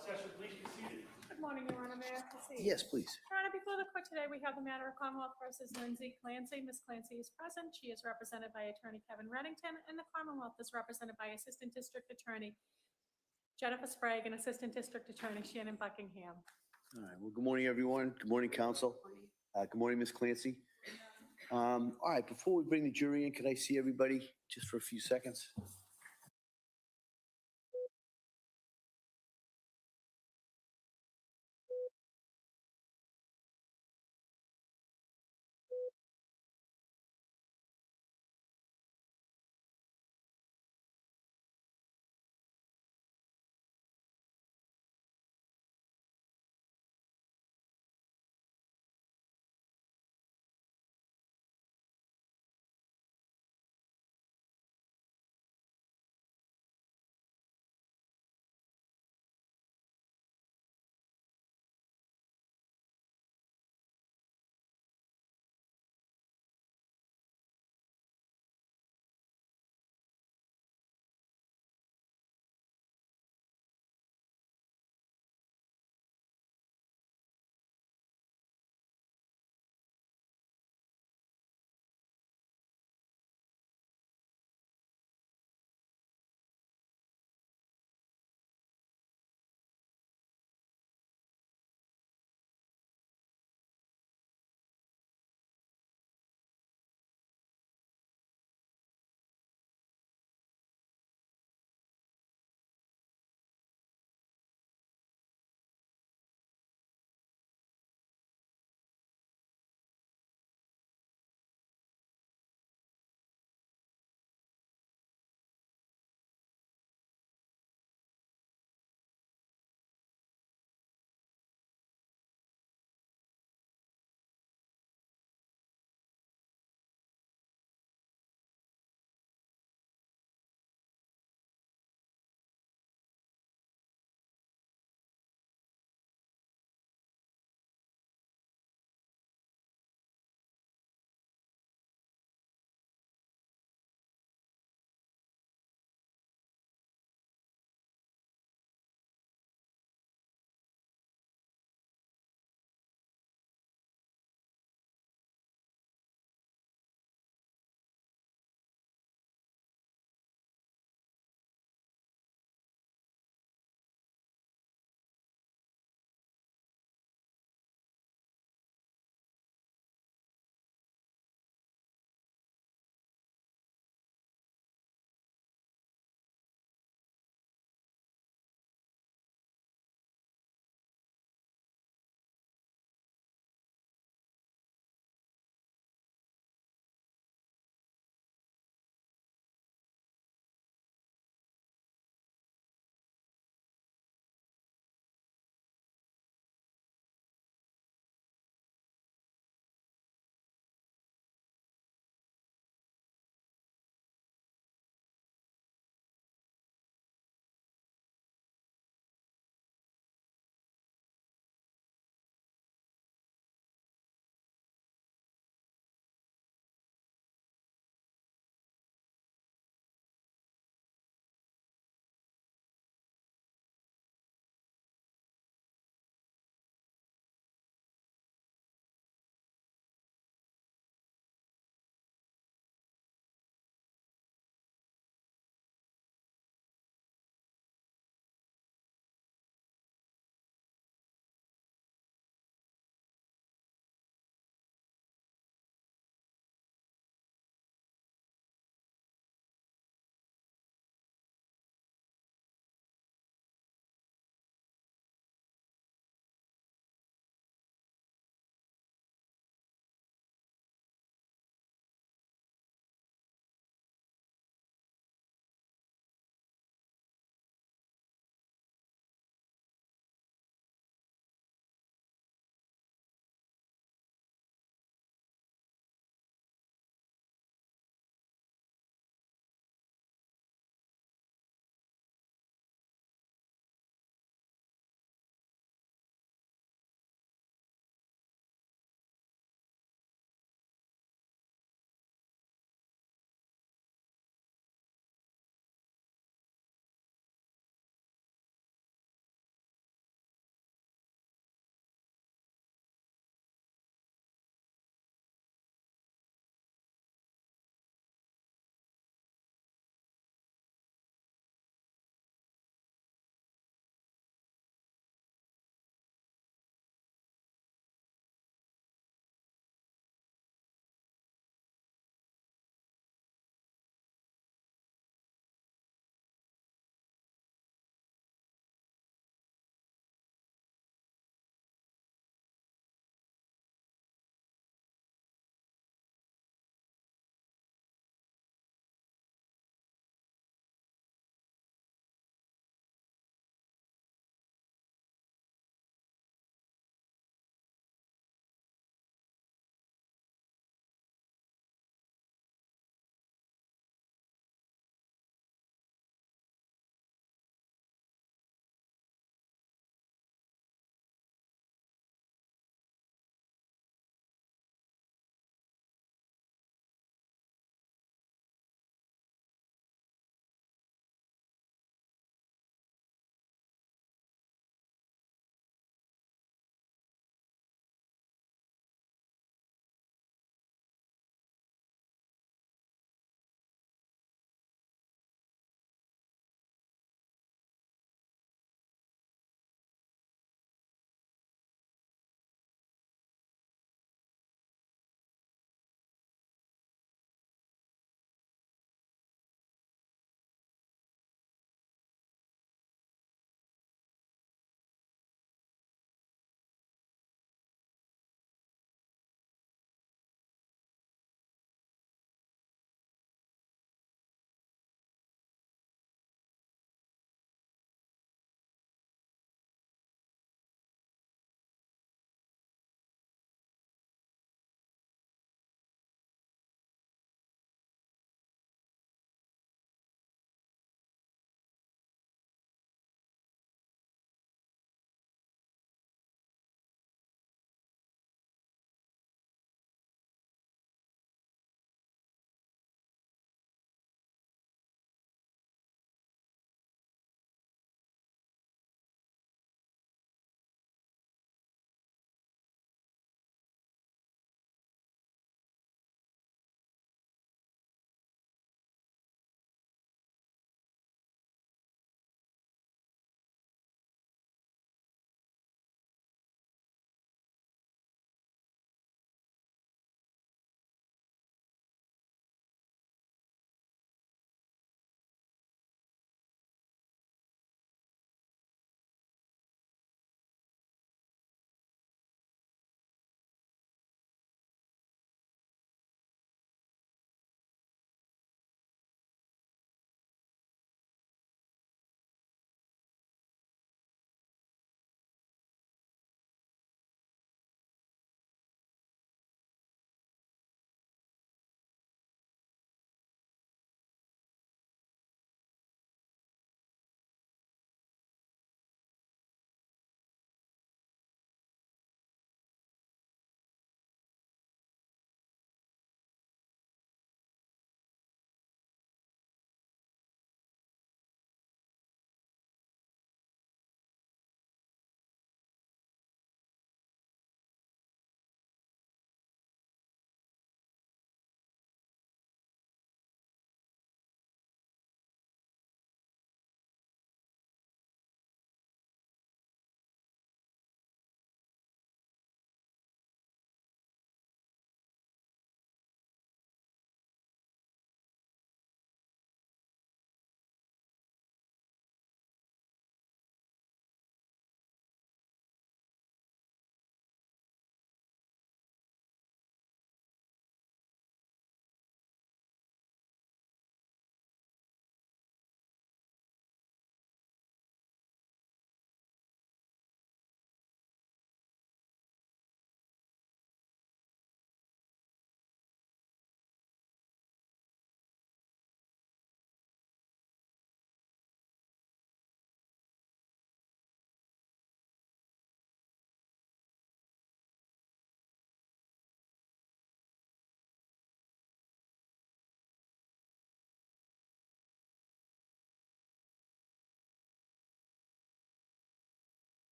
Session, please be seated. Good morning, Your Honor. May I proceed? Yes, please. Your Honor, before the court today, we have the matter of Commonwealth versus Lindsay Clancy. Ms. Clancy is present. She is represented by Attorney Kevin Reddington, and the Commonwealth is represented by Assistant District Attorney Jennifer Sprague and Assistant District Attorney Shannon Buckingham. All right, well, good morning, everyone. Good morning, counsel. Good morning, Ms. Clancy. All right, before we bring the jury in, could I see everybody just for a few seconds?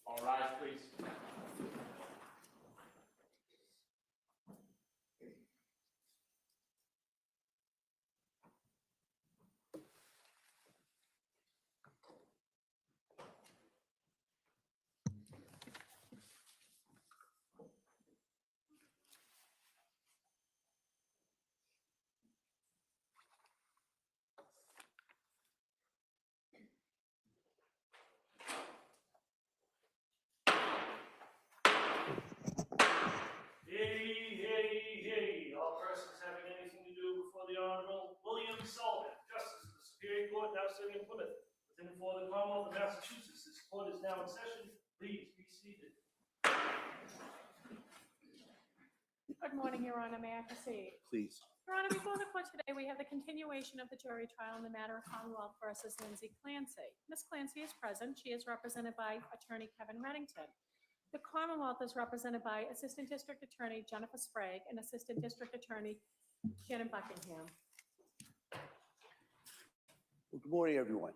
All rise, please. Hey, all persons having anything to do before the Honorable William Sullivan, Justice of the Superior Court, now sitting in Plymouth, within and for the Commonwealth of Massachusetts. This court is now in session. Please be seated. Good morning, Your Honor. May I proceed? Please. Your Honor, before the court today, we have the continuation of the jury trial in the matter of Commonwealth versus Lindsay Clancy. Ms. Clancy is present. She is represented by Attorney Kevin Reddington. The Commonwealth is represented by Assistant District Attorney Jennifer Sprague and Assistant District Attorney Shannon Buckingham. Well, good morning, everyone.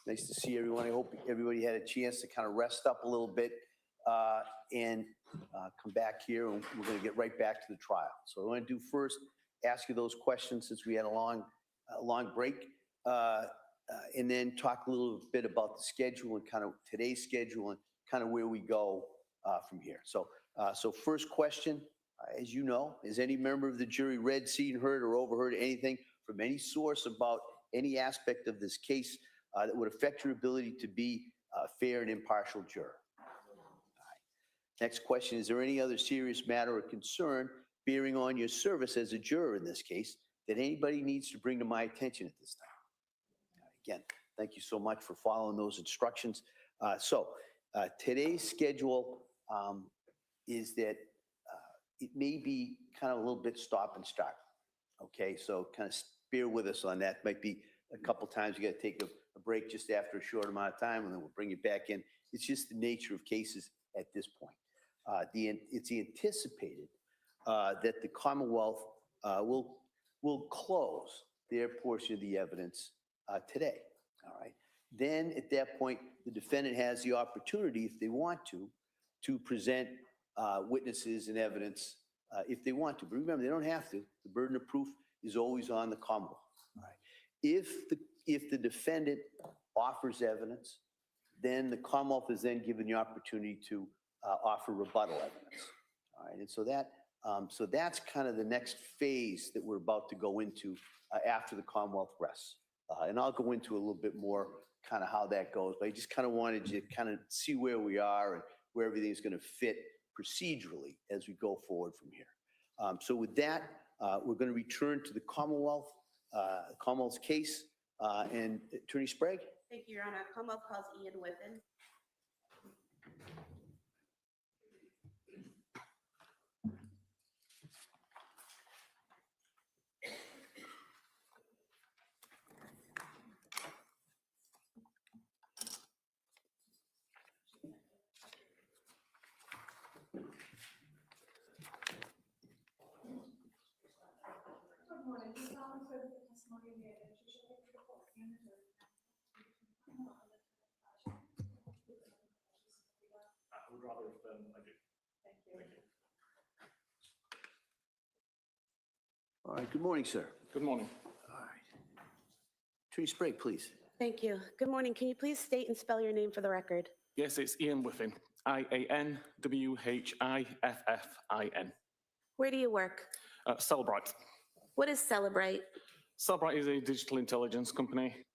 Nice to see everyone. I hope everybody had a chance to kind of rest up a little bit and come back here, and we're going to get right back to the trial. So what I want to do first, ask you those questions since we had a long break, and then talk a little bit about the schedule and kind of today's schedule and kind of where we go from here. So first question, as you know, has any member of the jury read, seen, heard, or overheard anything from any source about any aspect of this case that would affect your ability to be a fair and impartial juror? Next question, is there any other serious matter or concern bearing on your service as a juror in this case that anybody needs to bring to my attention at this time? Again, thank you so much for following those instructions. Today's schedule is that it may be kind of a little bit stop and start. Okay, so kind of bear with us on that. Might be a couple times you got to take a break just after a short amount of time, and then we'll bring you back in. It's just the nature of cases at this point. It's anticipated that the Commonwealth will close their portion of the evidence today. All right. Then at that point, the defendant has the opportunity, if they want to present witnesses and evidence if they want to. But remember, they don't have to. The burden of proof is always on the Commonwealth. All right. If the defendant offers evidence, then the Commonwealth is then given the opportunity to offer rebuttal evidence. All right. And so that's kind of the next phase that we're about to go into after the Commonwealth rests. And I'll go into a little bit more kind of how that goes, but I just kind of wanted you to kind of see where we are and where everything's going to fit procedurally as we go forward from here. So with that, we're going to return to the Commonwealth's case. And Attorney Sprague? Thank you, Your Honor. Commonwealth calls Ian Whiffen. Good morning. Ms. Collins, for the testimony made, and she shall take the court and the jury. I would rather I do. Thank you. Thank you. All right. Good morning, sir. Good morning. All right. Attorney Sprague, please. Thank you. Good morning. Can you please state and spell your name for the record? Yes, it's Ian Whiffen. IANWHIFFIN. Where do you work? Cellbrite. What is Celebrate? Cellbrite is a digital intelligence company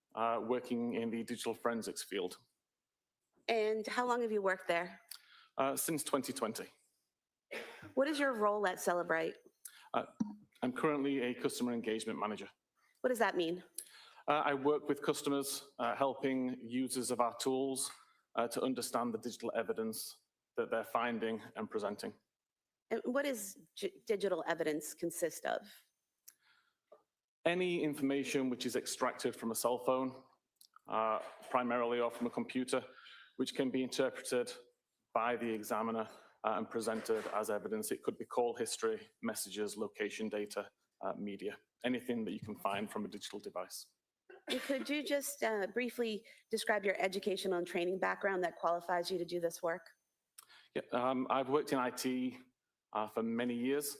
working in the digital forensics field. And how long have you worked there? Since 2020. What is your role at Celebrate? I'm currently a customer engagement manager. What does that mean? I work with customers, helping users of our tools to understand the digital evidence that they're finding and presenting. And what does digital evidence consist of? Any information which is extracted from a cell phone, primarily or from a computer, which can be interpreted by the examiner and presented as evidence. It could be call history, messages, location data, media, anything that you can find from a digital device. And could you just briefly describe your educational and training background that qualifies you to do this work? Yeah, I've worked in IT for many years.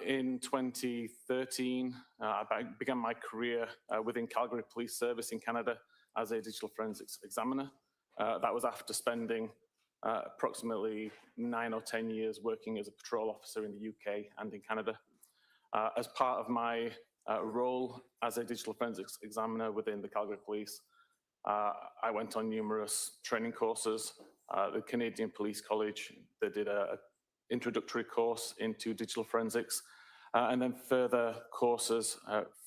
In 2013, I began my career within Calgary Police Service in Canada as a digital forensics examiner. That was after spending approximately 9 or 10 years working as a patrol officer in the UK and in Canada. As part of my role as a digital forensics examiner within the Calgary Police, I went on numerous training courses. The Canadian Police College, they did an introductory course into digital forensics, and then further courses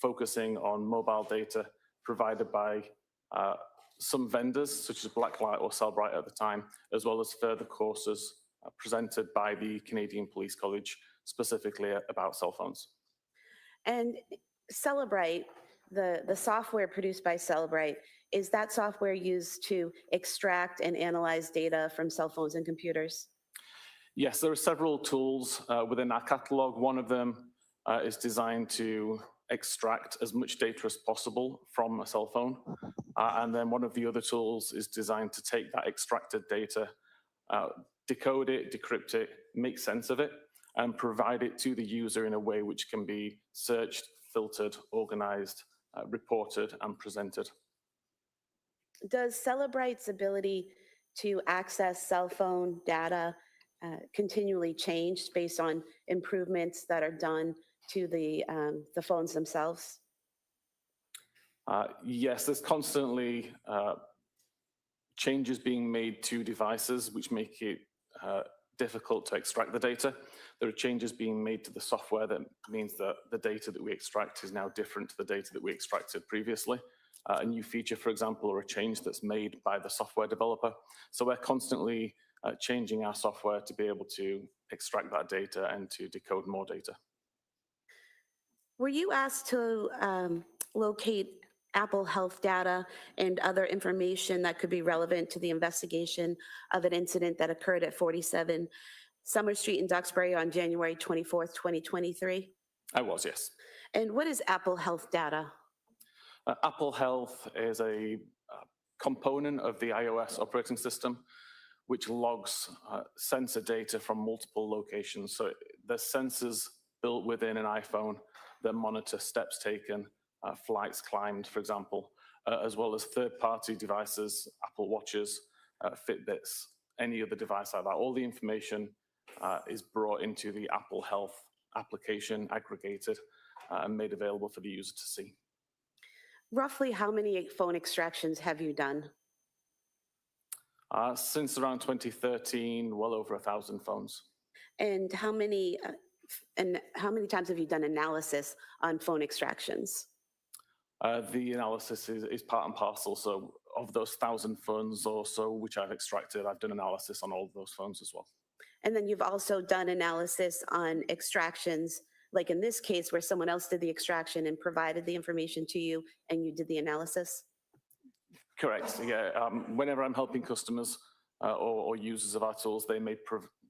focusing on mobile data provided by some vendors, such as Blacklight or Cellbrite at the time, as well as further courses presented by the Canadian Police College, specifically about cell phones. And Cellbrite, the software produced by Cellbrite, is that software used to extract and analyze data from cell phones and computers? Yes, there are several tools within our catalog. One of them is designed to extract as much data as possible from a cell phone. And then one of the other tools is designed to take that extracted data, decode it, decrypt it, make sense of it, and provide it to the user in a way which can be searched, filtered, organized, reported, and presented. Does Cellbrite's ability to access cell phone data continually change based on improvements that are done to the phones themselves? Yes, there's constantly changes being made to devices which make it difficult to extract the data. There are changes being made to the software that means that the data that we extract is now different to the data that we extracted previously. A new feature, for example, or a change that's made by the software developer. So we're constantly changing our software to be able to extract that data and to decode more data. Were you asked to locate Apple Health data and other information that could be relevant to the investigation of an incident that occurred at 47 Summer Street in Duxbury on January 24th, 2023? I was, yes. And what is Apple Health data? Apple Health is a component of the iOS operating system, which logs sensor data from multiple locations. So there's sensors built within an iPhone that monitor steps taken, flights climbed, for example, as well as third-party devices, Apple Watches, Fitbits, any other device like that. All the information is brought into the Apple Health application, aggregated, and made available for the user to see. Roughly how many phone extractions have you done? Since around 2013, well over 1,000 phones. And how many times have you done analysis on phone extractions? The analysis is part and parcel. So of those 1,000 phones or so which I've extracted, I've done analysis on all of those phones as well. And then you've also done analysis on extractions, like in this case where someone else did the extraction and provided the information to you and you did the analysis? Correct, yeah. Whenever I'm helping customers or users of our tools, they may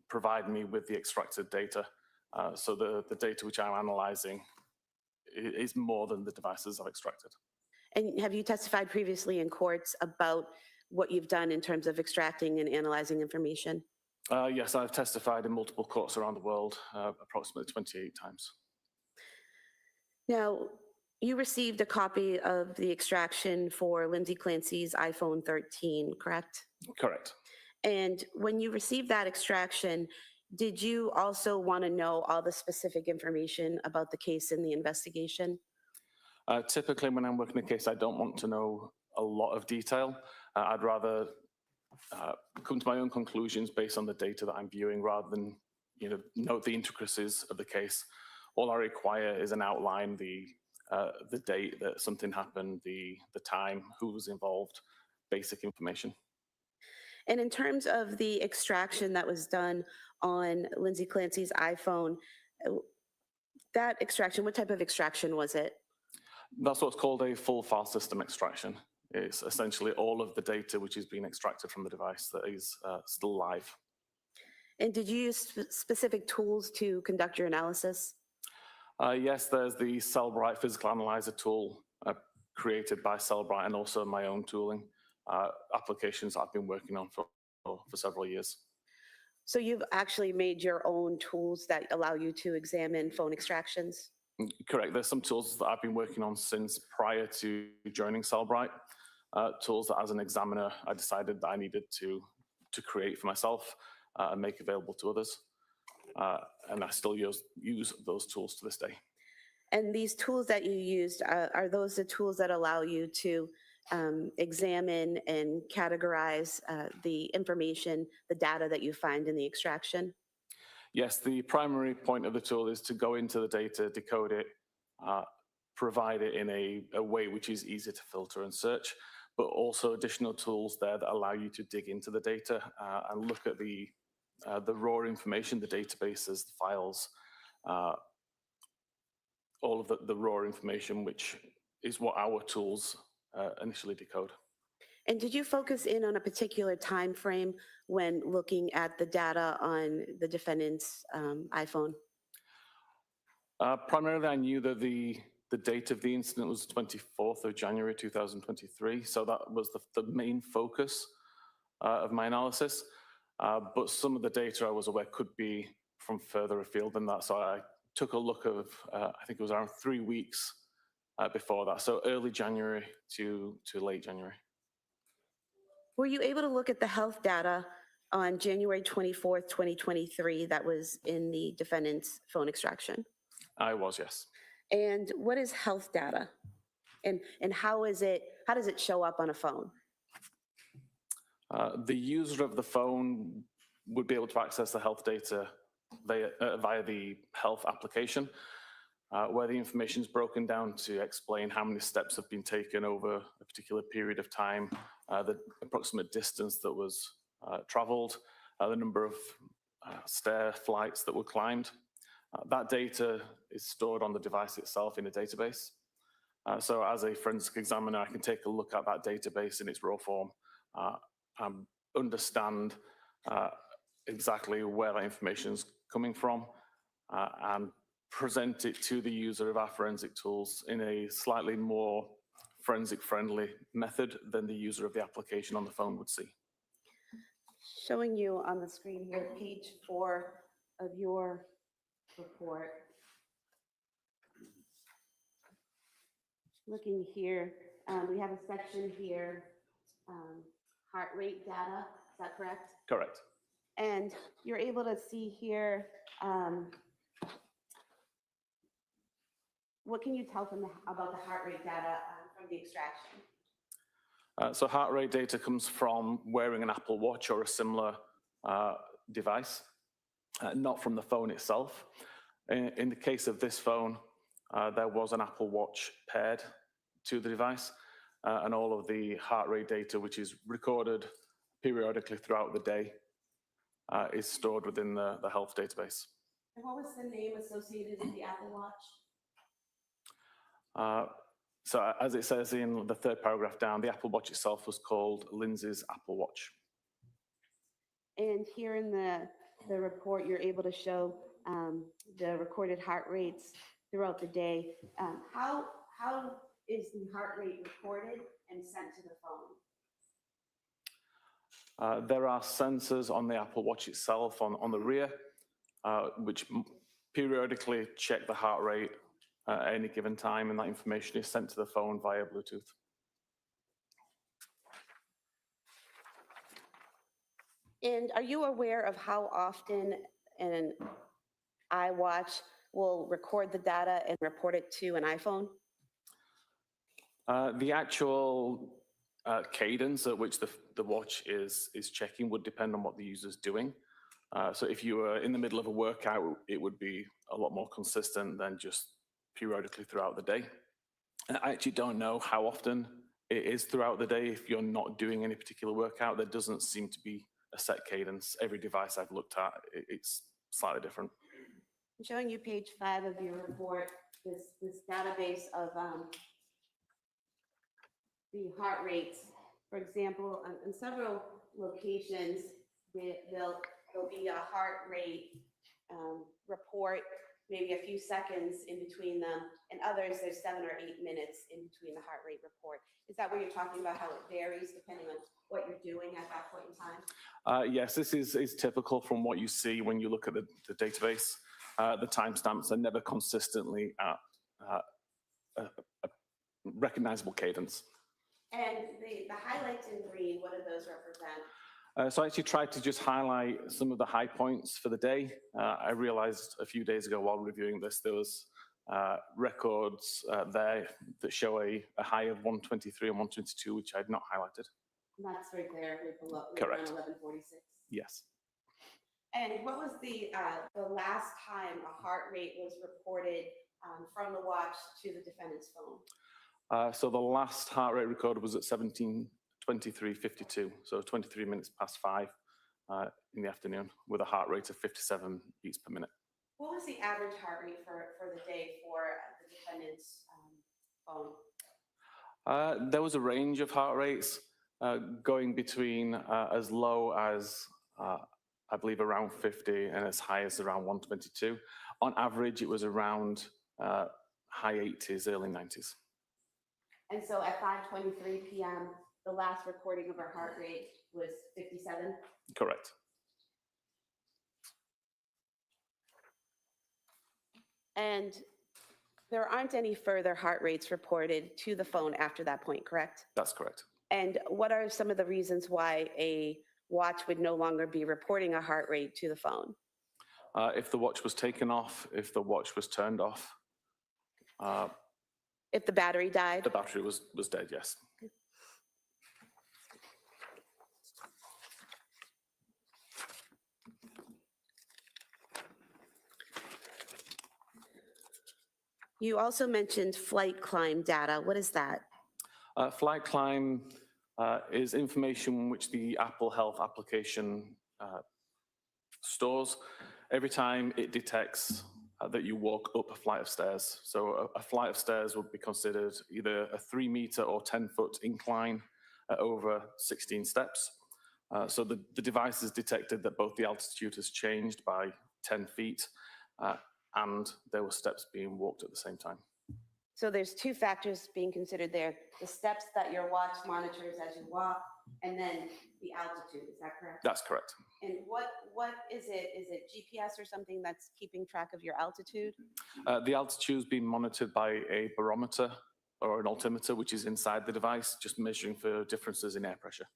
provide me with the extracted data. So the data which I'm analyzing is more than the devices I've extracted. And have you testified previously in courts about what you've done in terms of extracting and analyzing information? Yes, I've testified in multiple courts around the world, approximately 28 times. Now, you received a copy of the extraction for Lindsay Clancy's iPhone 13, correct? Correct. And when you received that extraction, did you also want to know all the specific information about the case and the investigation? Typically, when I'm working a case, I don't want to know a lot of detail. I'd rather come to my own conclusions based on the data that I'm viewing rather than note the intricacies of the case. All I require is an outline, the date that something happened, the time, who was involved, basic information. And in terms of the extraction that was done on Lindsay Clancy's iPhone, that extraction, what type of extraction was it? That's what's called a full file system extraction. It's essentially all of the data which is being extracted from the device that is still live. And did you use specific tools to conduct your analysis? Yes, there's the Cellbrite physical analyzer tool created by Cellbrite, and also my own tooling applications I've been working on for several years. So you've actually made your own tools that allow you to examine phone extractions? Correct. There's some tools that I've been working on since prior to joining Cellbrite. Tools that, as an examiner, I decided that I needed to create for myself and make available to others. And I still use those tools to this day. And these tools that you used, are those the tools that allow you to examine and categorize the information, the data that you find in the extraction? Yes, the primary point of the tool is to go into the data, decode it, provide it in a way which is easy to filter and search, but also additional tools there that allow you to dig into the data and look at the raw information, the databases, the files, all of the raw information, which is what our tools initially decode. And did you focus in on a particular time frame when looking at the data on the defendant's iPhone? Primarily, I knew that the date of the incident was 24th of January 2023, so that was the main focus of my analysis. But some of the data I was aware could be from further afield than that, so I took a look of, I think it was around 3 weeks before that, so early January to late January. Were you able to look at the health data on January 24th, 2023 that was in the defendant's phone extraction? I was, yes. And what is health data? And how does it show up on a phone? The user of the phone would be able to access the health data via the health application, where the information is broken down to explain how many steps have been taken over a particular period of time, the approximate distance that was traveled, the number of stair flights that were climbed. That data is stored on the device itself in a database. So as a forensic examiner, I can take a look at that database in its raw form, understand exactly where that information is coming from, and present it to the user of our forensic tools in a slightly more forensic-friendly method than the user of the application on the phone would see. Showing you on the screen here, page 4 of your report. Looking here, we have a section here, heart rate data, is that correct? Correct. And you're able to see here, what can you tell about the heart rate data from the extraction? So heart rate data comes from wearing an Apple Watch or a similar device, not from the phone itself. In the case of this phone, there was an Apple Watch paired to the device, and all of the heart rate data, which is recorded periodically throughout the day, is stored within the health database. And what was the name associated with the Apple Watch? So as it says in the third paragraph down, the Apple Watch itself was called Lindsay's Apple Watch. And here in the report, you're able to show the recorded heart rates throughout the day. How is the heart rate recorded and sent to the phone? There are sensors on the Apple Watch itself on the rear, which periodically check the heart rate at any given time, and that information is sent to the phone via Bluetooth. And are you aware of how often an iWatch will record the data and report it to an iPhone? The actual cadence at which the watch is checking would depend on what the user's doing. So if you were in the middle of a workout, it would be a lot more consistent than just periodically throughout the day. And I actually don't know how often it is throughout the day. If you're not doing any particular workout, there doesn't seem to be a set cadence. Every device I've looked at, it's slightly different. I'm showing you page 5 of your report, this database of the heart rates. For example, in several locations, there'll be a heart rate report, maybe a few seconds in between them, and others, there's 7 or 8 minutes in between the heart rate report. Is that what you're talking about, how it varies depending on what you're doing at that point in time? Yes, this is typical from what you see when you look at the database. The timestamps are never consistently at a recognizable cadence. And the highlights in green, what do those represent? So I actually tried to just highlight some of the high points for the day. I realized a few days ago while reviewing this, there was records there that show a high of 123 and 122, which I had not highlighted. And that's right there, below, Correct. around 1146. Yes. And what was the last time a heart rate was reported from the watch to the defendant's phone? So the last heart rate recorded was at 17:23:52, so 23 minutes past 5 in the afternoon, with a heart rate of 57 beats per minute. What was the average heart rate for the day for the defendant's phone? There was a range of heart rates going between as low as, I believe, around 50 and as high as around 122. On average, it was around high 80s, early 90s. And so at 5:23 p.m., the last recording of her heart rate was 57? Correct. And there aren't any further heart rates reported to the phone after that point, correct? That's correct. And what are some of the reasons why a watch would no longer be reporting a heart rate to the phone? If the watch was taken off, if the watch was turned off, If the battery died? the battery was dead, yes. You also mentioned flight climb data. What is that? Flight climb is information which the Apple Health application stores every time it detects that you walk up a flight of stairs. So a flight of stairs would be considered either a 3-meter or 10-foot incline over 16 steps. So the device has detected that both the altitude has changed by 10 feet and there were steps being walked at the same time. So there's 2 factors being considered there. The steps that your watch monitors as you walk, and then the altitude, is that correct? That's correct. And what is it? Is it GPS or something that's keeping track of your altitude? The altitude is being monitored by a barometer or an altimeter, which is inside the device, just measuring for differences in air pressure.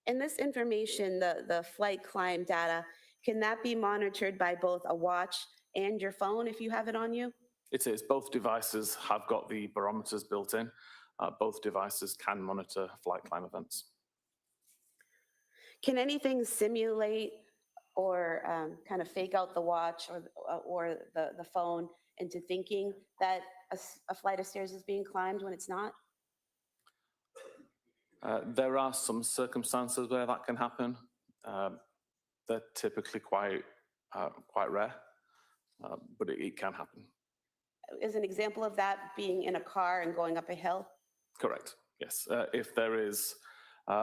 And this information, the flight climb data, can that be monitored by both a watch and your phone if you have it on you? It is. Both devices have got the barometers built in. Both devices can monitor flight climb events. Can anything simulate or kind of fake out the watch or the phone into thinking that a flight of stairs is being climbed when it's not? There are some circumstances where that can happen. They're typically quite rare, but it can happen. Is an example of that being in a car and going up a hill? Correct, yes. If there is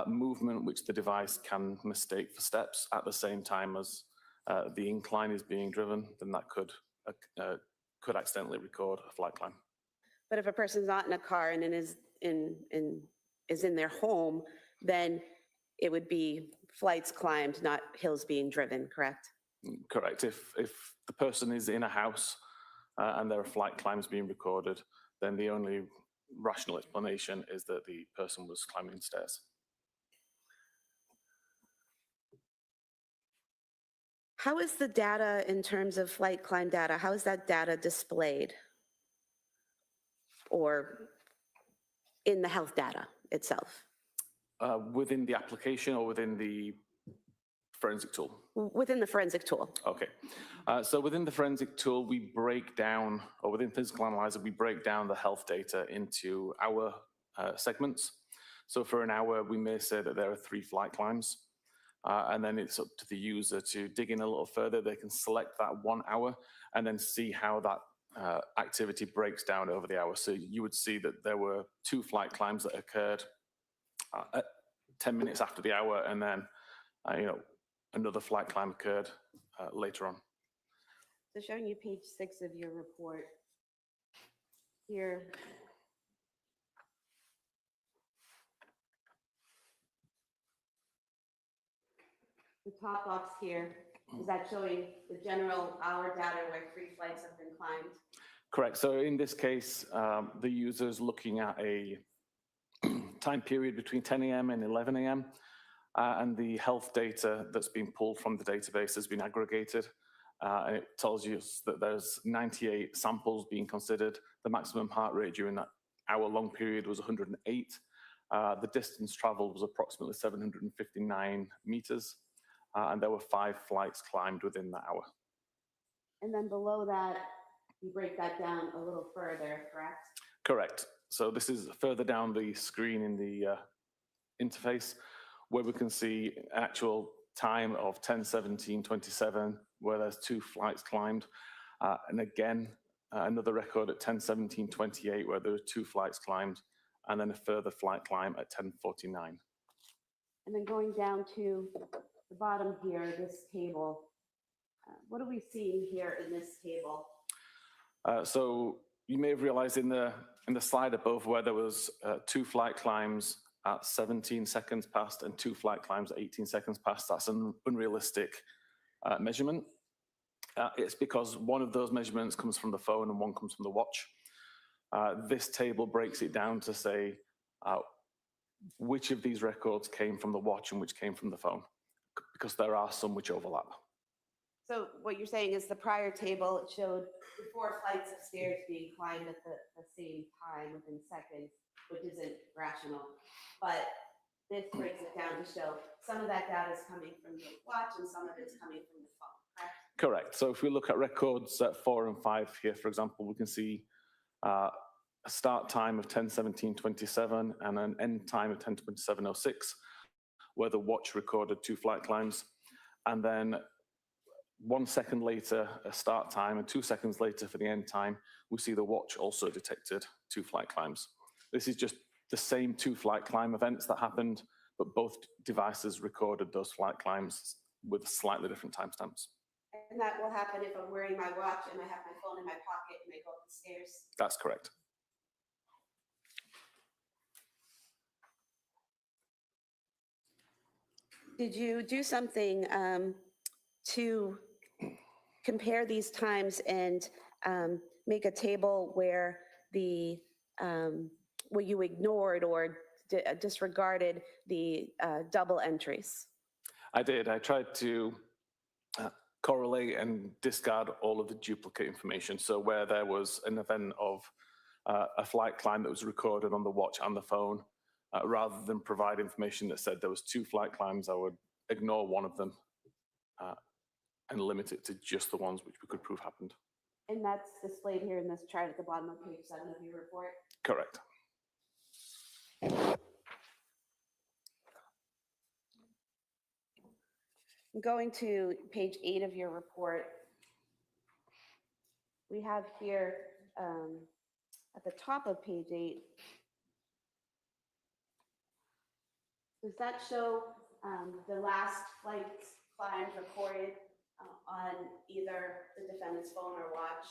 movement which the device can mistake for steps at the same time as the incline is being driven, then that could accidentally record a flight climb. But if a person's not in a car and is in their home, then it would be flights climbed, not hills being driven, correct? Correct. If the person is in a house and there are flight climbs being recorded, then the only rational explanation is that the person was climbing stairs. How is the data in terms of flight climb data, how is that data displayed? Or in the health data itself? Within the application or within the forensic tool. Within the forensic tool. Okay. So within the forensic tool, we break down, or within Physical Analyzer, we break down the health data into hour segments. So for an hour, we may say that there are 3 flight climbs. And then it's up to the user to dig in a little further. They can select that 1 hour and then see how that activity breaks down over the hour. So you would see that there were 2 flight climbs that occurred at 10 minutes after the hour, and then another flight climb occurred later on. So showing you page 6 of your report here. The top box here, is that showing the general hour data where 3 flights have been climbed? Correct. So in this case, the user is looking at a time period between 10 a.m. and 11 a.m. And the health data that's been pulled from the database has been aggregated. And it tells you that there's 98 samples being considered. The maximum heart rate during that hour-long period was 108. The distance traveled was approximately 759 meters. And there were 5 flights climbed within that hour. And then below that, you break that down a little further, correct? Correct. So this is further down the screen in the interface, where we can see actual time of 10:17:27, where there's 2 flights climbed. And again, another record at 10:17:28, where there are 2 flights climbed, and then a further flight climb at 10:49. And then going down to the bottom here, this table, what are we seeing here in this table? So you may have realized in the slide above where there was 2 flight climbs at 17 seconds past and 2 flight climbs at 18 seconds past. That's an unrealistic measurement. It's because one of those measurements comes from the phone and one comes from the watch. This table breaks it down to say which of these records came from the watch and which came from the phone, because there are some which overlap. So what you're saying is the prior table, it showed the 4 flights of stairs being climbed at the same time within seconds, which isn't rational. But this breaks it down to show some of that data is coming from the watch and some of it's coming from the phone, correct? Correct. So if we look at records at 4 and 5 here, for example, we can see a start time of 10:17:27 and an end time of 10:27:06, where the watch recorded 2 flight climbs. And then 1 second later, a start time, and 2 seconds later for the end time, we see the watch also detected 2 flight climbs. This is just the same 2 flight climb events that happened, but both devices recorded those flight climbs with slightly different timestamps. And that will happen if I'm wearing my watch and I have my phone in my pocket and I go up the stairs? That's correct. Did you do something to compare these times and make a table where where you ignored or disregarded the double entries? I did. I tried to correlate and discard all of the duplicate information. So where there was an event of a flight climb that was recorded on the watch and the phone, rather than provide information that said there was 2 flight climbs, I would ignore one of them and limit it to just the ones which we could prove happened. And that's displayed here in this chart at the bottom of page 7 of your report? Correct. Going to page 8 of your report, we have here at the top of page 8, does that show the last flight climb recorded on either the defendant's phone or watch?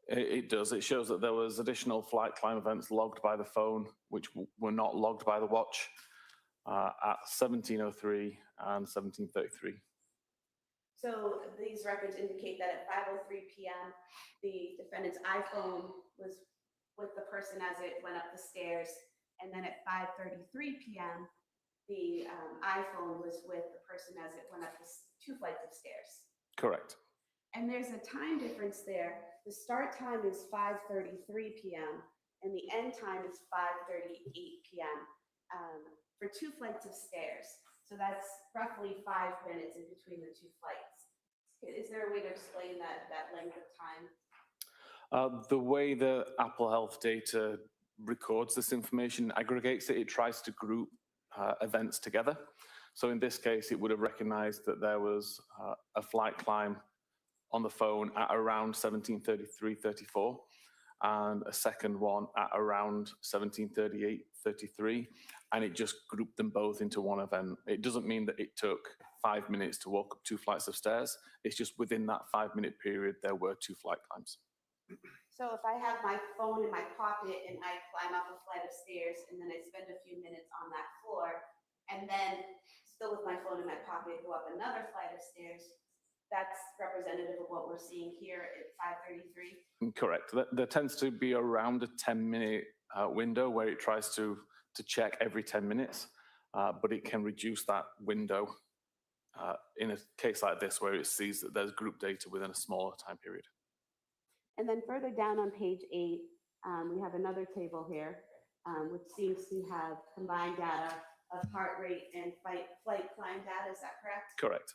It does. It shows that there was additional flight climb events logged by the phone, which were not logged by the watch at 17:03 and 17:33. So these records indicate that at 5:03 p.m., the defendant's iPhone was with the person as it went up the stairs, and then at 5:33 p.m., the iPhone was with the person as it went up the 2 flights of stairs. Correct. And there's a time difference there. The start time is 5:33 p.m. and the end time is 5:38 p.m. For 2 flights of stairs. So that's roughly 5 minutes in between the two flights. Is there a way to explain that length of time? The way the Apple Health data records this information, aggregates it, it tries to group events together. So in this case, it would have recognized that there was a flight climb on the phone at around 17:33:34, and a second one at around 17:38:33, and it just grouped them both into one event. It doesn't mean that it took 5 minutes to walk up 2 flights of stairs. It's just within that 5-minute period, there were 2 flight climbs. So if I have my phone in my pocket and I climb up a flight of stairs and then I spend a few minutes on that floor, and then still with my phone in my pocket, go up another flight of stairs, that's representative of what we're seeing here at 5:33? Correct. There tends to be around a 10-minute window where it tries to check every 10 minutes, but it can reduce that window in a case like this where it sees that there's group data within a smaller time period. And then further down on page 8, we have another table here, which seems to have combined data of heart rate and flight climb data. Is that correct? Correct.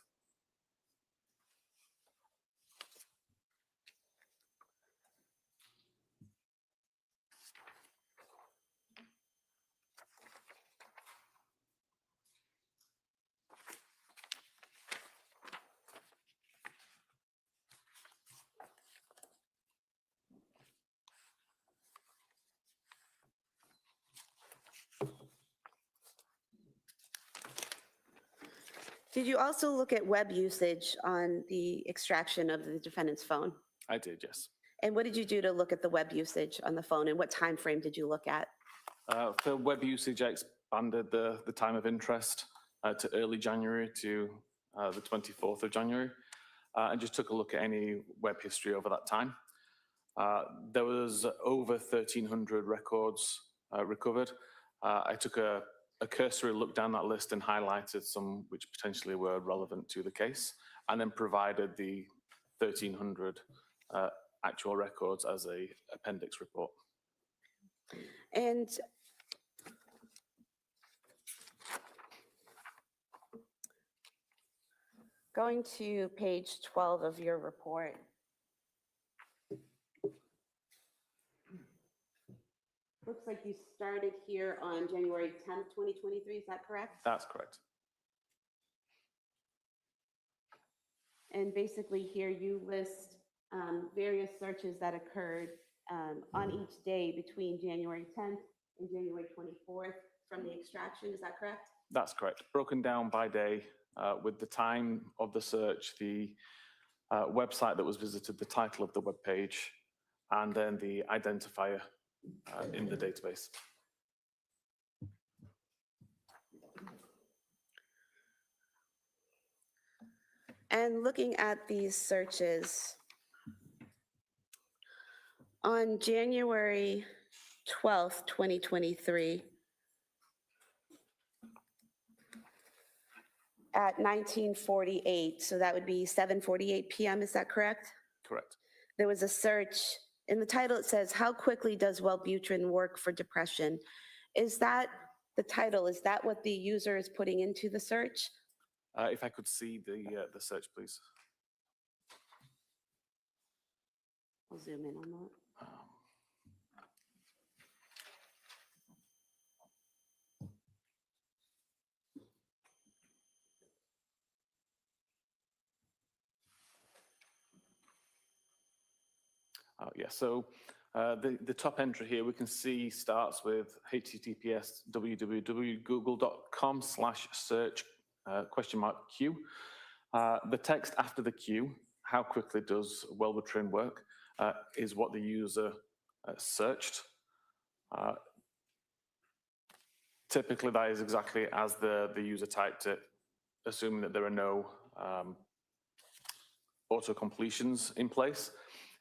Did you also look at web usage on the extraction of the defendant's phone? I did, yes. And what did you do to look at the web usage on the phone, and what time frame did you look at? For web usage, I expanded the time of interest to early January to the 24th of January, and just took a look at any web history over that time. There was over 1,300 records recovered. I took a cursory look down that list and highlighted some which potentially were relevant to the case, and then provided the 1,300 actual records as a appendix report. And going to page 12 of your report. Looks like you started here on January 10th, 2023, is that correct? That's correct. And basically here you list various searches that occurred on each day between January 10th and January 24th from the extraction, is that correct? That's correct. Broken down by day with the time of the search, the website that was visited, the title of the web page, and then the identifier in the database. And looking at these searches, on January 12th, 2023, at 19:48, so that would be 7:48 p.m., is that correct? Correct. There was a search. In the title, it says, "How quickly does Wellbutrin work for depression?" Is that the title? Is that what the user is putting into the search? If I could see the search, please. I'll zoom in on that. Yeah, so the top entry here we can see starts with https://google.com/search ? The text after the Q, how quickly does Wellbutrin work, is what the user searched. Typically that is exactly as the user typed it, assuming that there are no auto-completions in place.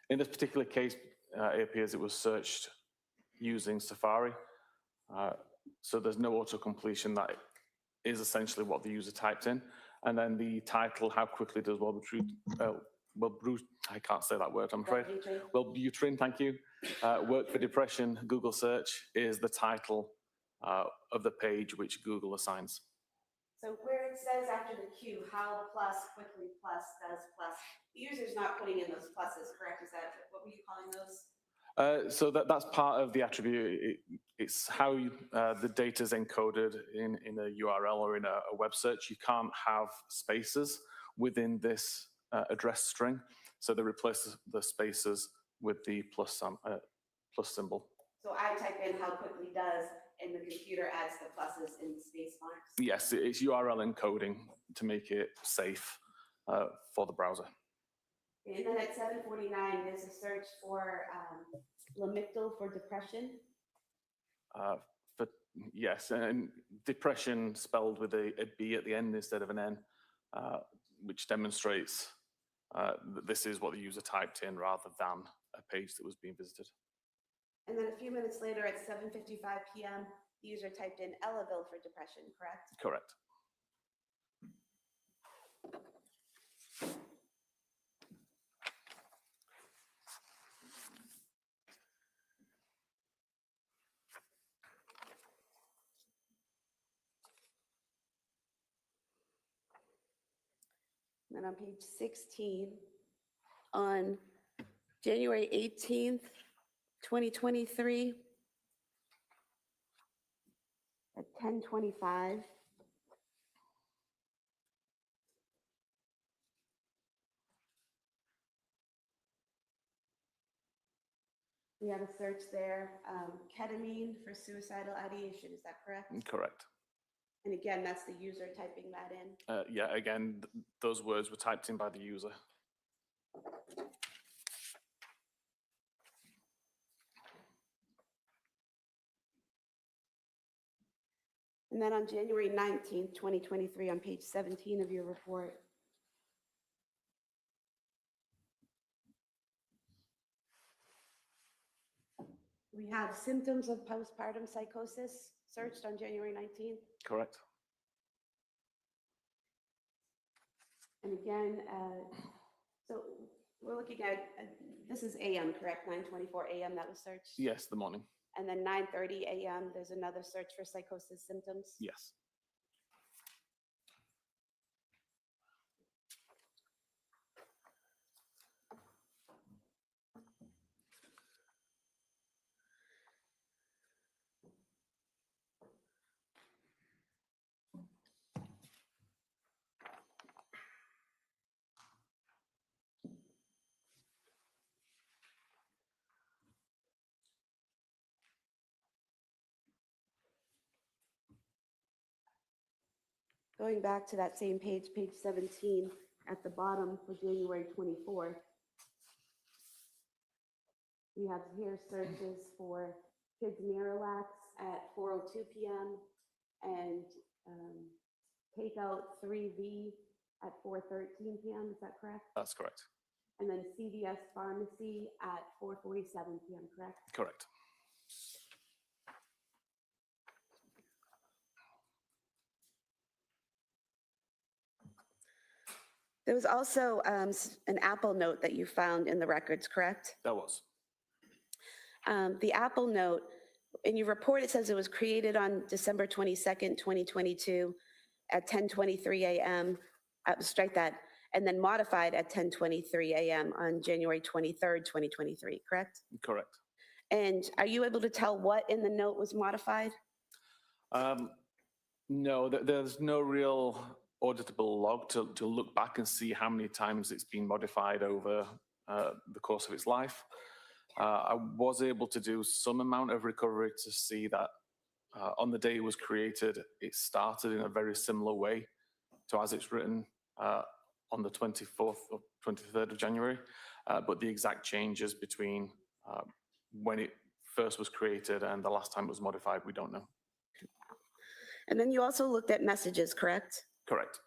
In this particular case, it appears it was searched using Safari. So there's no auto-completion. That is essentially what the user typed in. And then the title, how quickly does Wellbutrin, I can't say that word, I'm afraid. Wellbutrin, thank you. Work for depression, Google search is the title of the page which Google assigns. So where it says after the Q, how plus, quickly plus, does plus, the user's not putting in those pluses, correct? Is that, what were you calling those? So that's part of the attribute. It's how the data is encoded in a URL or in a web search. You can't have spaces within this address string. So they replace the spaces with the plus symbol. So I type in how quickly does, and the computer adds the pluses in space marks? Yes, it's URL encoding to make it safe for the browser. And then at 7:49, there's a search for Lamictal for depression. Yes, and depression spelled with a B at the end instead of an N, which demonstrates that this is what the user typed in rather than a page that was being visited. And then a few minutes later at 7:55 p.m., the user typed in Elavil for depression, correct? Correct. And then on page 16, on January 18th, 2023, at 10:25, we have a search there, ketamine for suicidal ideation, is that correct? Correct. And again, that's the user typing that in. Yeah, again, those words were typed in by the user. And then on January 19th, 2023, on page 17 of your report, we have symptoms of postpartum psychosis searched on January 19th. Correct. And again, so we're looking at, this is AM, correct? 9:24 AM that was searched? Yes, the morning. And then 9:30 AM, there's another search for psychosis symptoms? Yes. Going back to that same page, page 17, at the bottom for January 24th, we have here searches for kids Miralax at 4:02 p.m. and takeout 3V at 4:13 p.m. Is that correct? That's correct. And then CVS Pharmacy at 4:47 p.m. Correct? Correct. There was also an Apple note that you found in the records, correct? That was. The Apple note, in your report, it says it was created on December 22nd, 2022 at 10:23 a.m. Strike that, and then modified at 10:23 a.m. on January 23rd, 2023, correct? Correct. And are you able to tell what in the note was modified? No, there's no real auditable log to look back and see how many times it's been modified over the course of its life. I was able to do some amount of recovery to see that on the day it was created, it started in a very similar way to as it's written on the 24th or 23rd of January, but the exact changes between when it first was created and the last time it was modified, we don't know. And then you also looked at messages, correct? Correct.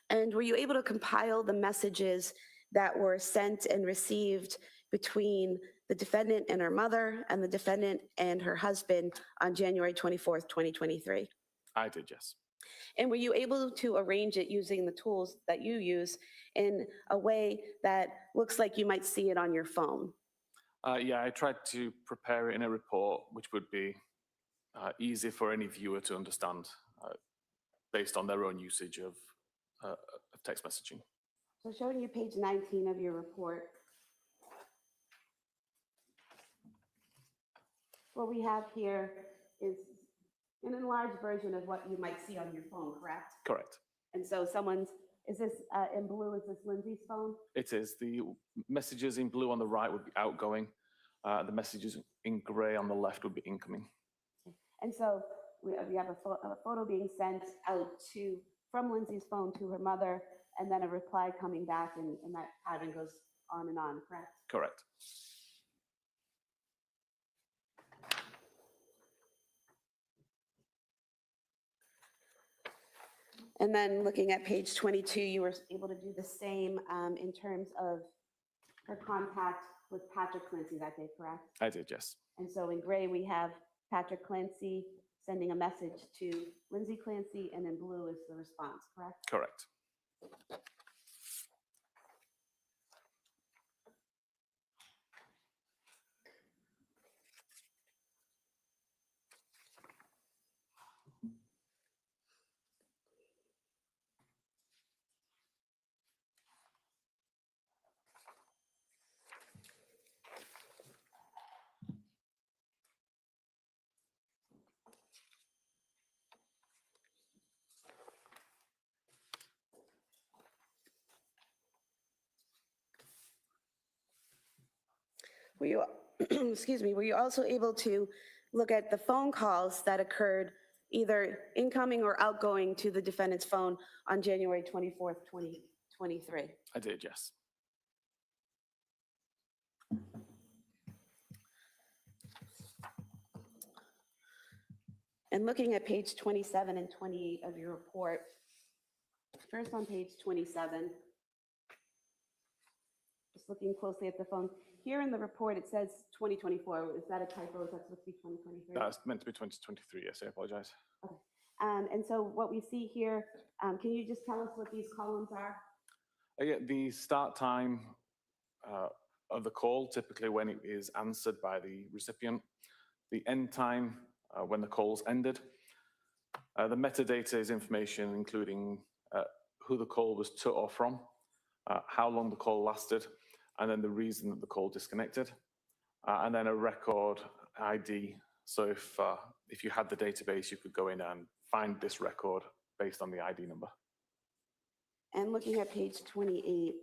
And were you able to compile the messages that were sent and received between the defendant and her mother and the defendant and her husband on January 24th, 2023? I did, yes. And were you able to arrange it using the tools that you use in a way that looks like you might see it on your phone? Yeah, I tried to prepare it in a report which would be easy for any viewer to understand. based on their own usage of text messaging. So showing you page 19 of your report. What we have here is an enlarged version of what you might see on your phone, correct? Correct. And so is this in blue, is this Lindsay's phone? It is. The messages in blue on the right would be outgoing. The messages in gray on the left would be incoming. And so we have a photo being sent out from Lindsay's phone to her mother, and then a reply coming back, and that pattern goes on and on, correct? Correct. And then looking at page 22, you were able to do the same in terms of her contact with Patrick Clancy that day, correct? I did, yes. And so in gray, we have Patrick Clancy sending a message to Lindsay Clancy, and in blue is the response, correct? Correct. Were you, excuse me, were you also able to look at the phone calls that occurred either incoming or outgoing to the defendant's phone on January 24th, 2023? I did, yes. And looking at page 27 and 28 of your report, first on page 27, just looking closely at the phone. Here in the report, it says 2024. Is that a typo? Is that supposed to be 2023? That's meant to be 2023, yes, I apologize. Okay. And so what we see here, can you just tell us what these columns are? Yeah, the start time of the call, typically when it is answered by the recipient, the end time when the call's ended. The metadata is information including who the call was to or from, how long the call lasted, and then the reason that the call disconnected, and then a record ID. So if you had the database, you could go in and find this record based on the ID number. And looking at page 28,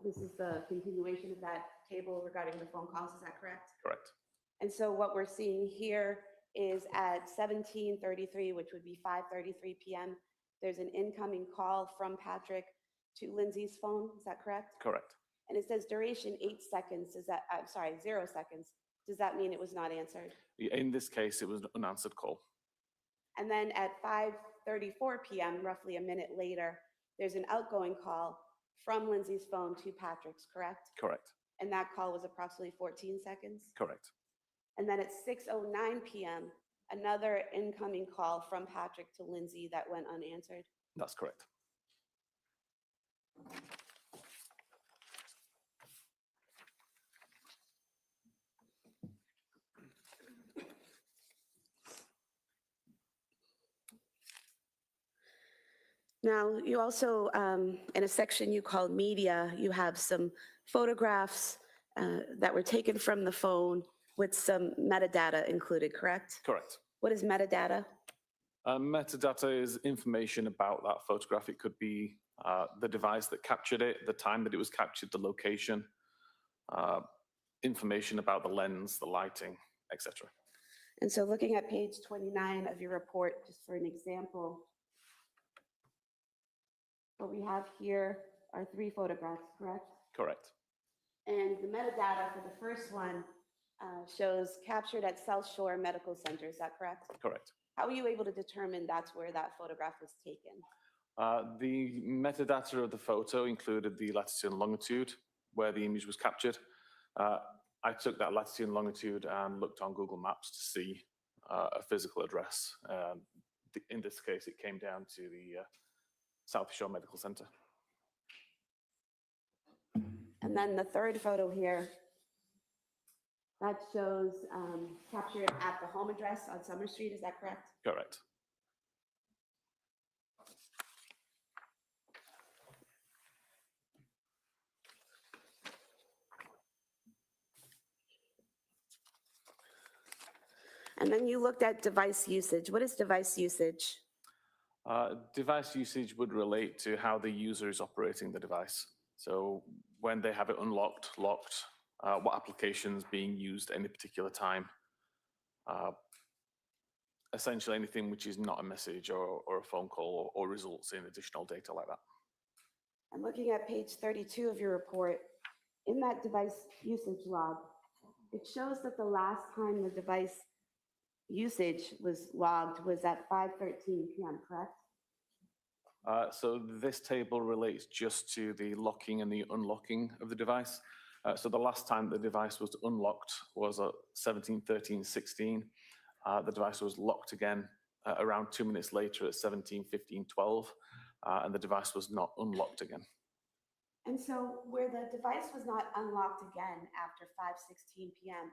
this is the continuation of that table regarding the phone calls, is that correct? Correct. And so what we're seeing here is at 17:33, which would be 5:33 p.m., there's an incoming call from Patrick to Lindsay's phone, is that correct? Correct. And it says duration 8 seconds, is that, I'm sorry, 0 seconds. Does that mean it was not answered? In this case, it was an unanswered call. And then at 5:34 p.m., roughly a minute later, there's an outgoing call from Lindsay's phone to Patrick's, correct? Correct. And that call was approximately 14 seconds? Correct. And then at 6:09 p.m., another incoming call from Patrick to Lindsay that went unanswered? That's correct. Now, you also, in a section you called media, you have some photographs that were taken from the phone with some metadata included, correct? Correct. What is metadata? Metadata is information about that photograph. It could be the device that captured it, the time that it was captured, the location, information about the lens, the lighting, etc. And so looking at page 29 of your report, just for an example, what we have here are 3 photographs, correct? Correct. And the metadata for the first one shows captured at South Shore Medical Center, is that correct? Correct. How were you able to determine that's where that photograph was taken? The metadata of the photo included the latitude and longitude where the image was captured. I took that latitude and longitude and looked on Google Maps to see a physical address. In this case, it came down to the South Shore Medical Center. And then the third photo here, That shows captured at the home address on Summer Street, is that correct? Correct. And then you looked at device usage. What is device usage? Device usage would relate to how the user is operating the device. So when they have it unlocked, locked, what applications being used at any particular time. Essentially anything which is not a message or a phone call or results in additional data like that. I'm looking at page 32 of your report. In that device usage log, it shows that the last time the device usage was logged was at 5:13 p.m., correct? So this table relates just to the locking and the unlocking of the device. So the last time the device was unlocked was at 17:13:16. The device was locked again around 2 minutes later at 17:15:12, and the device was not unlocked again. And so where the device was not unlocked again after 5:16 p.m.,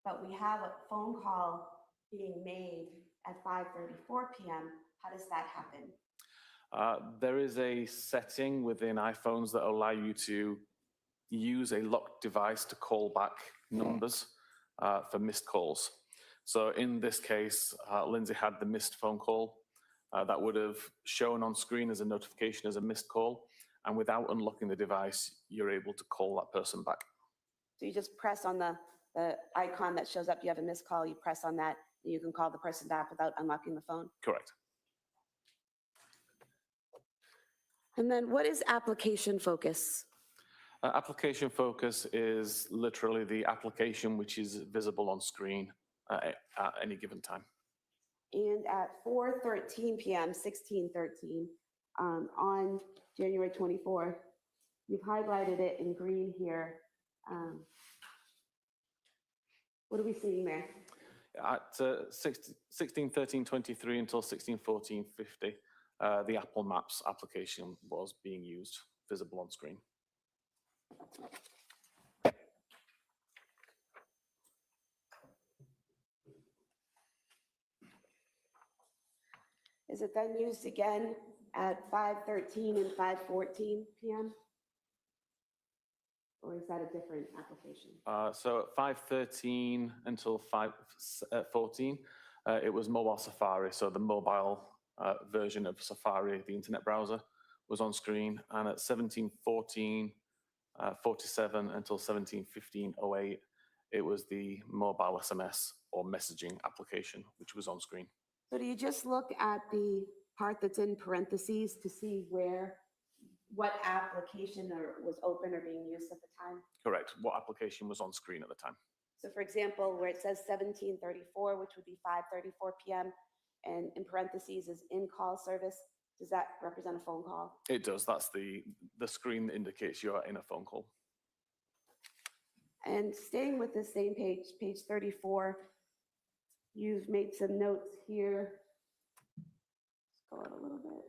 but we have a phone call being made at 5:34 p.m., how does that happen? There is a setting within iPhones that allow you to use a locked device to call back numbers for missed calls. So in this case, Lindsay had the missed phone call that would have shown on screen as a notification as a missed call. And without unlocking the device, you're able to call that person back. So you just press on the icon that shows up, you have a missed call, you press on that, and you can call the person back without unlocking the phone? Correct. And then what is application focus? Application focus is literally the application which is visible on screen at any given time. And at 4:13 p.m., 16:13, on January 24th, you've highlighted it in green here. What are we seeing there? At 16:13:23 until 16:14:50, the Apple Maps application was being used, visible on screen. Is it then used again at 5:13 and 5:14 p.m.? Or is that a different application? So at 5:13 until 5:14, it was mobile Safari. So the mobile version of Safari, the internet browser, was on screen. And at 17:14:47 until 17:15:08, it was the mobile SMS or messaging application, which was on screen. So do you just look at the part that's in parentheses to see what application was open or being used at the time? Correct. What application was on screen at the time? So for example, where it says 17:34, which would be 5:34 p.m., and in parentheses is in-call service, does that represent a phone call? It does. That's the screen that indicates you're in a phone call. And staying with the same page, page 34, you've made some notes here. Let's go out a little bit.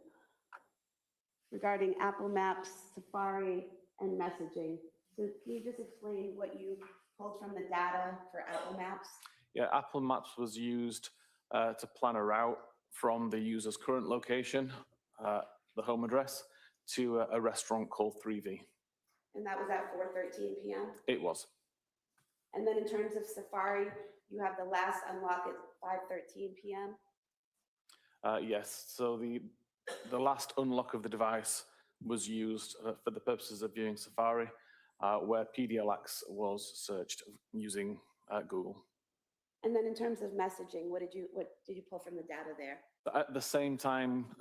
Regarding Apple Maps, Safari, and messaging. So can you just explain what you pulled from the data for Apple Maps? Yeah, Apple Maps was used to plan a route from the user's current location, the home address, to a restaurant called 3V. And that was at 4:13 p.m.? It was. And then in terms of Safari, you have the last unlock at 5:13 p.m.? Yes, so the last unlock of the device was used for the purposes of viewing Safari, where PDLX was searched using Google. And then in terms of messaging, what did you pull from the data there? At the same time,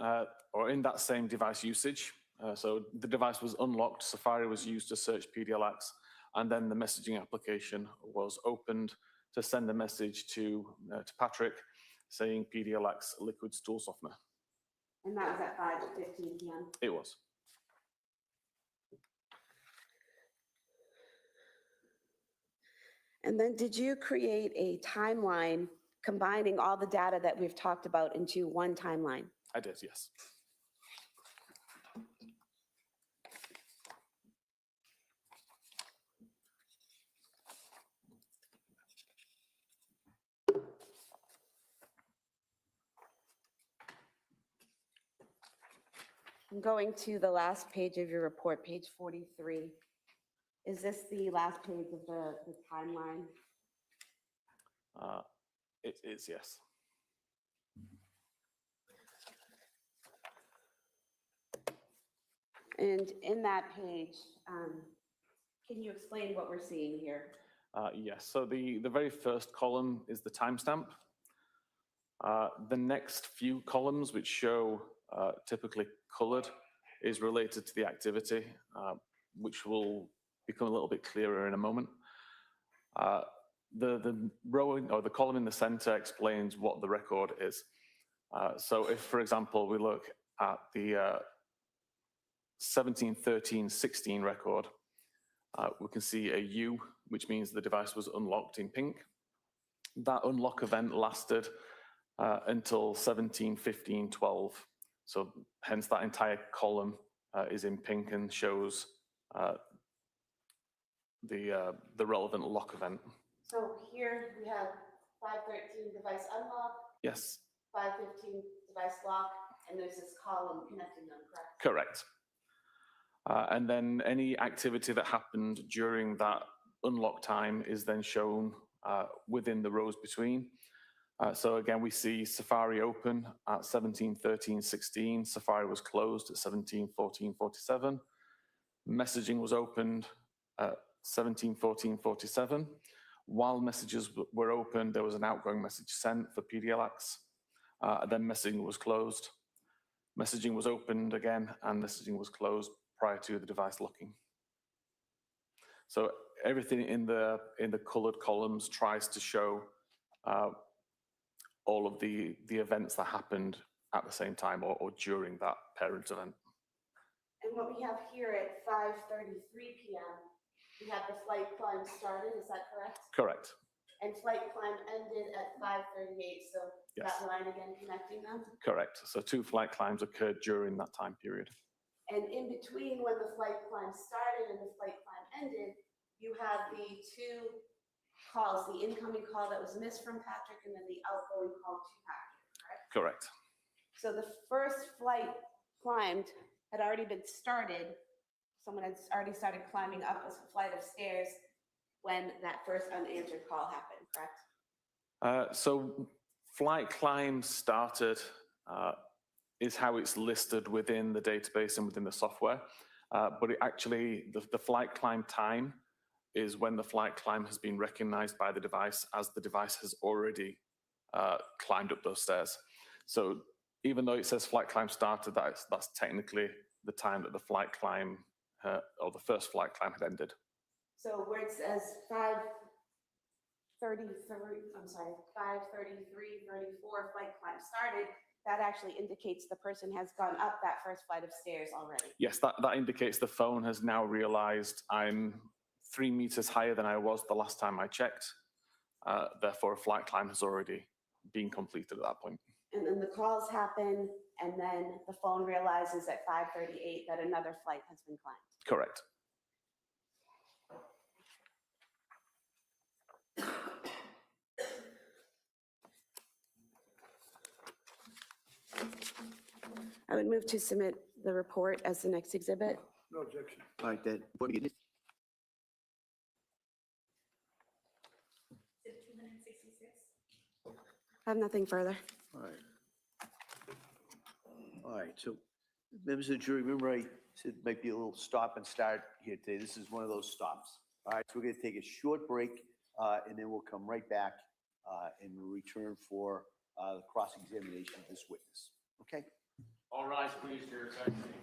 or in that same device usage, so the device was unlocked, Safari was used to search PDLX, and then the messaging application was opened to send a message to Patrick saying PDLX liquid stool softener. And that was at 5:15 p.m.? It was. And then did you create a timeline combining all the data that we've talked about into one timeline? I did, yes. I'm going to the last page of your report, page 43. Is this the last page of the timeline? It is, yes. And in that page, can you explain what we're seeing here? Yes, so the very first column is the timestamp. The next few columns, which show typically colored, is related to the activity, which will become a little bit clearer in a moment. The row or the column in the center explains what the record is. So if, for example, we look at the 17/13/16 record, we can see a U, which means the device was unlocked in pink. That unlock event lasted until 17/15/12. So hence that entire column is in pink and shows the relevant lock event. So here we have 513 device unlock, Yes, 515 device lock, and there's this column connecting them, correct? correct. And then any activity that happened during that unlock time is then shown within the rows between. So again, we see Safari open at 17/13/16. Safari was closed at 17/14/47. Messaging was opened at 17/14/47. While messages were open, there was an outgoing message sent for PDLX. Then messaging was closed. Messaging was opened again, and messaging was closed prior to the device locking. So everything in the colored columns tries to show all of the events that happened at the same time or during that parent event. And what we have here at 5:33 p.m., we have the flight climb started, is that correct? Correct. And flight climb ended at 5:38, so Yes. that line again connecting them? Correct. So 2 flight climbs occurred during that time period. And in between when the flight climb started and the flight climb ended, you have the 2 calls, the incoming call that was missed from Patrick and then the outgoing call to Patrick, correct? Correct. So the first flight climbed had already been started. Someone had already started climbing up a flight of stairs when that first unanswered call happened, correct? So flight climb started is how it's listed within the database and within the software. But it actually, the flight climb time is when the flight climb has been recognized by the device as the device has already climbed up those stairs. So even though it says flight climb started, that's technically the time that the flight climb or the first flight climb had ended. So where it says 5:33:34 flight climb started, that actually indicates the person has gone up that first flight of stairs already. Yes, that indicates the phone has now realized I'm 3 meters higher than I was the last time I checked. Therefore, a flight climb has already been completed at that point. And then the calls happen, and then the phone realizes at 5:38 that another flight has been climbed. Correct. I would move to submit the report as the next exhibit. No objection. All right, then. What do you need? I have nothing further. All right. All right, so members of the jury, remember I said it might be a little stop and start here today. This is one of those stops. All right, so we're going to take a short break and then we'll come right back and return for the cross-examination of this witness. Okay? All rise, please, for your attention.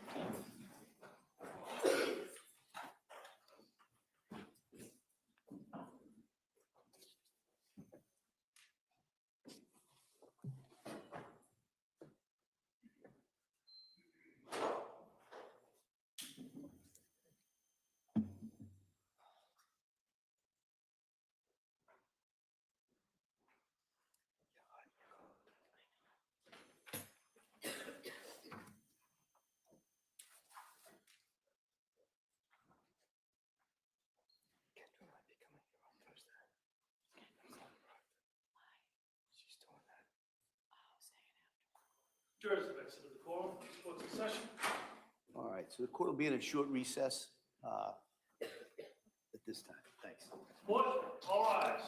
Jurors have exited the court. Court's in session. All right, so the court will be in a short recess at this time. Thanks. Court, all rise.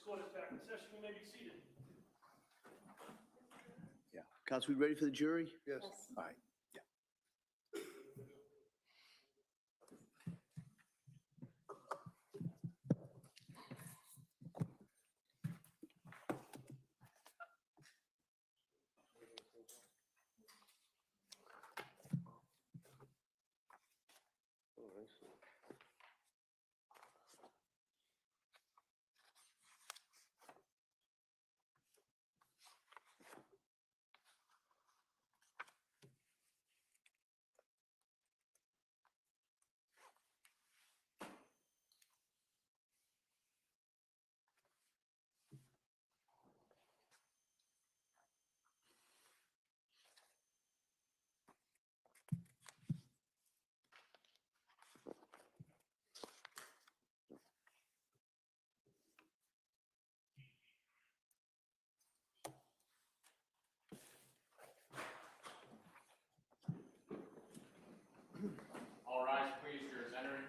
court is back in session. You may be seated. Yeah. Counsel, we ready for the jury? Yes. All right. All rise, please, jurors entering.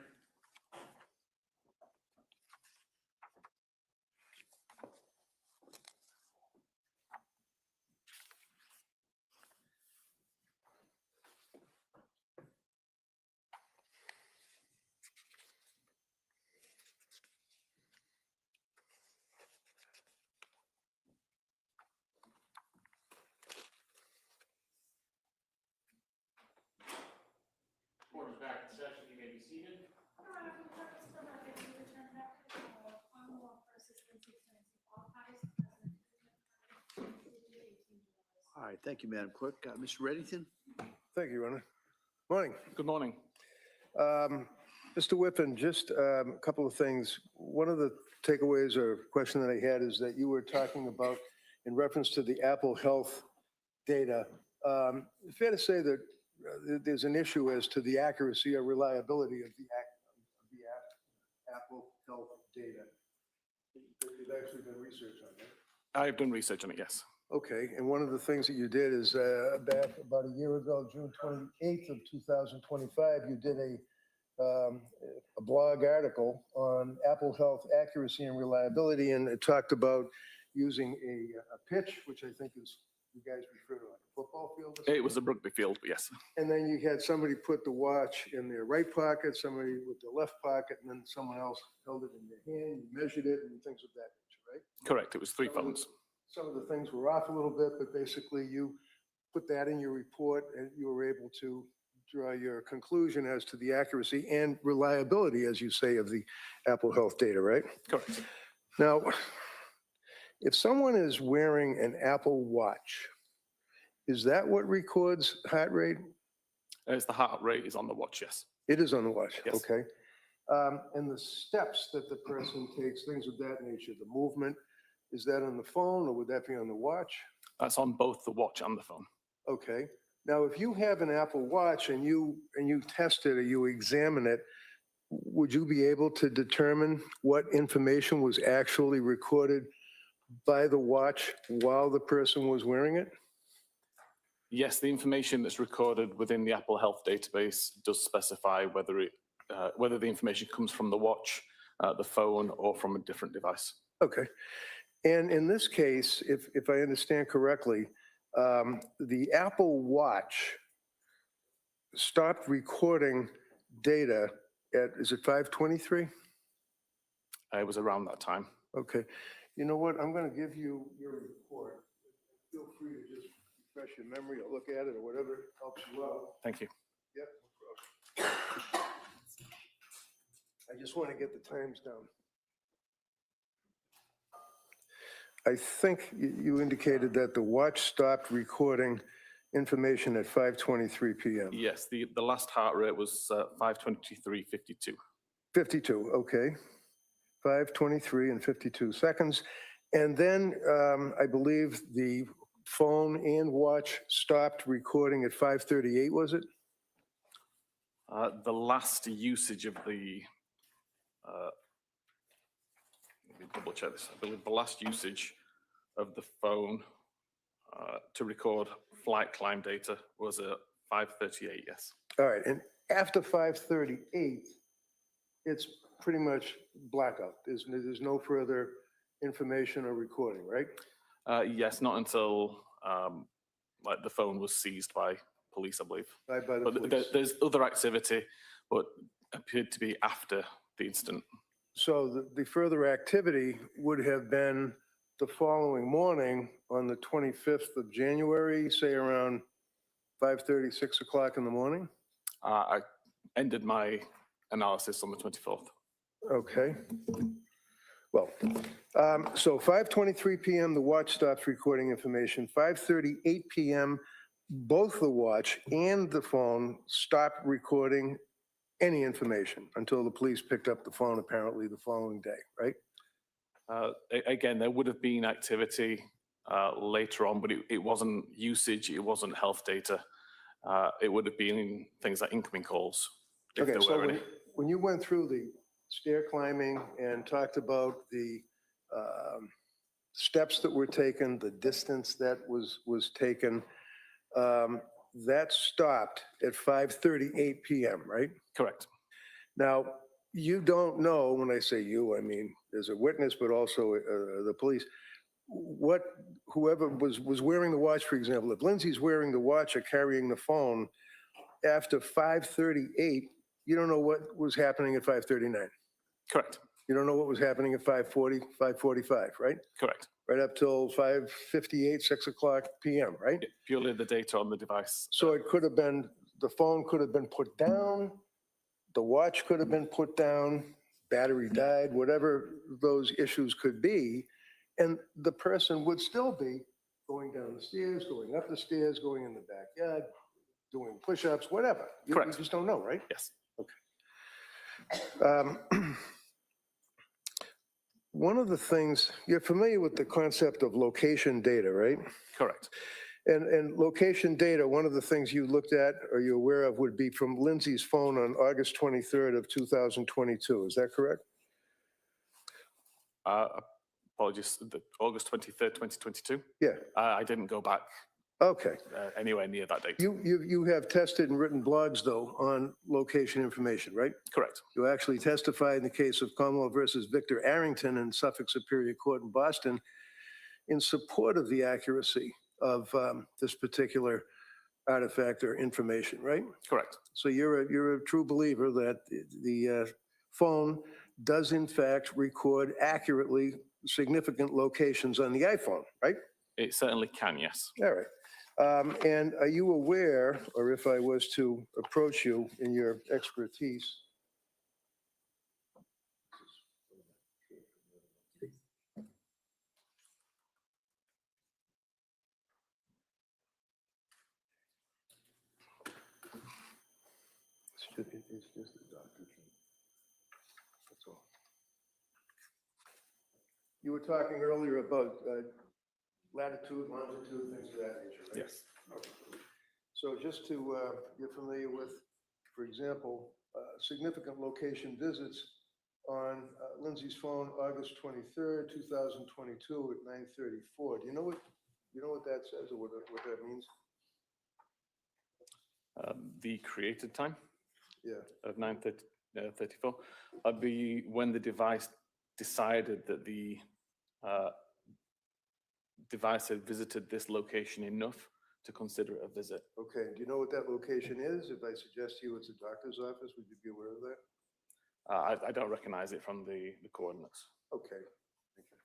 Court is back in session. You may be seated. Your Honor, for the purpose of the record, we return back to the trial of Commonwealth versus Lindsay Clancy. All parties present. All right. Thank you, Madam Clerk. Mr. Reddington? Thank you, Your Honor. Morning. Good morning. Mr. Whippen, just a couple of things. One of the takeaways or question that I had is that you were talking about, in reference to the Apple Health data, fair to say that there's an issue as to the accuracy or reliability of the Apple Health data. You've actually done research on that. I've done research on it, yes. Okay, and one of the things that you did is back about a year ago, June 28th of 2025, you did a blog article on Apple Health accuracy and reliability, and it talked about using a pitch, which I think is, you guys refer to like a football field. It was a rugby field, but yes. And then you had somebody put the watch in their right pocket, somebody with the left pocket, and then someone else held it in their hand, you measured it, and things of that nature, right? Correct, it was 3 phones. Some of the things were off a little bit, but basically you put that in your report and you were able to draw your conclusion as to the accuracy and reliability, as you say, of the Apple Health data, right? Correct. Now, if someone is wearing an Apple Watch, is that what records heart rate? It's the heart rate is on the watch, yes. It is on the watch, Yes. okay. And the steps that the person takes, things of that nature, the movement, is that on the phone or would that be on the watch? That's on both the watch and the phone. Okay. Now, if you have an Apple Watch and you test it or you examine it, would you be able to determine what information was actually recorded by the watch while the person was wearing it? Yes, the information that's recorded within the Apple Health database does specify whether the information comes from the watch, the phone, or from a different device. Okay. And in this case, if I understand correctly, the Apple Watch stopped recording data at, is it 5:23? It was around that time. Okay. You know what? I'm going to give you your report. Feel free to just refresh your memory or look at it or whatever helps you out. Thank you. Yep, no problem. I just want to get the times down. I think you indicated that the watch stopped recording information at 5:23 p.m. Yes, the last heart rate was 5:23:52. 52, okay. 5:23 and 52 seconds. And then I believe the phone and watch stopped recording at 5:38, was it? The last usage of the, let me double check this. I believe the last usage of the phone to record flight climb data was at 5:38, yes. All right, and after 5:38, it's pretty much blackout. There's no further information or recording, right? Yes, not until like the phone was seized by police, I believe. By the But police. there's other activity, but appeared to be after the incident. So the further activity would have been the following morning on the 25th of January, say around 5:30, 6 o'clock in the morning? I ended my analysis on the 24th. Okay. Well, so 5:23 PM, the watch stops recording information. 5:38 PM, both the watch and the phone stopped recording any information until the police picked up the phone apparently the following day, right? Again, there would have been activity later on, but it wasn't usage, it wasn't health data. It would have been things like incoming calls, if Okay, there so were any. when you went through the stair climbing and talked about the steps that were taken, the distance that was taken, that stopped at 5:38 PM, right? Correct. Now, you don't know, when I say you, I mean, there's a witness, but also the police, whoever was wearing the watch, for example, if Lindsay's wearing the watch or carrying the phone after 5:38, you don't know what was happening at 5:39. Correct. You don't know what was happening at 5:40, 5:45, right? Correct. Right up till 5:58, 6 o'clock PM, right? Purely the data on the device. So it could have been, the phone could have been put down, the watch could have been put down, battery died, whatever those issues could be, and the person would still be going down the stairs, going up the stairs, going in the backyard, doing push-ups, whatever. You Correct. just don't know, right? Yes. One of the things, you're familiar with the concept of location data, right? Correct. And location data, one of the things you looked at or you're aware of would be from Lindsay's phone on August 23rd of 2022. Is that correct? Apologies, August 23rd, 2022. Yeah. I didn't go back Okay. anywhere near that date. You have tested and written blogs, though, on location information, right? Correct. You actually testified in the case of Commonwealth versus Victor Arrington in Suffolk Superior Court in Boston in support of the accuracy of this particular artifact or information, right? Correct. So you're a true believer that the phone does in fact record accurately significant locations on the iPhone, right? It certainly can, yes. All right. And are you aware, or if I was to approach you in your expertise, it's just a doctor's note. That's all. You were talking earlier about latitude, longitude, things of that nature, right? Yes. Okay. So just to, you're familiar with, for example, significant location visits on Lindsay's phone, August 23rd, 2022 at 9:34. Do you know what that says or what that means? The created time Yeah. of 9:34 would be when the device decided that the device had visited this location enough to consider it a visit. Okay. Do you know what that location is? If I suggest to you it's a doctor's office, would you be aware of that? I don't recognize it from the coordinates. Okay. Thank you.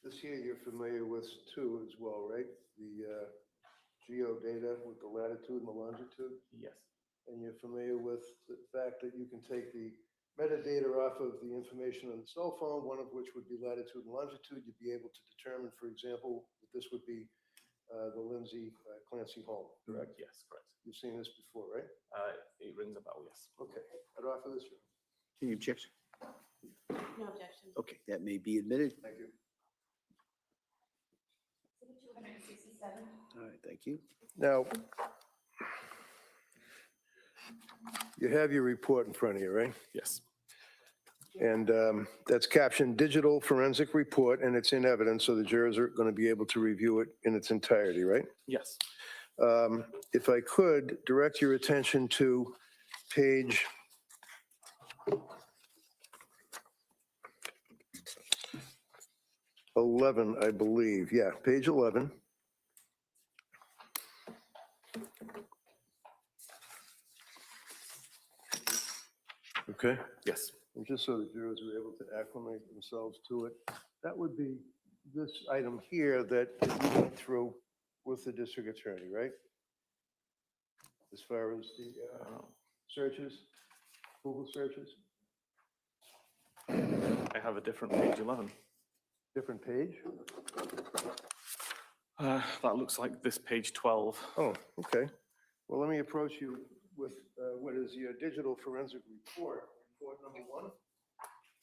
This here you're familiar with too as well, right? The geo data with the latitude and the longitude? Yes. And you're familiar with the fact that you can take the metadata off of the information on the cell phone, one of which would be latitude and longitude. You'd be able to determine, for example, that this would be the Lindsay Clancy home, correct? Yes, correct. You've seen this before, right? It rings a bell, yes. Okay. I'd offer this. Any objection? No objection. Okay, that may be admitted. Thank you. All right, thank you. Now, you have your report in front of you, right? Yes. And that's captioned "Digital Forensic Report," and it's in evidence, so the jurors are going to be able to review it in its entirety, right? Yes. If I could direct your attention to page 11, I believe. Yeah, page 11. Okay. Yes. And just so the jurors are able to acclimate themselves to it, that would be this item here that you went through with the district attorney, right? As far as the searches, Google searches, I have a different page 11. different page? That looks like this page 12. Oh, okay. Well, let me approach you with what is your digital forensic report, report number 1?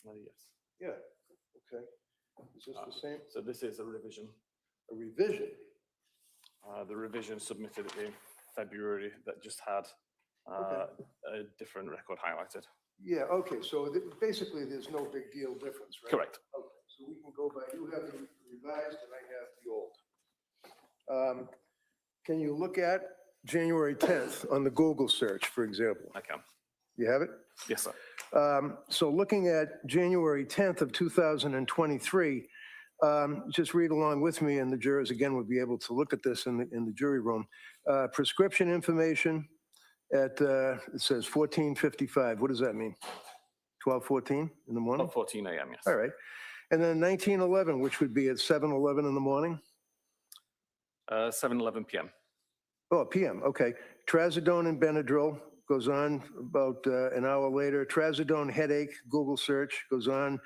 Yes. Yeah, okay. Is this the same? So this is a revision. A revision? The revision submitted in February that just had a different record highlighted. Yeah, okay, so basically there's no big deal difference, right? Correct. Okay, so we can go by, you have the revised and I have the old. Can you look at January 10th on the Google search, for example? I can. You have it? Yes, sir. So looking at January 10th of 2023, just read along with me, and the jurors again would be able to look at this in the jury room. Prescription information at, it says 14:55. What does that mean? 12:14 in the morning? About 14 a.m., yes. All right. And then 19:11, which would be at 7:11 in the morning? 7:11 p.m. Oh, PM, okay. Trazodone and Benadryl goes on about an hour later. Trazodone headache, Google search goes on.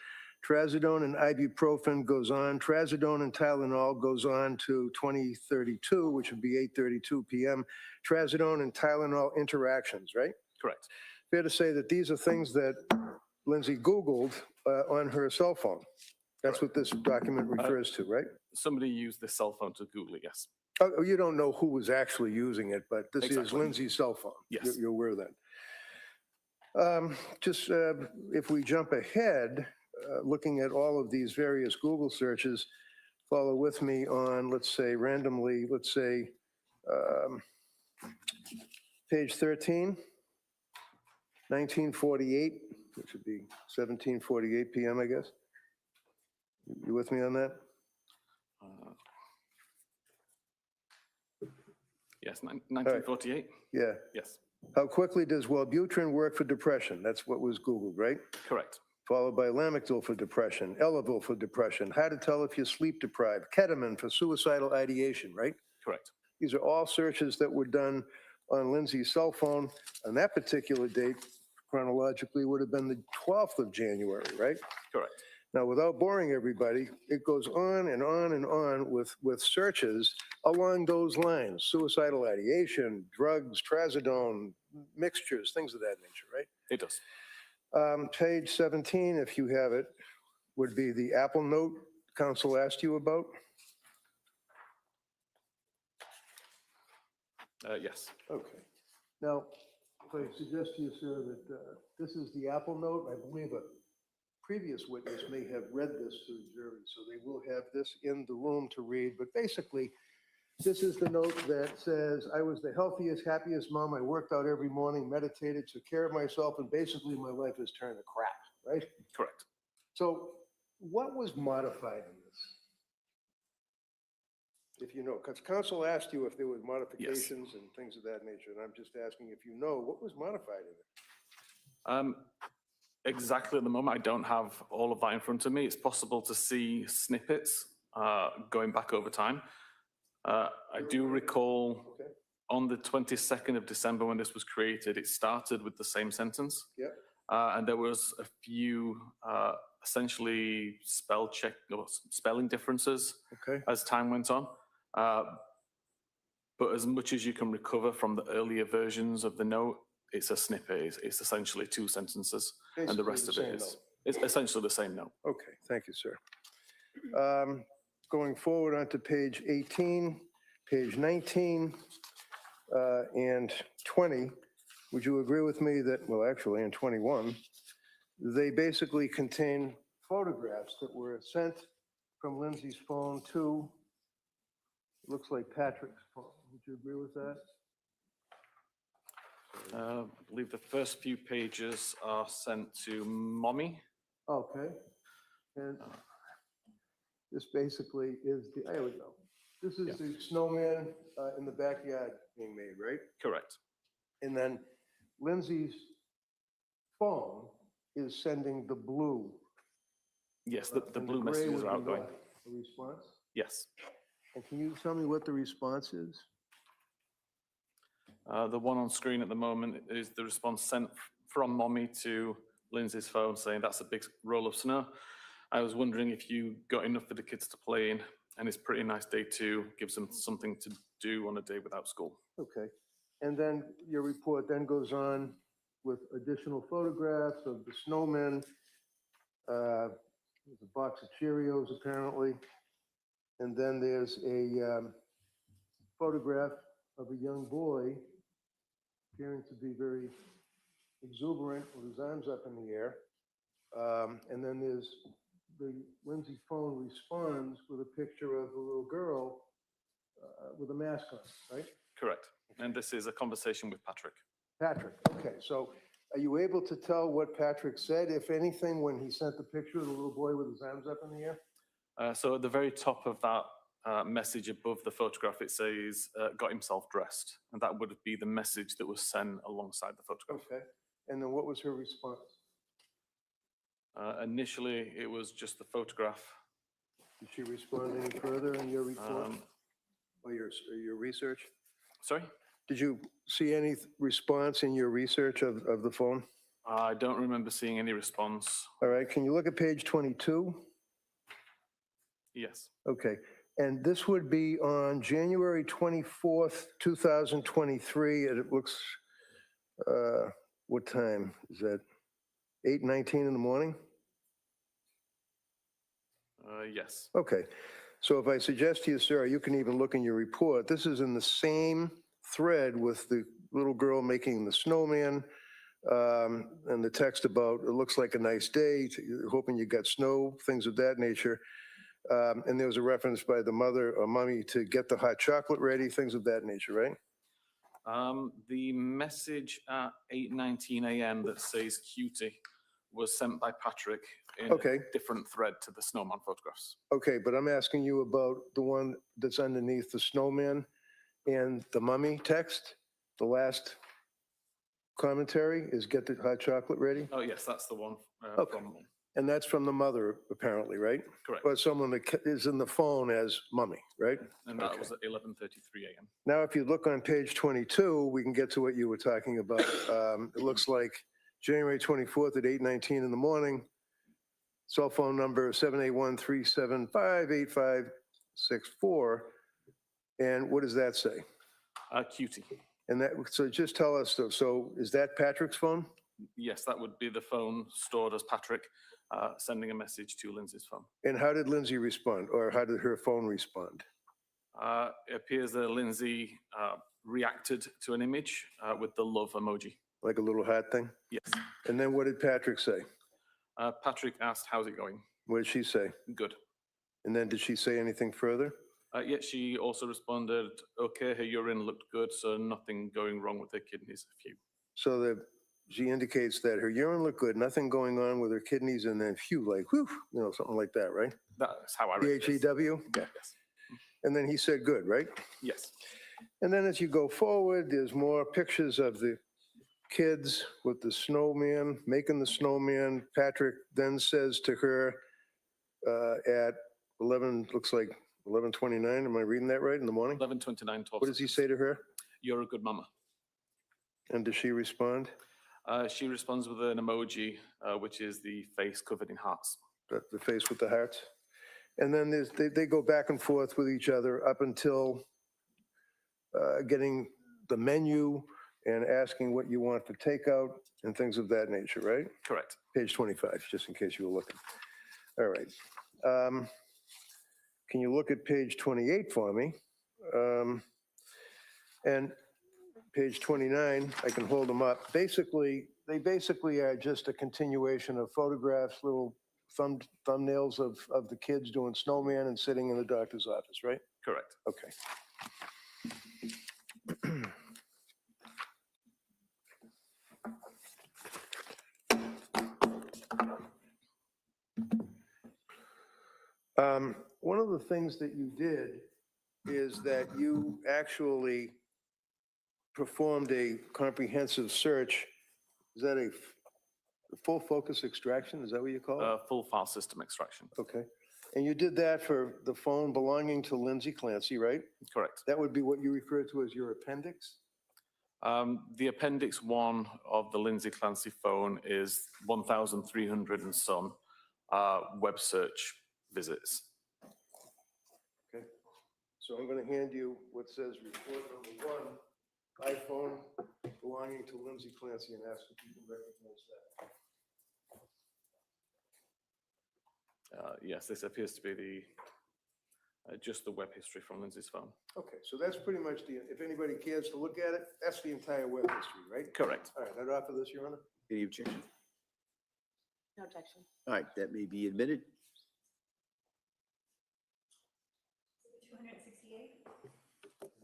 Trazodone and ibuprofen goes on. Trazodone and Tylenol goes on to 20:32, which would be 8:32 p.m. Trazodone and Tylenol interactions, right? Correct. Fair to say that these are things that Lindsay Googled on her cell phone. That's what this document refers to, right? Somebody used this cell phone to Google it, yes. Oh, you don't know who was actually using it, but this is Exactly. Lindsay's cell phone. Yes. You're aware of that. Just if we jump ahead, looking at all of these various Google searches, follow with me on, let's say randomly, let's say page 13, 1948, which would be 17:48 p.m., I guess. You with me on that? Yes, 1948? Yeah. Yes, How quickly does Wellbutrin work for depression? That's what was Googled, right? correct. Followed by Lamictal for depression, Elavil for depression, how to tell if you're sleep deprived, ketamine for suicidal ideation, right? Correct. These are all searches that were done on Lindsay's cell phone on that particular date, chronologically would have been the 12th of January, right? Correct. Now, without boring everybody, it goes on and on and on with searches along those lines, suicidal ideation, drugs, trazodone, mixtures, things of that nature, right? It does. Page 17, if you have it, would be the Apple Note counsel asked you about. Yes. Okay. Now, if I suggest to you, sir, that this is the Apple Note, I believe a previous witness may have read this to the jury, so they will have this in the room to read. But basically, this is the note that says, I was the healthiest, happiest mom. I worked out every morning, meditated, took care of myself, and basically my life has turned to crap, right? Correct. So what was modified in this? If you know, because counsel asked you if there was modifications and things of that nature, and I'm just asking if you know, what was modified in it? Exactly at the moment, I don't have all of that in front of me. It's possible to see snippets going back over time. I do recall Okay. on the 22nd of December when this was created, it started with the same sentence. Yep. And there was a few essentially spell check or spelling differences Okay. as time went on. But as much as you can recover from the earlier versions of the note, it's a snippet. It's essentially 2 sentences, and the Basically rest the of it same is note. it's essentially the same note. Okay, thank you, sir. Going forward onto page 18, page 19, and 20, would you agree with me that, well, actually, in 21, They basically contain photographs that were sent from Lindsay's phone to, it looks like Patrick's phone. Would you agree with that? I believe the first few pages are sent to Mommy. Okay. And this basically is the, there we go. This is the snowman in the backyard being made, right? Correct. And then Lindsay's phone is sending the blue. Yes, the and blue gray messages would are be outgoing. what? The response? Yes. And can you tell me what the response is? The one on screen at the moment is the response sent from Mommy to Lindsay's phone saying that's a big roll of snow. I was wondering if you got enough for the kids to play in, and it's a pretty nice day too. Gives them something to do on a day without school. Okay. And then your report then goes on with additional photographs of the snowmen. There's a box of Cheerios apparently. And then there's a photograph of a young boy appearing to be very exuberant with his arms up in the air. And then there's the Lindsay phone responds with a picture of a little girl with a mask on, right? Correct. And this is a conversation with Patrick. Patrick, okay, so are you able to tell what Patrick said, if anything, when he sent the picture of the little boy with his arms up in the air? So at the very top of that message above the photograph, it says, got himself dressed. And that would be the message that was sent alongside the photograph. Okay, and then what was her response? Initially, it was just the photograph. Did she respond any further in your report or your research? Sorry? Did you see any response in your research of the phone? I don't remember seeing any response. All right, can you look at page 22? Yes. Okay, and this would be on January 24th, 2023, and it looks, what time is that? 8:19 in the morning? Yes. Okay, so if I suggest to you, sir, you can even look in your report, this is in the same thread with the little girl making the snowman, and the text about, it looks like a nice day, hoping you got snow, things of that nature. And there was a reference by the mother or mommy to get the hot chocolate ready, things of that nature, right? The message at 8:19 a.m. that says cutie was sent by Patrick in Okay. a different thread to the snowman photographs. Okay, but I'm asking you about the one that's underneath the snowman and the mummy text. The last commentary is get the hot chocolate ready. Oh, yes, that's the one Okay. from Mum. And that's from the mother, apparently, right? Correct. Or someone that is in the phone as mummy, right? And that Okay. was at 11:33 a.m. Now, if you look on page 22, we can get to what you were talking about. It looks like January 24th at 8:19 in the morning. Cell phone number 781-375-8564. And what does that say? Cutie. And that, so just tell us, so is that Patrick's phone? Yes, that would be the phone stored as Patrick sending a message to Lindsay's phone. And how did Lindsay respond, or how did her phone respond? It appears that Lindsay reacted to an image with the love emoji. Like a little hat thing? Yes. And then what did Patrick say? Patrick asked, how's it going? What did she say? Good. And then did she say anything further? Yet she also responded, okay, her urine looked good, so nothing going wrong with her kidneys, a few. So that she indicates that her urine looked good, nothing going on with her kidneys, and then phew, like whew, you know, something like that, right? That's how I read this. PHEW? Yeah. Yes. And then he said good, right? Yes. And then as you go forward, there's more pictures of the kids with the snowman, making the snowman. Patrick then says to her at 11, looks like 11:29, am I reading that right, in the morning? 11:29. What does he say to her? You're a good mama. And does she respond? She responds with an emoji, which is the face covered in hearts. The face with the hearts? And then they go back and forth with each other up until getting the menu and asking what you want for takeout and things of that nature, right? Correct. Page 25, just in case you were looking. All right. Can you look at page 28 for me? And page 29, I can hold them up. Basically, they basically are just a continuation of photographs, little thumbnails of the kids doing snowman and sitting in the doctor's office, right? Correct. Okay. One of the things that you did is that you actually performed a comprehensive search. Is that a full focus extraction? Is that what you call it? Full file system extraction. Okay. And you did that for the phone belonging to Lindsay Clancy, right? Correct. That would be what you refer to as your appendix? The appendix 1 of the Lindsay Clancy phone is 1,300 and some web search visits. Okay. So I'm going to hand you what says report number 1, iPhone belonging to Lindsay Clancy, and ask if you can recognize that. Yes, this appears to be the just the web history from Lindsay's phone. Okay, so that's pretty much if anybody cares to look at it, that's the entire web history, right? Correct. All right, I'd offer this, Your Honor. Any objection? No objection. All right, that may be admitted. 268.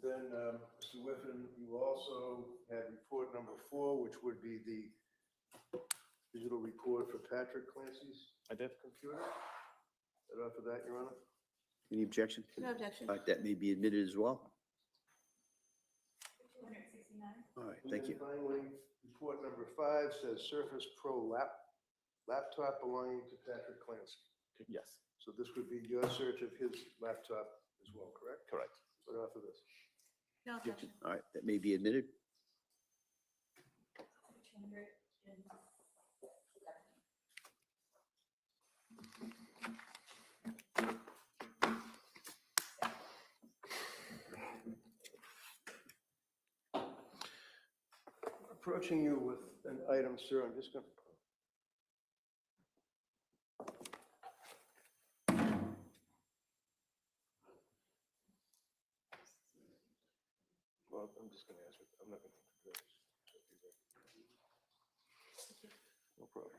Then, Mr. Whiffen, you also had report number 4, which would be the digital report for Patrick Clancy's I did. computer. I'd offer that, Your Honor. Any objection? No objection. All right, that may be admitted as well. 269. All right, And thank then you. finally, report number 5 says Surface Pro laptop belonging to Patrick Clancy. Yes. So this would be your search of his laptop as well, correct? Correct. I'd offer this. No objection. All right, that may be admitted. 270. Approaching you with an item, sir, I'm just going to. Well, I'm just going to ask it. I'm not going to. No problem.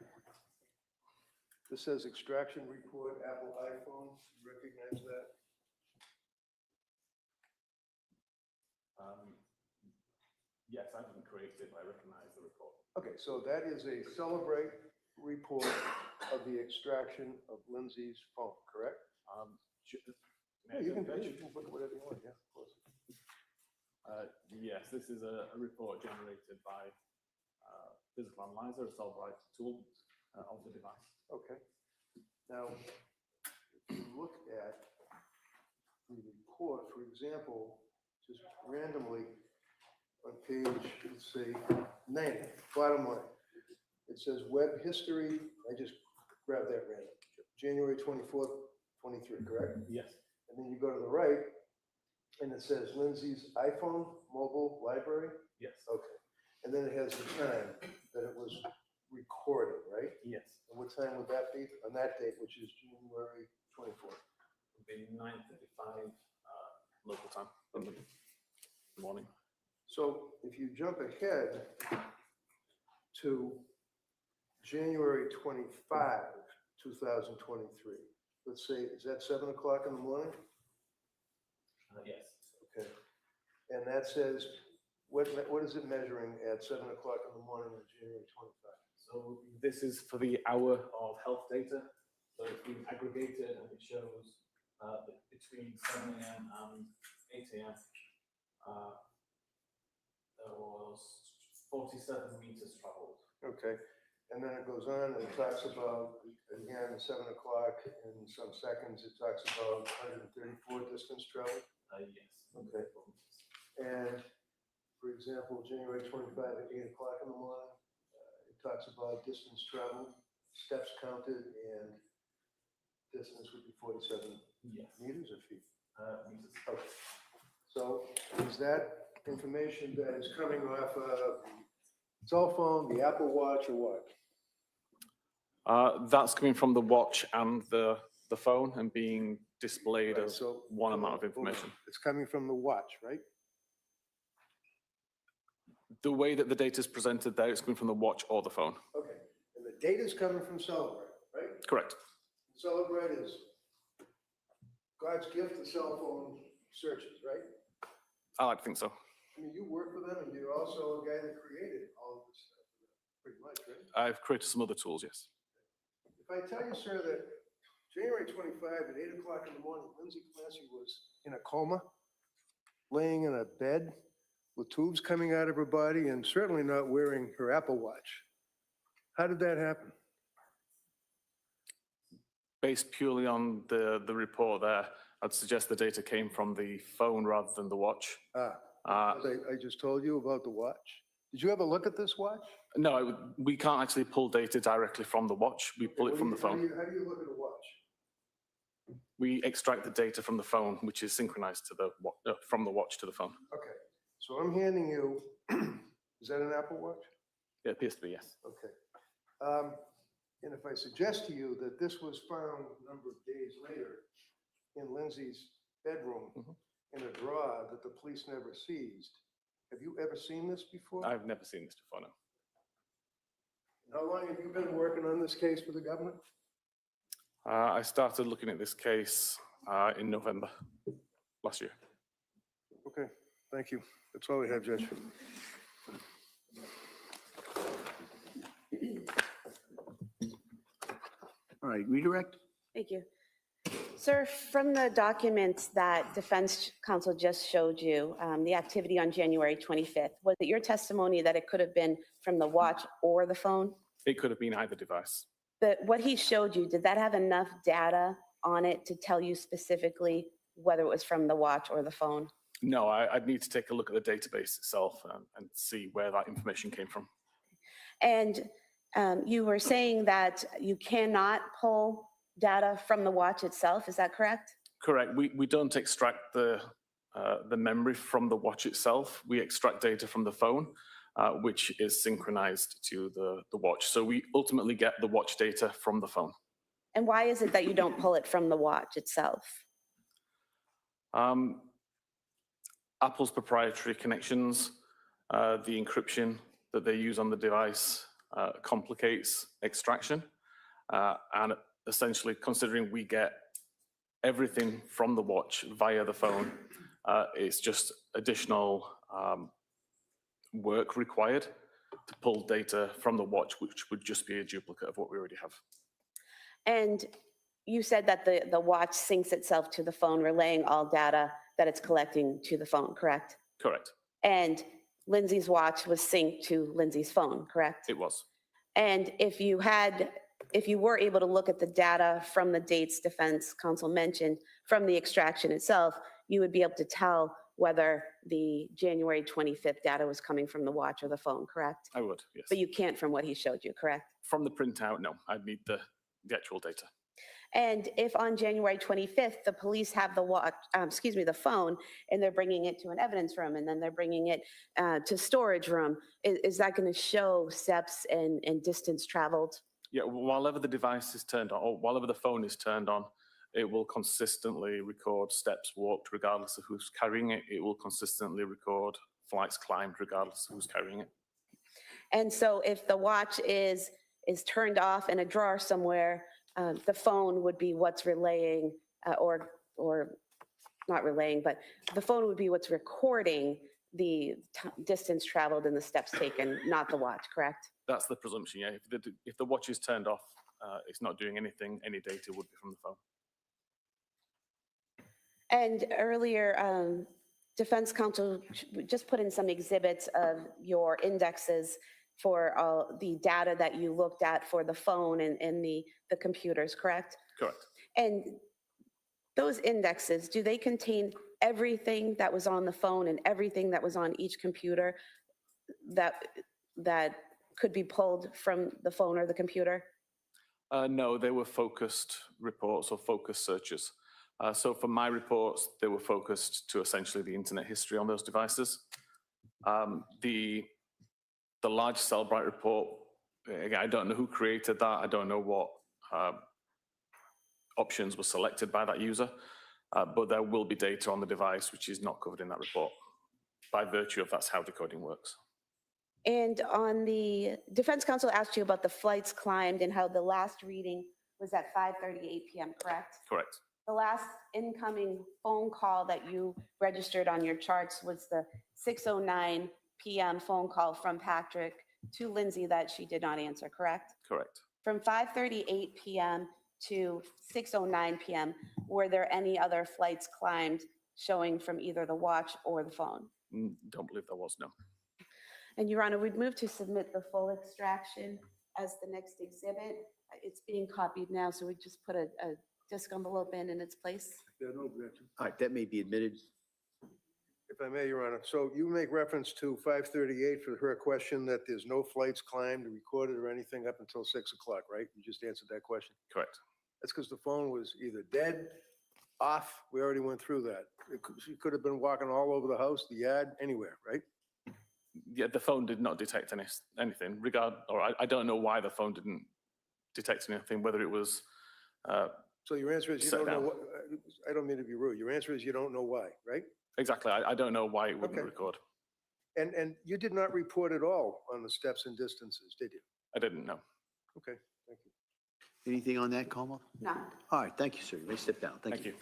This says extraction report, Apple iPhone. You recognize that? Yes, I didn't create it, but I recognize the report. Okay, so that is a Celebrate report of the extraction of Lindsay's phone, correct? Yeah, you can look at whatever you want, yeah, of course. Yes, this is a report generated by Physical Analyzer, a Celebrate tool of the device. Okay. Now, if you look at the report, for example, just randomly on page, let's say, 90, bottom line, it says web history. I just grabbed that random. January 24th, 23, correct? Yes. And then you go to the right, and it says Lindsay's iPhone mobile library. Yes. Okay. And then it has the time that it was recorded, right? Yes. And what time would that be on that date, which is January 24th? It would be 9:35 local time in the morning. So if you jump ahead to January 25, 2023, let's say, is that 7 o'clock in the morning? Yes. Okay. And that says, what is it measuring at 7 o'clock in the morning on January 25? So this is for the hour of health data. So it's been aggregated and it shows that between 7 a.m. and 8 a.m. There was 47 meters traveled. Okay. And then it goes on and it talks about, again, 7 o'clock in some seconds, it talks about 134 distance traveled. Yes. Okay. And for example, January 25 at 8 o'clock in the morning, it talks about distance traveled, steps counted, and distance would be 47 Yes. meters or feet. Meters. Okay. So is that information that is coming off a cell phone, the Apple Watch, or what? That's coming from the watch and the phone and being displayed Right, as so one hold amount of on, hold on. information. It's coming from the watch, right? The way that the data is presented there, it's coming from the watch or the phone. Okay, and the data's coming from Celebrate, right? Correct. Celebrate is God's gift to cell phone searches, right? I like to think so. I mean, you work with them and you're also a guy that created all of this stuff, pretty much, right? I've created some other tools, yes. If I tell you, sir, that January 25 at 8 o'clock in the morning, Lindsay Clancy was in a coma, laying in a bed with tubes coming out of her body and certainly not wearing her Apple Watch. How did that happen? Based purely on the report there, I'd suggest the data came from the phone rather than the watch. As I just told you about the watch. Did you ever look at this watch? No, we can't actually pull data directly from the watch. We pull it from the phone. How do you look at a watch? We extract the data from the phone, which is synchronized to the from the watch to the phone. Okay, so I'm handing you, is that an Apple Watch? It appears to be, yes. Okay. And if I suggest to you that this was found a number of days later in Lindsay's bedroom in a drawer that the police never seized, have you ever seen this before? I've never seen this before, no. How long have you been working on this case for the government? I started looking at this case in November last year. Okay, thank you. That's all we have, Judge. All right, redirect? Thank you. Sir, from the documents that defense counsel just showed you, the activity on January 25th, was it your testimony that it could have been from the watch or the phone? It could have been either device. But what he showed you, did that have enough data on it to tell you specifically whether it was from the watch or the phone? No, I'd need to take a look at the database itself and see where that information came from. And you were saying that you cannot pull data from the watch itself, is that correct? Correct. We don't extract the memory from the watch itself. We extract data from the phone, which is synchronized to the watch. So we ultimately get the watch data from the phone. And why is it that you don't pull it from the watch itself? Apple's proprietary connections, the encryption that they use on the device complicates extraction. And essentially, considering we get everything from the watch via the phone, it's just additional work required to pull data from the watch, which would just be a duplicate of what we already have. And you said that the watch syncs itself to the phone, relaying all data that it's collecting to the phone, correct? Correct. And Lindsay's watch was synced to Lindsay's phone, correct? It was. And if you were able to look at the data from the dates defense counsel mentioned from the extraction itself, you would be able to tell whether the January 25th data was coming from the watch or the phone, correct? I would, yes. But you can't from what he showed you, correct? From the printout, no. I'd need the actual data. And if on January 25th, the police have the phone, and they're bringing it to an evidence room, and then they're bringing it to storage room, is that going to show steps and distance traveled? Yeah, whenever the device is turned on, or whenever the phone is turned on, it will consistently record steps walked regardless of who's carrying it. It will consistently record flights climbed regardless of who's carrying it. And so if the watch is turned off in a drawer somewhere, the phone would be what's relaying, or not relaying, but the phone would be what's recording the distance traveled and the steps taken, not the watch, correct? That's the presumption, yeah. If the watch is turned off, it's not doing anything, any data would be from the phone. And earlier, defense counsel just put in some exhibits of your indexes for all the data that you looked at for the phone and the computers, correct? Correct. And those indexes, do they contain everything that was on the phone and everything that was on each computer that could be pulled from the phone or the computer? No, they were focused reports or focused searches. So for my reports, they were focused to essentially the internet history on those devices. The large Cellbrite report, again, I don't know who created that. I don't know what options were selected by that user, but there will be data on the device which is not covered in that report by virtue of that's how decoding works. And on the defense counsel asked you about the flights climbed and how the last reading was at 5:38 PM, correct? Correct. The last incoming phone call that you registered on your charts was the 6:09 PM phone call from Patrick to Lindsay that she did not answer, correct? Correct. From 5:38 PM to 6:09 PM, were there any other flights climbed showing from either the watch or the phone? Don't believe there was, no. And Your Honor, we'd move to submit the full extraction as the next exhibit. It's being copied now, so we just put a disc envelope in its place. Yeah, no objection. All right, that may be admitted. If I may, Your Honor, so you make reference to 5:38 for her question that there's no flights climbed, recorded, or anything up until 6 o'clock, right? You just answered that question. Correct. That's because the phone was either dead, off, we already went through that. She could have been walking all over the house, the yard, anywhere, right? Yeah, the phone did not detect anything. I don't know why the phone didn't detect anything, whether it was, So your answer is you Set don't know down. what, I don't mean to be rude. Your answer is you don't know why, right? exactly, I don't know why it wouldn't Okay. record. And you did not report at all on the steps and distances, did you? I didn't know. Okay, thank you. Anything on that, Como? No. All right, thank you, sir. You may step down. Thank you.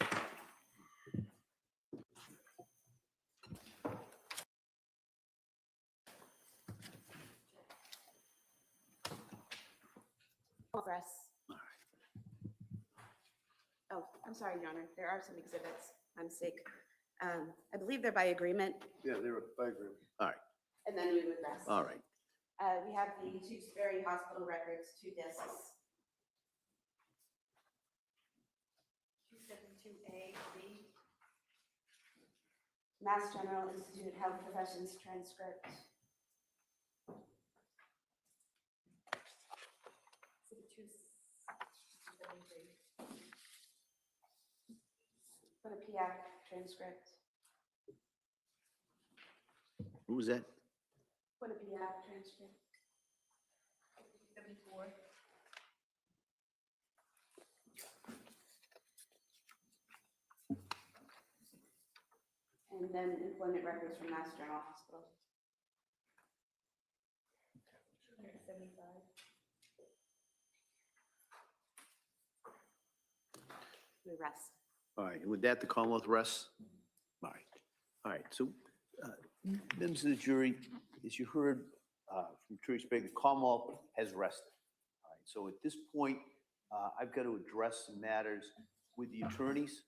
Press. Oh, I'm sorry, Your Honor. There are some exhibits. My mistake. I believe they're by agreement, Yeah, they were, I agree. and then we would rest. All right. We have the Tewksbury Hospital records, 2 discs. 272A, B. Mass General Institute Health Professions transcript. Quinnipiac transcript. What was that? Quinnipiac transcript. 74. And then employment records from Mass General Hospital. 175. We rest. All right, and with that, the Commonwealth rests? All right, all right, so, members of the jury, as you heard from Attorney Sprague, the Commonwealth has rested. All right, so at this point, I've got to address some matters with the attorneys.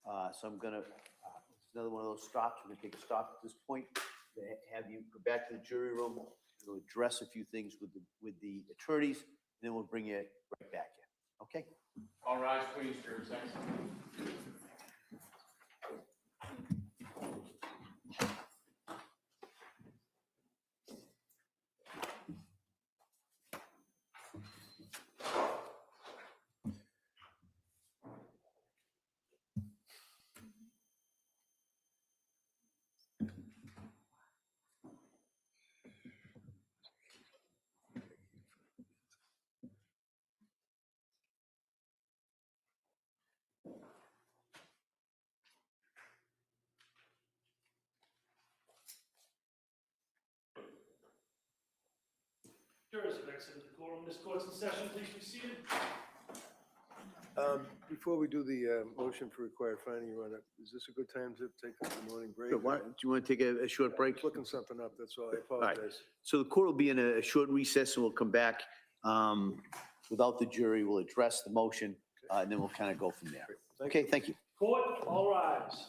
So I'm gonna, it's another one of those stops, we're gonna take a stop at this point, to have you go back to the jury room, we'll address a few things with the attorneys, and then we'll bring you right back in, okay? All rise, please, for your second. Jurors have exited the courtroom. This court's in session. Please be seated. Before we do the motion for required finding, Your Honor, is this a good time to take a morning break? Do you want to take a short break? I was looking something up, that's all. I right. apologize. So the court will be in a short recess, and we'll come back without the jury. We'll address the motion, and then we'll kind of go from there. Thank you. Okay, thank you. Court, all rise.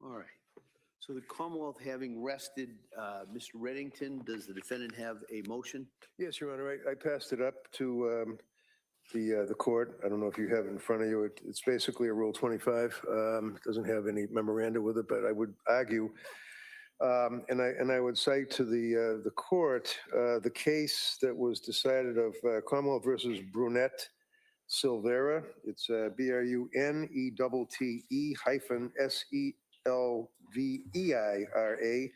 All right. So the Commonwealth having rested Mr. Reddington, does the defendant have a motion? Yes, Your Honor, I passed it up to the court. I don't know if you have it in front of you. It's basically a Rule 25. It doesn't have any memoranda with it, but I would argue, and I would cite to the court the case that was decided of Commonwealth versus Brunette Silvera. It's BRUNETTE-SELVEIRA.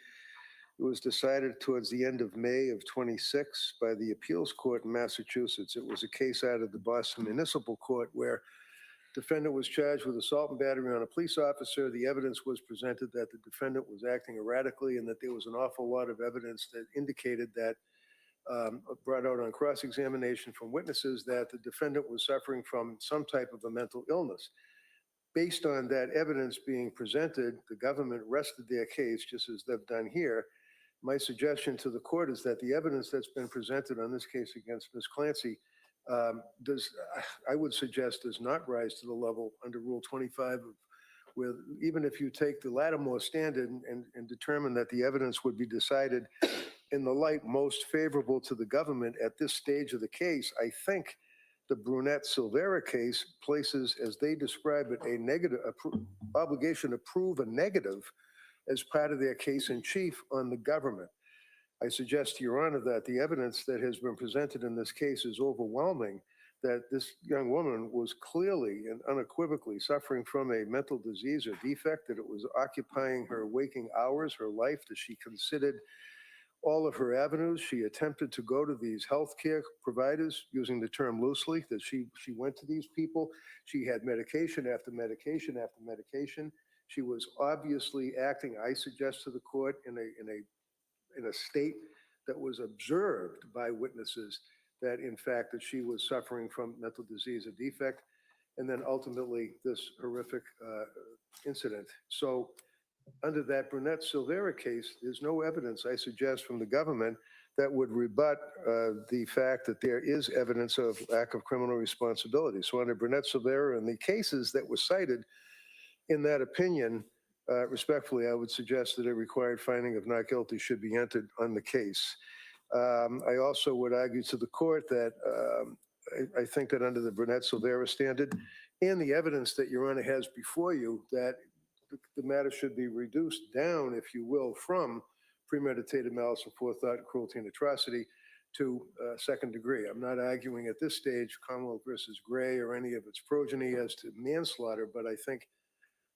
It was decided towards the end of May of 26 by the appeals court in Massachusetts. It was a case out of the Boston Municipal Court where defendant was charged with assault and battery on a police officer. The evidence was presented that the defendant was acting erratically and that there was an awful lot of evidence that indicated that, brought out on cross-examination from witnesses, that the defendant was suffering from some type of a mental illness. Based on that evidence being presented, the government rested their case, just as they've done here. My suggestion to the court is that the evidence that's been presented on this case against Ms. Clancy I would suggest does not rise to the level under Rule 25 with, even if you take the Lattimore standard and determine that the evidence would be decided in the light most favorable to the government at this stage of the case, I think the Brunette Silvera case places, as they describe it, a negative obligation to prove a negative as part of their case in chief on the government. I suggest to Your Honor that the evidence that has been presented in this case is overwhelming, that this young woman was clearly and unequivocally suffering from a mental disease or defect, that it was occupying her waking hours, her life, that she considered all of her avenues. She attempted to go to these healthcare providers, using the term loosely, that she went to these people. She had medication after medication after medication. She was obviously acting, I suggest to the court, in a state that was observed by witnesses that, in fact, that she was suffering from mental disease or defect, and then ultimately this horrific incident. So under that Brunette Silvera case, there's no evidence, I suggest, from the government that would rebut the fact that there is evidence of lack of criminal responsibility. So under Brunette Silvera and the cases that were cited in that opinion, respectfully, I would suggest that a required finding of not guilty should be entered on the case. I also would argue to the court that I think that under the Brunette Silvera standard and the evidence that Your Honor has before you, that the matter should be reduced down, if you will, from premeditated malice, aforethought, cruelty, and atrocity to second degree. I'm not arguing at this stage Commonwealth versus Gray or any of its progeny as to manslaughter, but I think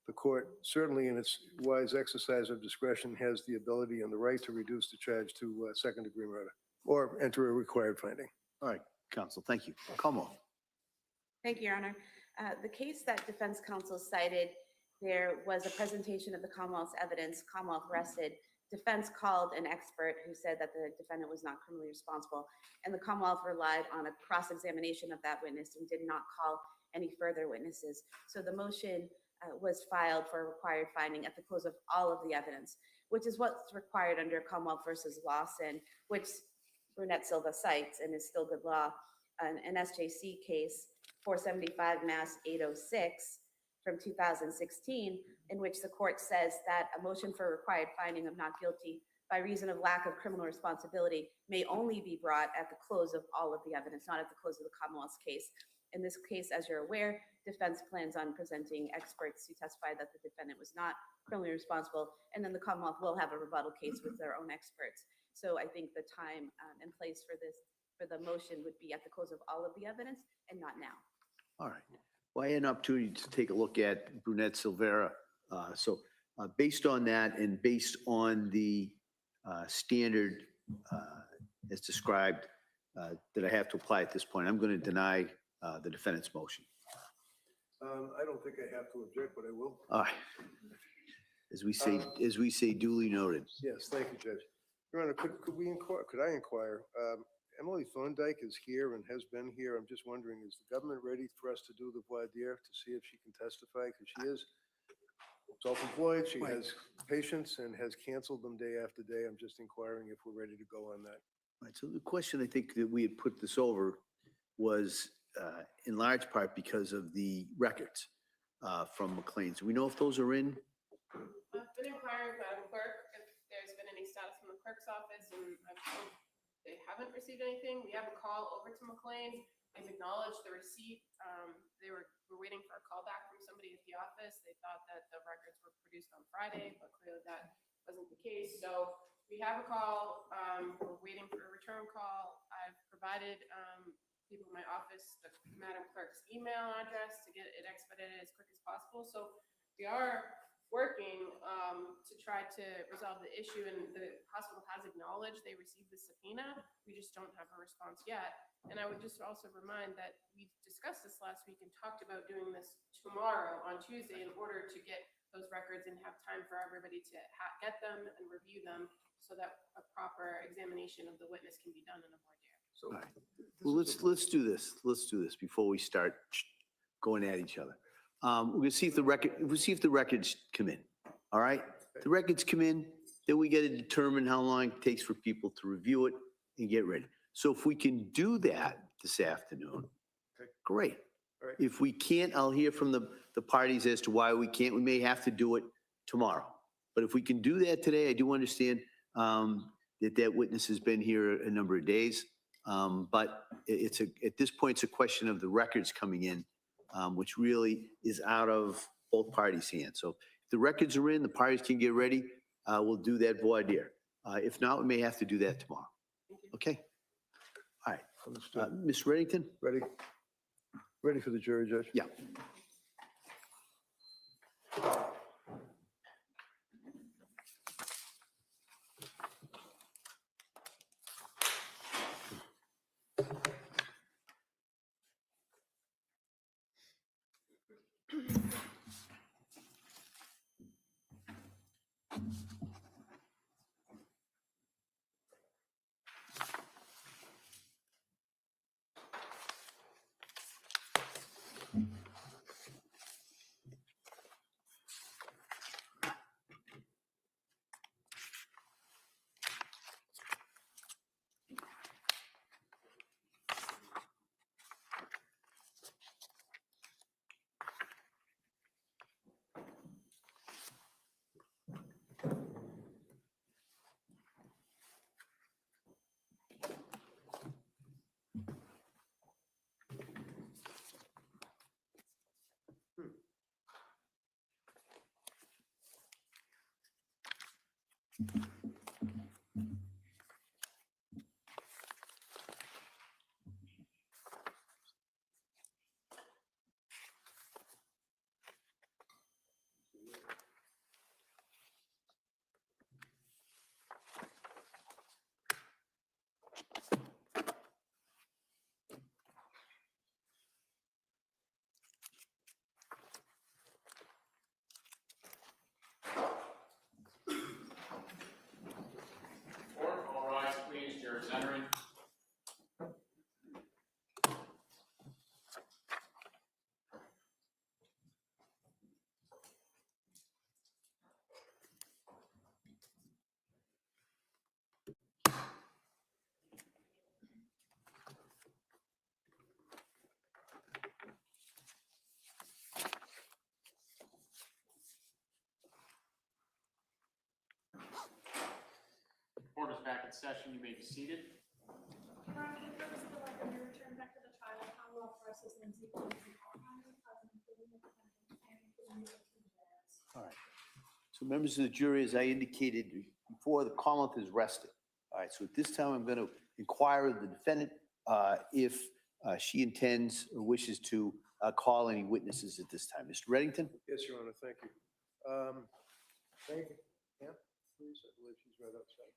the court, certainly in its wise exercise of discretion, has the ability and the right to reduce the charge to second degree murder or enter a required finding. All right, counsel, thank you. Commonwealth. Thank you, Your Honor. The case that defense counsel cited, there was a presentation of the Commonwealth's evidence. Commonwealth rested. Defense called an expert who said that the defendant was not criminally responsible, and the Commonwealth relied on a cross-examination of that witness and did not call any further witnesses. So the motion was filed for a required finding at the close of all of the evidence, which is what's required under Commonwealth versus Lawson, which Brunette Silva cites and is still good law. An SJC case, 475 Mass 806 from 2016, in which the court says that a motion for a required finding of not guilty by reason of lack of criminal responsibility may only be brought at the close of all of the evidence, not at the close of the Commonwealth's case. In this case, as you're aware, defense plans on presenting experts who testify that the defendant was not criminally responsible, and then the Commonwealth will have a rebuttal case with their own experts. So I think the time and place for the motion would be at the close of all of the evidence and not now. All right. Well, I had an opportunity to take a look at Brunette Silvera. Based on that and based on the standard as described that I have to apply at this point, I'm going to deny the defendant's motion. I don't think I have to object, but I will. All right. As we say, duly noted. Yes, thank you, Judge. Your Honor, could I inquire? Emily Thorndike is here and has been here. I'm just wondering, is the government ready for us to do the voir dire to see if she can testify? Because she is self-employed, she has patients and has canceled them day after day. I'm just inquiring if we're ready to go on that. All right, so the question I think that we had put this over was in large part because of the records. from McLean's. Do we know if those are in? I've been inquiring with Madam Clerk if there's been any status from the clerk's office, and I've told they haven't received anything. We have a call over to McLean. They've acknowledged the receipt. They were waiting for a call back from somebody at the office. They thought that the records were produced on Friday, but clearly that wasn't the case. So we have a call. We're waiting for a return call. I've provided people in my office the Madam Clerk's email address to get it expedited as quick as possible. So we are working to try to resolve the issue, and the hospital has acknowledged they received the subpoena. We just don't have a response yet. And I would just also remind that we discussed this last week and talked about doing this tomorrow on Tuesday in order to get those records and have time for everybody to get them and review them so that a proper examination of the witness can be done in a voir dire. So All right. Well, let's do this. Let's do this before we start going at each other. We're gonna see if the records come in. All right? The records come in, then we got to determine how long it takes for people to review it and get ready. So if we can do that this afternoon, Okay. great. All right. If we can't, I'll hear from the parties as to why we can't. We may have to do it tomorrow. But if we can do that today, I do understand that witness has been here a number of days. But at this point, it's a question of the records coming in, which really is out of both parties' hands. So if the records are in, the parties can get ready, we'll do that voir dire. If not, we may have to do that tomorrow. Okay? All right. Understood. Ms. Reddington? Ready? Ready for the jury, Judge? Yeah. All rise, please. Jury's entering. Court is back in session. You may be seated. Your Honor, the purpose of the record, we return back to the trial of Commonwealth versus Lindsay Clancy. All right. So members of the jury, as I indicated before, the Commonwealth is rested. All right, so at this time, I'm going to inquire of the defendant if she intends or wishes to call any witnesses at this time. Mr. Reddington? Yes, Your Honor, thank you. Thank you. Yeah, please, I believe she's right outside.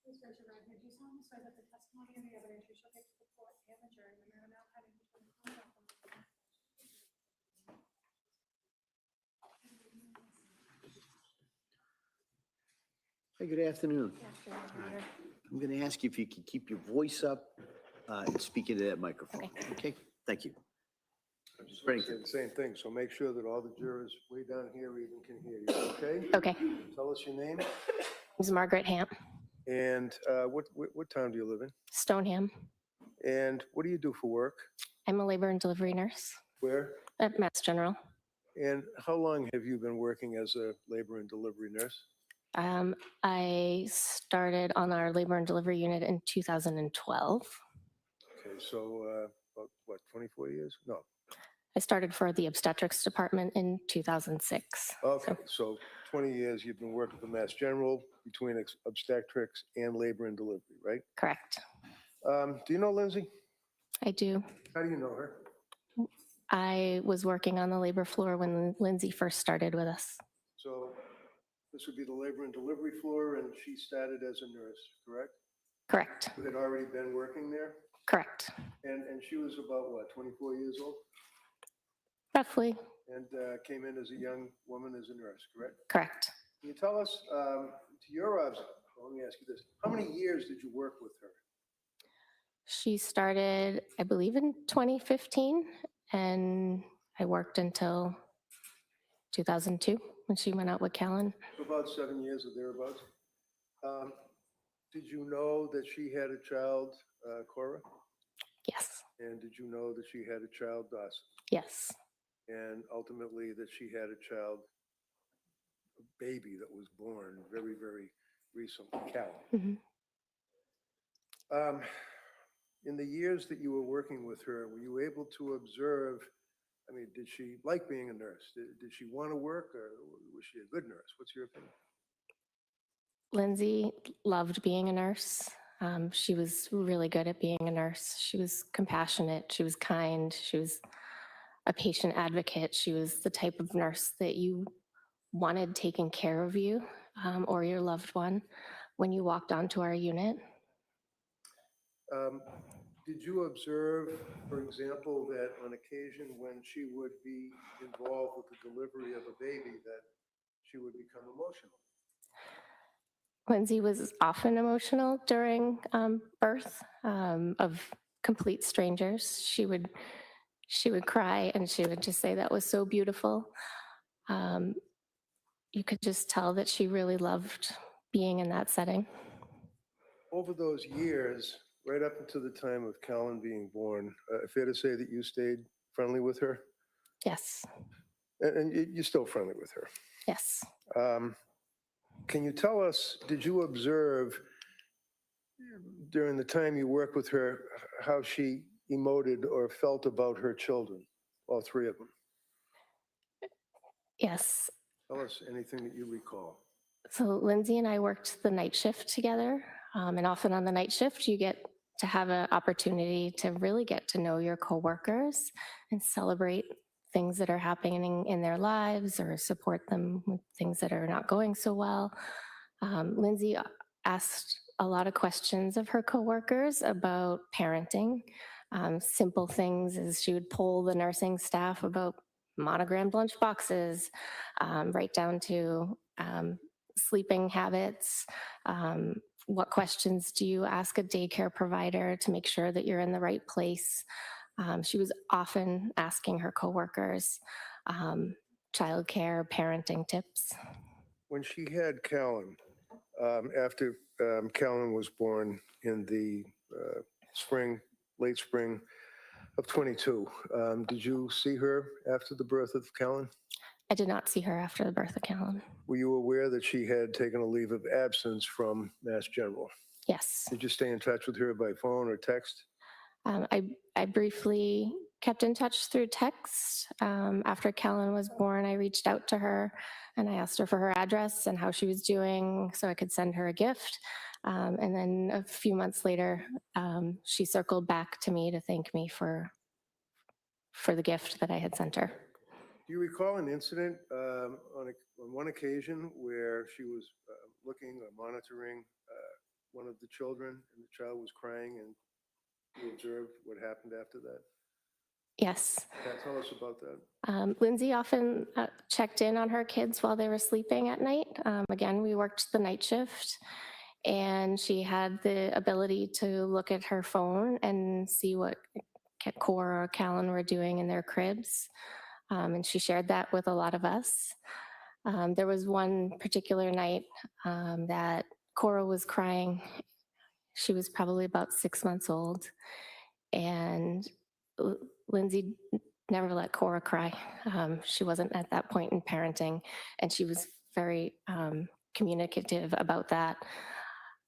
Please raise your right hand. Do you solemnly swear that the testimony and the evidence you shall give to the court and the jury in the matter now pending before the Commonwealth will be the Hey, good afternoon. I'm going to ask you if you can keep your voice up and speak into that microphone. Okay, thank you. I'm just going to say the same thing, so make sure that all the jurors way down here even can hear you, okay? Okay. Tell us your name This is Margaret Hamp, and what town do you live in? Stoneham. And what do you do for work? I'm a labor and delivery nurse Where? at Mass General. And how long have you been working as a labor and delivery nurse? I started on our labor and delivery unit in 2012. Okay, so about what, 24 years? No. I started for the obstetrics department in 2006. Okay, so 20 years you've been working for Mass General between obstetrics and labor and delivery, right? Correct. Do you know Lindsay? I do. How do you know her? I was working on the labor floor when Lindsay first started with us. So this would be the labor and delivery floor, and she started as a nurse, correct? Correct. You had already been working there, Correct. and she was about, what, 24 years old? Roughly. And came in as a young woman as a nurse, correct? Correct. Can you tell us, to your observation, let me ask you this, how many years did you work with her? She started, I believe, in 2015, and I worked until 2002 when she went out with Callan. For about 7 years or thereabouts. Did you know that she had a child, Cora? Yes. And did you know that she had a child, Dawson? Yes. And ultimately that she had a child, a baby that was born very, very recently, Callan? Mhm. In the years that you were working with her, were you able to observe, I mean, did she like being a nurse? Did she want to work, or was she a good nurse? What's your opinion? Lindsay loved being a nurse. She was really good at being a nurse. She was compassionate. She was kind. She was a patient advocate. She was the type of nurse that you wanted taking care of you or your loved one when you walked onto our unit. Did you observe, for example, that on occasion when she would be involved with the delivery of a baby, that she would become emotional? Lindsay was often emotional during birth of complete strangers. She would cry and she would just say that was so beautiful. You could just tell that she really loved being in that setting. Over those years, right up until the time of Callan being born, fair to say that you stayed friendly with her? Yes. And you're still friendly with her? Yes. Can you tell us, did you observe during the time you worked with her how she emoted or felt about her children, all three of them? Yes. Tell us anything that you recall. So Lindsay and I worked the night shift together. And often on the night shift, you get to have an opportunity to really get to know your coworkers and celebrate things that are happening in their lives or support them with things that are not going so well. Lindsay asked a lot of questions of her coworkers about parenting. Simple things as she would poll the nursing staff about monogrammed lunch boxes, right down to sleeping habits. What questions do you ask a daycare provider to make sure that you're in the right place? She was often asking her coworkers childcare, parenting tips. When she had Callan, after Callan was born in the late spring of 22, did you see her after the birth of Callan? I did not see her after the birth of Callan. Were you aware that she had taken a leave of absence from Mass General? Yes. Did you stay in touch with her by phone or text? I briefly kept in touch through text. After Callan was born, I reached out to her and I asked her for her address and how she was doing so I could send her a gift. And then a few months later, she circled back to me to thank me for the gift that I had sent her. Do you recall an incident on one occasion where she was looking or monitoring one of the children and the child was crying and you observed what happened after that? Yes. Tell us about that. Lindsay often checked in on her kids while they were sleeping at night. Again, we worked the night shift, and she had the ability to look at her phone and see what Cora or Callan were doing in their cribs. And she shared that with a lot of us. There was one particular night that Cora was crying. She was probably about 6 months old, and Lindsay never let Cora cry. She wasn't at that point in parenting, and she was very communicative about that.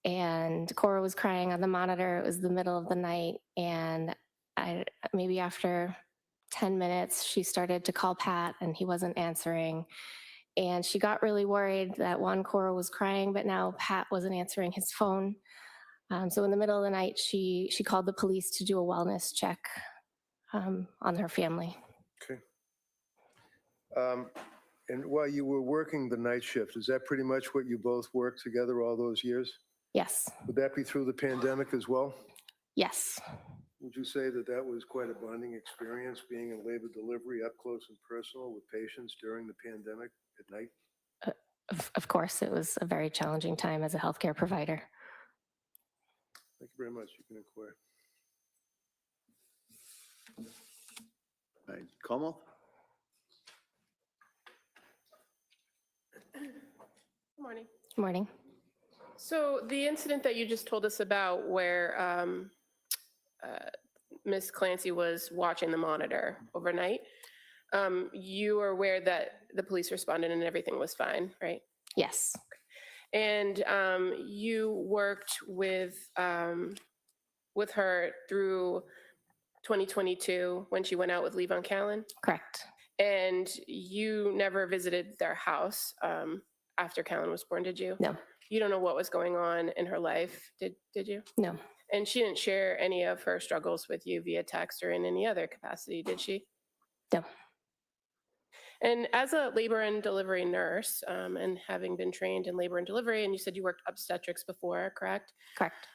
And Cora was crying on the monitor. It was the middle of the night, and maybe after 10 minutes, she started to call Pat, and he wasn't answering. And she got really worried that one, Cora was crying, but now Pat wasn't answering his phone. So in the middle of the night, she called the police to do a wellness check on her family. Okay. And while you were working the night shift, is that pretty much what you both worked together all those years? Yes. Would that be through the pandemic as well? Yes. Would you say that that was quite a bonding experience, being in labor delivery up close and personal with patients during the pandemic at night? Of course, it was a very challenging time as a healthcare provider. Thank you very much. You can inquire. All right, Como? Good morning. Good morning. So the incident that you just told us about where Miss Clancy was watching the monitor overnight, you are aware that the police responded and everything was fine, right? Yes. And you worked with her through 2022 when she went out with leave on Callan, Correct. and you never visited their house after Callan was born, did you? No. You don't know what was going on in her life, did you? No. And she didn't share any of her struggles with you via text or in any other capacity, did she? No. And as a labor and delivery nurse, and having been trained in labor and delivery, and you said you worked obstetrics before, correct? Correct.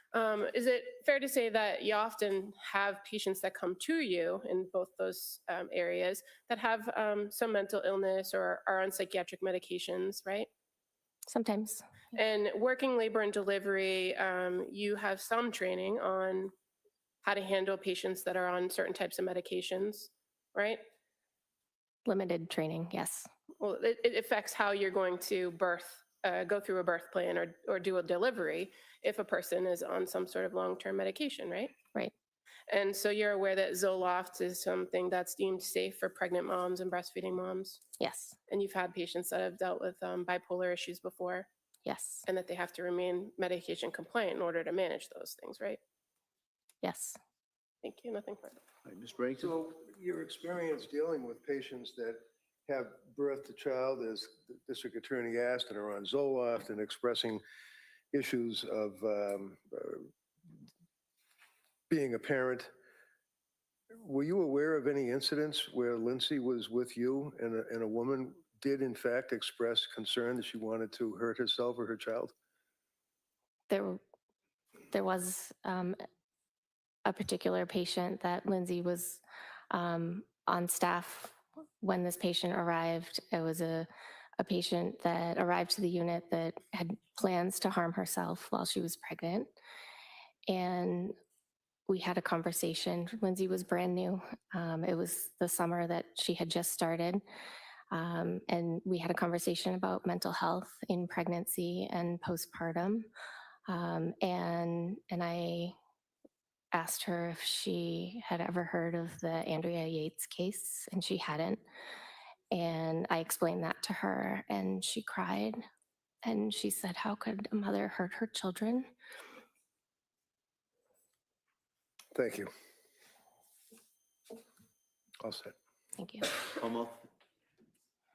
Is it fair to say that you often have patients that come to you in both those areas that have some mental illness or are on psychiatric medications, right? Sometimes. And working labor and delivery, you have some training on how to handle patients that are on certain types of medications, right? Limited training, yes. Well, it affects how you're going to go through a birth plan or do a delivery if a person is on some sort of long-term medication, right? Right. And so you're aware that Zoloft is something that's deemed safe for pregnant moms and breastfeeding moms. Yes. And you've had patients that have dealt with bipolar issues before, Yes. and that they have to remain medication compliant in order to manage those things, right? Yes. Thank you. Nothing further. All right, Ms. Brigington? So your experience dealing with patients that have birth to child, as the district attorney asked, and are on Zoloft and expressing issues of being a parent, were you aware of any incidents where Lindsay was with you and a woman did in fact express concern that she wanted to hurt herself or her child? There was a particular patient that Lindsay was on staff when this patient arrived. It was a patient that arrived to the unit that had plans to harm herself while she was pregnant. And we had a conversation. Lindsay was brand new. It was the summer that she had just started. And we had a conversation about mental health in pregnancy and postpartum. And I asked her if she had ever heard of the Andrea Yates case, and she hadn't. And I explained that to her, and she cried. And she said, "How could a mother hurt her children?" Thank you. All set. Thank you. Como?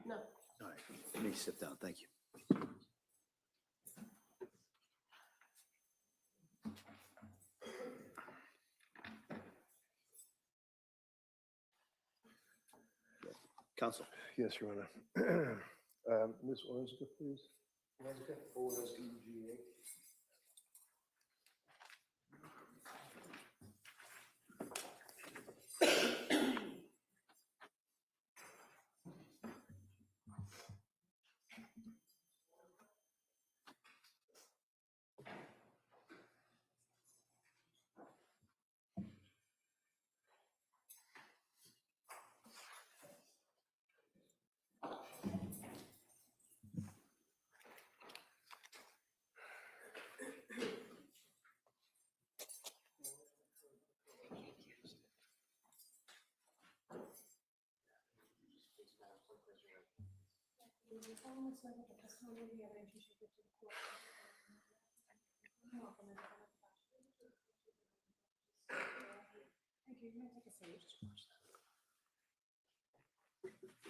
No. All right, you may sit down, thank you. Counsel. Yes, Your Honor. Ms. Orzka, please. Orzka, O-S-E-G-A.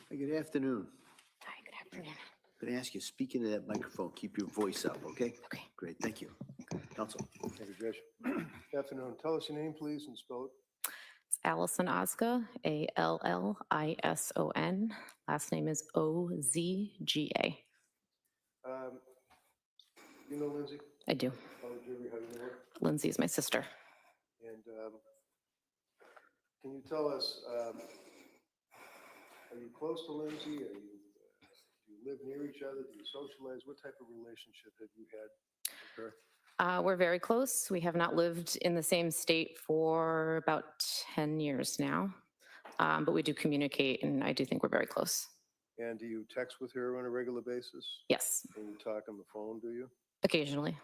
Hey, good afternoon. Hi, good afternoon. I'm going to ask you, speak into that microphone, keep your voice up, okay? Okay. Great, thank you. Counsel. Thank you, Judge. Good afternoon. Tell us your name, please, and spell it. It's Allison Ozga, Allison. Last name is Ozga. You know Lindsay? I do. Tell the jury how you know her. Lindsay is my sister. And can you tell us, are you close to Lindsay? Do you live near each other? Do you socialize? What type of relationship have you had with her? We're very close. We have not lived in the same state for about 10 years now, but we do communicate, and I do think we're very close. And do you text with her on a regular basis? Yes, And you talk on the phone, do you? occasionally.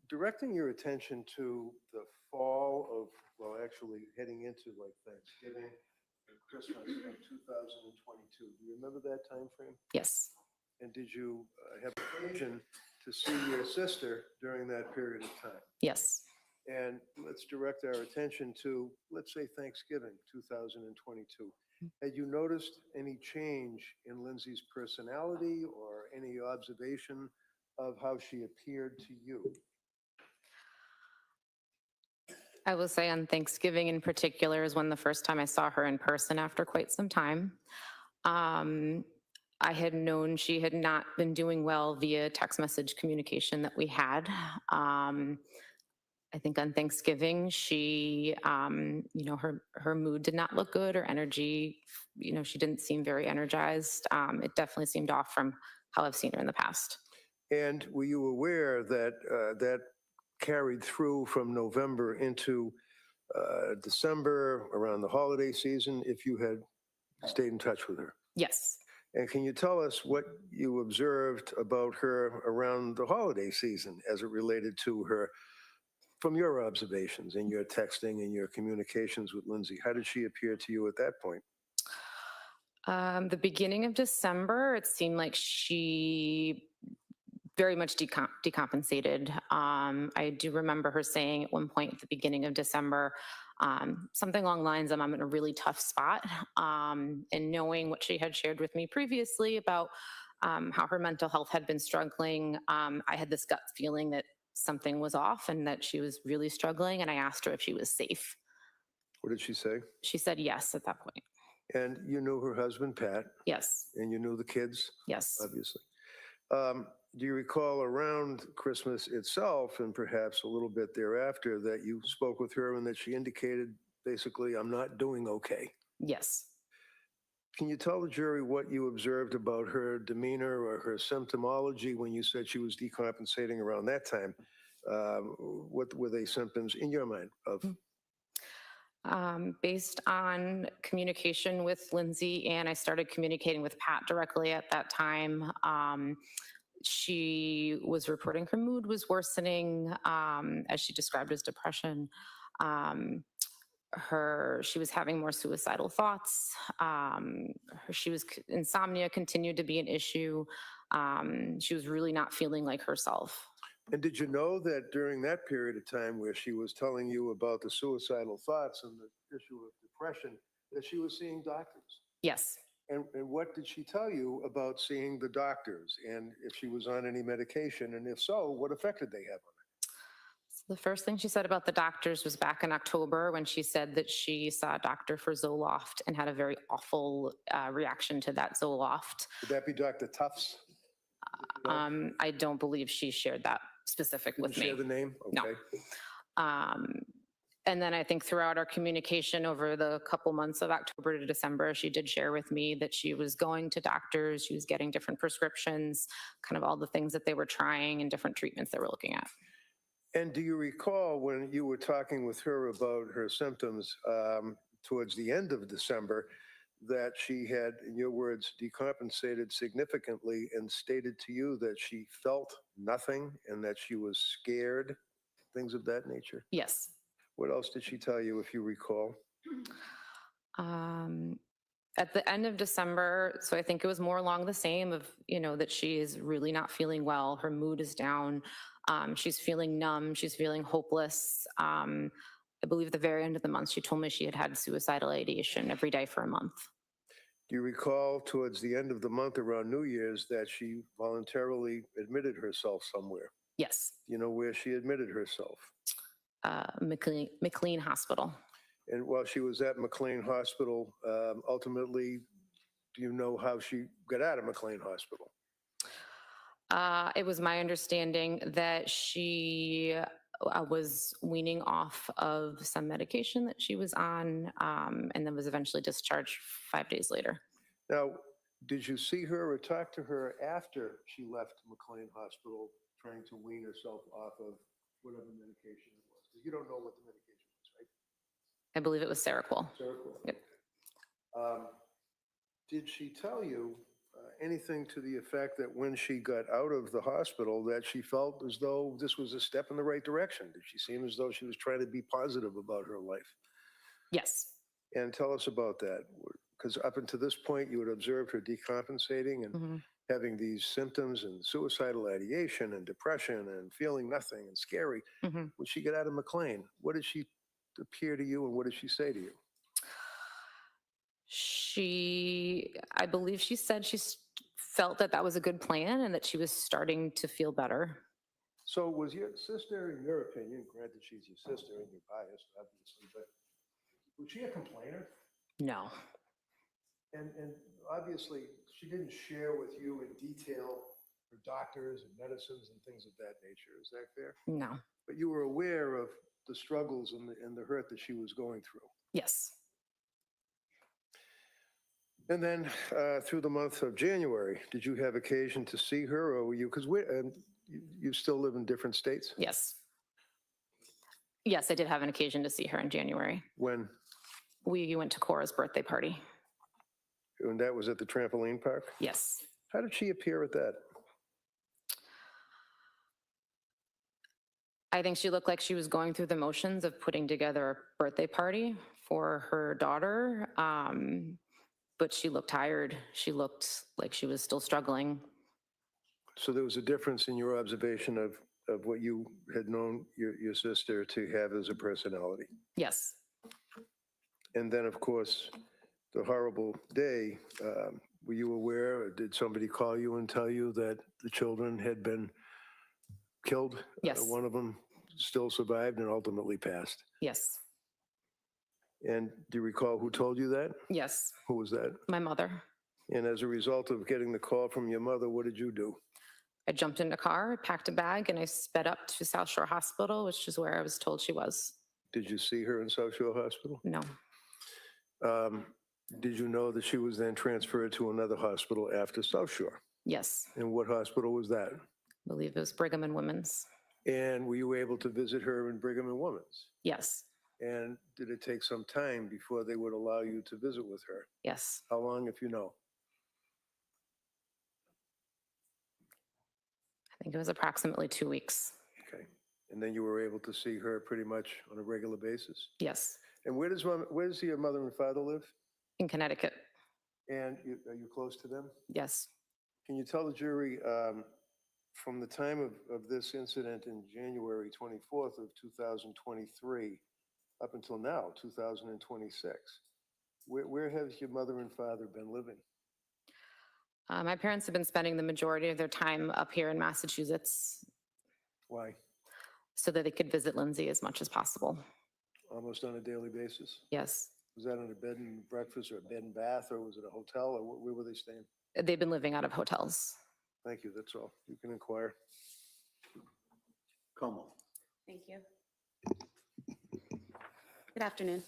Directing your attention to the fall of, well, actually heading into like Thanksgiving and Christmas of 2022. Do you remember that time frame? Yes, And did you have occasion to see your sister during that period of time? yes. And let's direct our attention to, let's say, Thanksgiving 2022. Had you noticed any change in Lindsay's personality or any observation of how she appeared to you? I will say on Thanksgiving in particular is when the first time I saw her in person after quite some time. I had known she had not been doing well via text message communication that we had. I think on Thanksgiving, she, her mood did not look good, her energy, she didn't seem very energized. It definitely seemed off from how I've seen her in the past. And were you aware that that carried through from November into December around the holiday season if you had stayed in touch with her? Yes. And can you tell us what you observed about her around the holiday season as it related to her, from your observations and your texting and your communications with Lindsay? How did she appear to you at that point? The beginning of December, it seemed like she very much decompensated. I do remember her saying at one point at the beginning of December, something along the lines of, I'm in a really tough spot. And knowing what she had shared with me previously about how her mental health had been struggling, I had this gut feeling that something was off and that she was really struggling. And I asked her if she was safe. What did she say? She said yes at that point. And you knew her husband, Pat? Yes. And you knew the kids? Yes. Obviously. Do you recall around Christmas itself and perhaps a little bit thereafter that you spoke with her and that she indicated basically, I'm not doing okay? Yes. Can you tell the jury what you observed about her demeanor or her symptomology when you said she was decompensating around that time? What were they symptoms in your mind of? Based on communication with Lindsay, and I started communicating with Pat directly at that time, she was reporting her mood was worsening, as she described as depression. She was having more suicidal thoughts. Insomnia continued to be an issue. She was really not feeling like herself. And did you know that during that period of time where she was telling you about the suicidal thoughts and the issue of depression, that she was seeing doctors? Yes. And what did she tell you about seeing the doctors, and if she was on any medication, and if so, what effect did they have on her? So the first thing she said about the doctors was back in October when she said that she saw a doctor for Zoloft and had a very awful reaction to that Zoloft. Would that be Dr. Tufts? I don't believe she shared that specific with me. Share the name? No. Okay. And then I think throughout our communication over the couple months of October to December, she did share with me that she was going to doctors, she was getting different prescriptions, kind of all the things that they were trying and different treatments they were looking at. And do you recall when you were talking with her about her symptoms towards the end of December that she had, in your words, decompensated significantly and stated to you that she felt nothing and that she was scared, things of that nature? Yes. What else did she tell you, if you recall? At the end of December, so I think it was more along the same of, that she is really not feeling well. Her mood is down. She's feeling numb. She's feeling hopeless. I believe at the very end of the month, she told me she had suicidal ideation every day for a month. Do you recall towards the end of the month around New Year's that she voluntarily admitted herself somewhere? Yes, You know where she admitted herself? McLean Hospital. And while she was at McLean Hospital, ultimately, do you know how she got out of McLean Hospital? It was my understanding that she was weaning off of some medication that she was on, and then was eventually discharged 5 days later. Now, did you see her or talk to her after she left McLean Hospital trying to wean herself off of whatever medication it was? Because you don't know what the medication was, right? I believe it was Seroquel. Seroquel. Yep. Did she tell you anything to the effect that when she got out of the hospital that she felt as though this was a step in the right direction? Did she seem as though she was trying to be positive about her life? Yes. And tell us about that, because up until this point, you had observed her decompensating and Mhm. having these symptoms and suicidal ideation and depression and feeling nothing and scary. Mhm. When she got out of McLean, what did she appear to you and what did she say to you? I believe she said she felt that that was a good plan and that she was starting to feel better. So was your sister, in your opinion, granted she's your sister and you're biased, obviously, but was she a complainer? No. And obviously, she didn't share with you in detail her doctors and medicines and things of that nature. Is that fair? No. But you were aware of the struggles and the hurt that she was going through. Yes. And then through the month of January, did you have occasion to see her, or were you, because you still live in different states? Yes. Yes, I did have an occasion to see her in January. When? We went to Cora's birthday party. And that was at the trampoline park? Yes. How did she appear at that? I think she looked like she was going through the motions of putting together a birthday party for her daughter. But she looked tired. She looked like she was still struggling. So there was a difference in your observation of what you had known your sister to have as a personality. Yes. And then, of course, the horrible day, were you aware, or did somebody call you and tell you that the children had been killed? Yes. One of them still survived and ultimately passed. Yes. And do you recall who told you that? Yes. Who was that? My mother. And as a result of getting the call from your mother, what did you do? I jumped in a car, packed a bag, and I sped up to South Shore Hospital, which is where I was told she was. Did you see her in South Shore Hospital? No. Did you know that she was then transferred to another hospital after South Shore? Yes. And what hospital was that? I believe it was Brigham and Women's. And were you able to visit her in Brigham and Women's? Yes. And did it take some time before they would allow you to visit with her? Yes. How long, if you know? I think it was approximately 2 weeks. Okay. And then you were able to see her pretty much on a regular basis? Yes. And where does your mother and father live? In Connecticut. And are you close to them? Yes. Can you tell the jury, from the time of this incident in January 24th of 2023 up until now, 2026, where have your mother and father been living? My parents have been spending the majority of their time up here in Massachusetts Why? so that they could visit Lindsay as much as possible. Almost on a daily basis? Yes. Was that on a bed and breakfast or a bed and bath, or was it a hotel, or where were they staying? They've been living out of hotels. Thank you, that's all. You can inquire. Come on. Thank you. Good afternoon.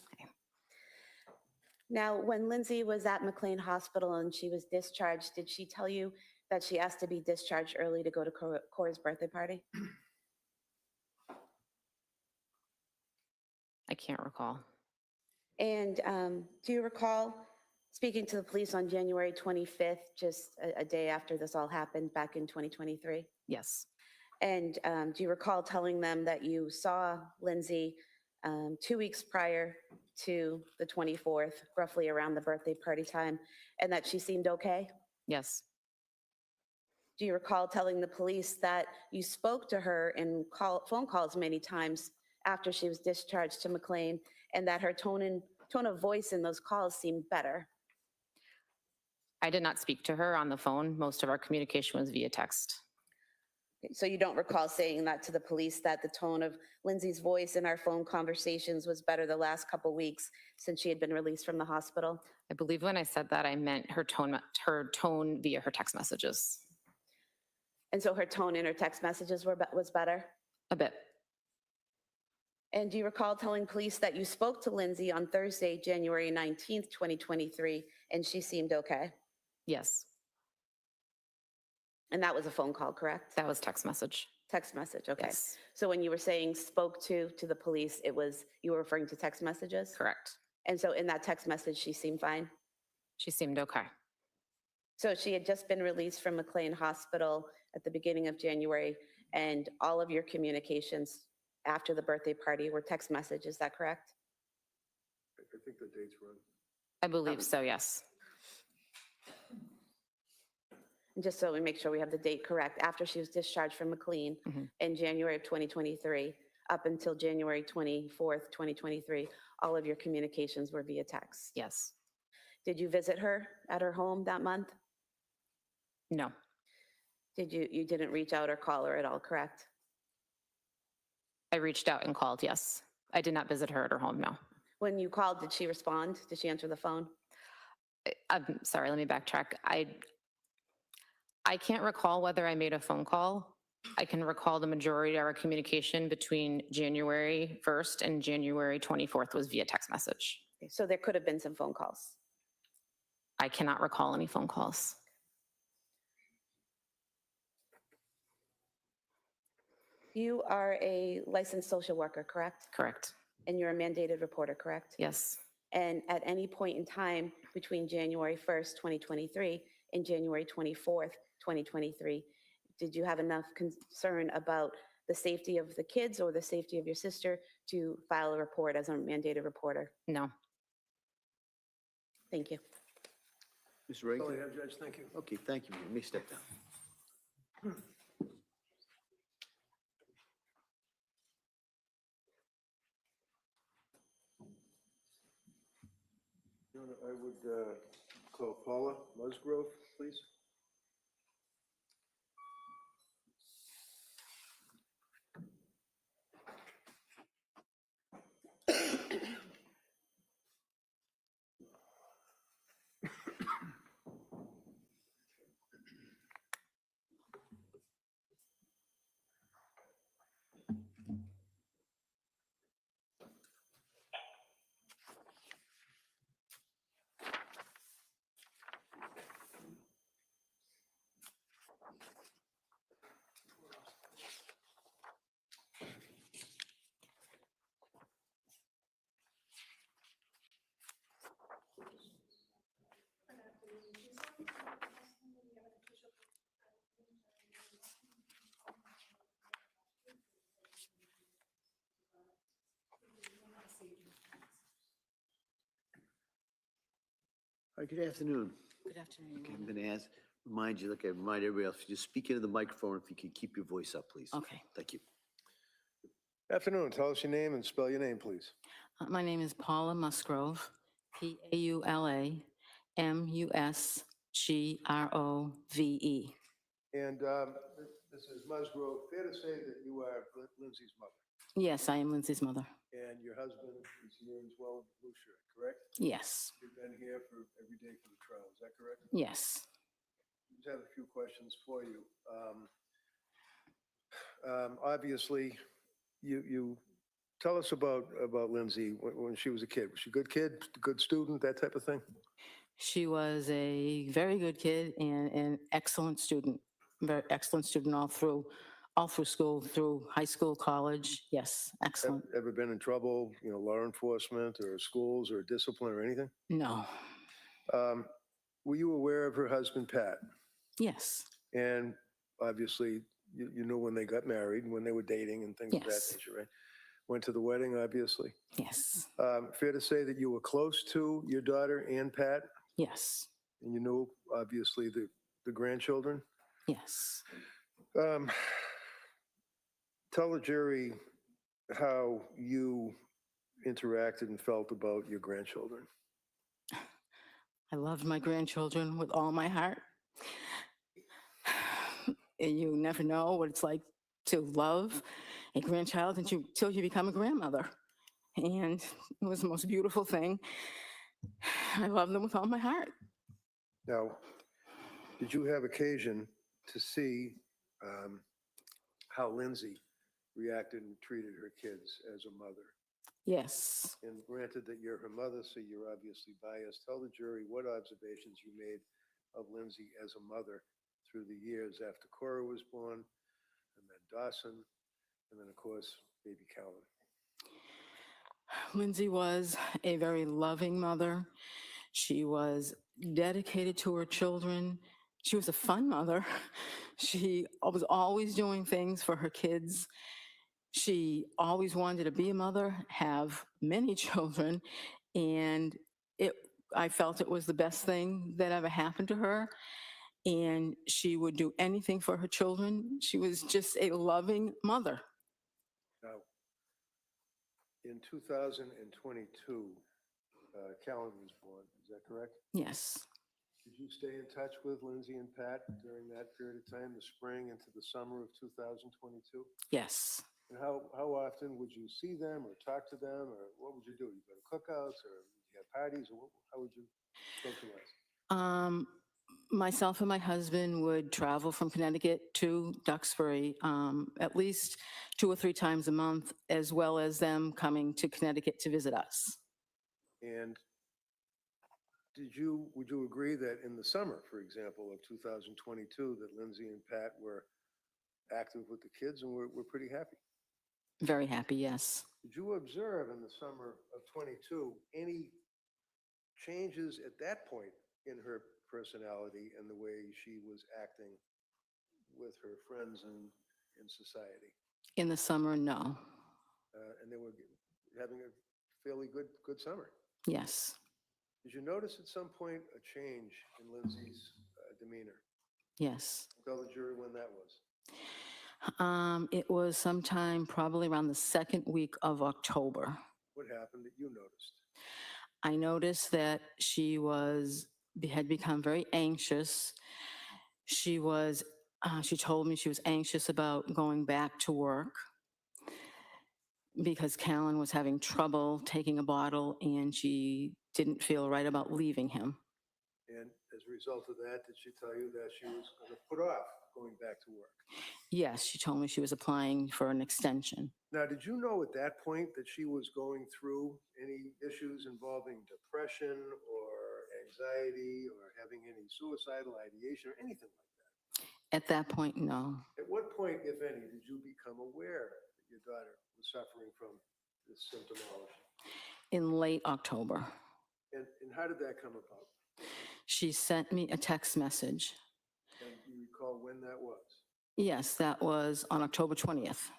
Now, when Lindsay was at McLean Hospital and she was discharged, did she tell you that she asked to be discharged early to go to Cora's birthday party? I can't recall. And do you recall speaking to the police on January 25th, just a day after this all happened back in 2023? Yes. And do you recall telling them that you saw Lindsay 2 weeks prior to the 24th, roughly around the birthday party time, and that she seemed okay? Yes, Do you recall telling the police that you spoke to her in phone calls many times after she was discharged to McLean, and that her tone of voice in those calls seemed better? I did not speak to her on the phone. Most of our communication was via text. So you don't recall saying that to the police, that the tone of Lindsay's voice in our phone conversations was better the last couple weeks since she had been released from the hospital? I believe when I said that, I meant her tone via her text messages. And so her tone in her text messages was better? A bit. And do you recall telling police that you spoke to Lindsay on Thursday, January 19th, 2023, and she seemed okay? Yes, And that was a phone call, correct? that was text message. Text message, okay. Yes, So when you were saying spoke to the police, you were referring to text messages? correct. And so in that text message, she seemed fine? She seemed okay. So she had just been released from McLean Hospital at the beginning of January, and all of your communications after the birthday party were text messages, is that correct? I think the date's wrong. I believe so, yes. And just so we make sure we have the date correct, after she was discharged from McLean Mhm. in January of 2023, up until January 24th, 2023, all of your communications were via text. Yes. Did you visit her at her home that month? No, You didn't reach out or call her at all, correct? I reached out and called, yes. I did not visit her at her home, no. When you called, did she respond? Did she answer the phone? I'm sorry, let me backtrack. I can't recall whether I made a phone call. I can recall the majority of our communication between January 1st and January 24th was via text message. So there could have been some phone calls. I cannot recall any phone calls. You are a licensed social worker, correct? Correct. And you're a mandated reporter, correct? Yes. And at any point in time between January 1st, 2023 and January 24th, 2023, did you have enough concern about the safety of the kids or the safety of your sister to file a report as a mandated reporter? No. Thank you. Mr. Ray? Oh, yeah, Judge, thank you. Okay, thank you. You may step down. Your Honor, I would call Paula Musgrove, please. All right, good afternoon. Good afternoon. Okay, I'm going to remind you, like I remind everybody else, just speak into the microphone if you can keep your voice up, please. Okay. Thank you. Afternoon, tell us your name and spell your name, please. My name is Paula Musgrove, Paula Musgrove. And Mrs. Musgrove, fair to say that you are Lindsay's mother, Yes, I am Lindsay's mother. and your husband is here as well in blue shirt, correct? Yes, You've been here for every day for the trial, is that correct? yes. Just have a few questions for you. Obviously, you tell us about Lindsay when she was a kid. Was she a good kid, good student, that type of thing? She was a very good kid and an excellent student, very excellent student all through school, through high school, college. Yes, excellent. Ever been in trouble, law enforcement or schools or discipline or anything? No, Were you aware of her husband, Pat? yes, And obviously, you knew when they got married, when they were dating and things of that Yes. nature, right? went to the wedding, obviously. Yes, Fair to say that you were close to your daughter and Pat, yes, and you knew, obviously, the grandchildren? yes. Tell the jury how you interacted and felt about your grandchildren. I loved my grandchildren with all my heart. And you never know what it's like to love a grandchild until you become a grandmother. And it was the most beautiful thing. I love them with all my heart. Now, did you have occasion to see how Lindsay reacted and treated her kids as a mother? Yes. And granted that you're her mother, so you're obviously biased, tell the jury what observations you made of Lindsay as a mother through the years after Cora was born, and then Dawson, and then, of course, baby Calvin. Lindsay was a very loving mother. She was dedicated to her children. She was a fun mother. She was always doing things for her kids. She always wanted to be a mother, have many children, and I felt it was the best thing that ever happened to her. And she would do anything for her children. She was just a loving mother. Now, in 2022, Calvin was born, is that correct? Yes. Did you stay in touch with Lindsay and Pat during that period of time, the spring into the summer of 2022? Yes. And how often would you see them or talk to them, or what would you do? You go to cookouts, or you have parties, or how would you socialize? Myself and my husband would travel from Connecticut to Duxbury at least 2 or 3 times a month, as well as them coming to Connecticut to visit us. And would you agree that in the summer, for example, of 2022, that Lindsay and Pat were active with the kids and were pretty happy? Very happy, yes. Did you observe in the summer of 22 any changes at that point in her personality and the way she was acting with her friends and in society? In the summer, no. And they were having a fairly good summer. Yes. Did you notice at some point a change in Lindsay's demeanor? Yes. Tell the jury when that was. It was sometime probably around the 2nd week of October. What happened that you noticed? I noticed that she had become very anxious. She told me she was anxious about going back to work because Callan was having trouble taking a bottle and she didn't feel right about leaving him. And as a result of that, did she tell you that she was going to put off going back to work? Yes, she told me she was applying for an extension. Now, did you know at that point that she was going through any issues involving depression or anxiety or having any suicidal ideation or anything like that? At that point, no. At what point, if any, did you become aware that your daughter was suffering from this symptomology? In late October. And how did that come about? She sent me a text message. And do you recall when that was? Yes, that was on October 20th.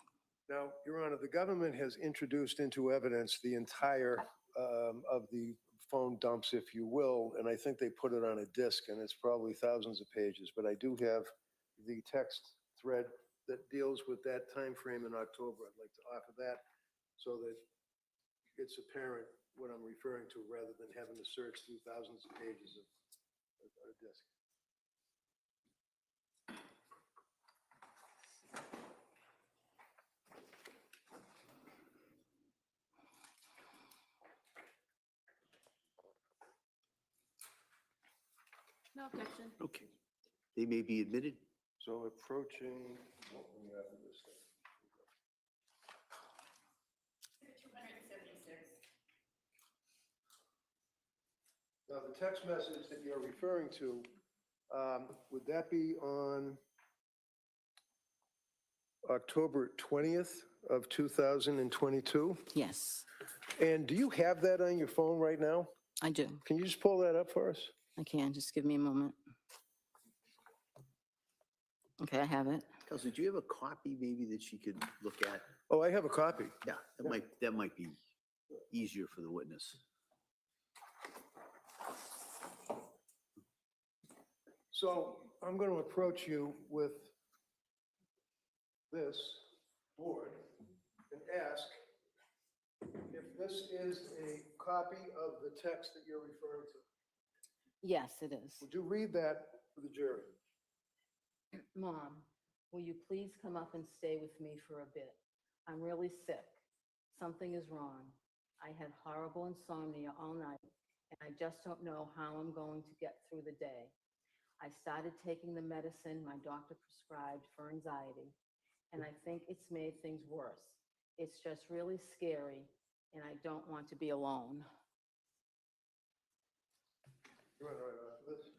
Now, Your Honor, the government has introduced into evidence the entire of the phone dumps, if you will, and I think they put it on a disc, and it's probably thousands of pages, but I do have the text thread that deals with that time frame in October. I'd like to offer that so that it's apparent what I'm referring to rather than having to search through thousands of pages of a disc. No objection. Okay. They may be admitted. So approaching, what do we have in this thing? 276. Now, the text message that you're referring to, would that be on October 20th of 2022? Yes, And do you have that on your phone right now? I do. Can you just pull that up for us? I can. Just give me a moment. Okay, I have it. Counselor, do you have a copy maybe that she could look at? Oh, I have a copy. Yeah, that might be easier for the witness. So I'm going to approach you with this board and ask if this is a copy of the text that you're referring to. Yes, it is. Would you read that for the jury? Mom, will you please come up and stay with me for a bit? I'm really sick. Something is wrong. I had horrible insomnia all night, and I just don't know how I'm going to get through the day. I started taking the medicine my doctor prescribed for anxiety, and I think it's made things worse. It's just really scary, and I don't want to be alone. You want to write off this?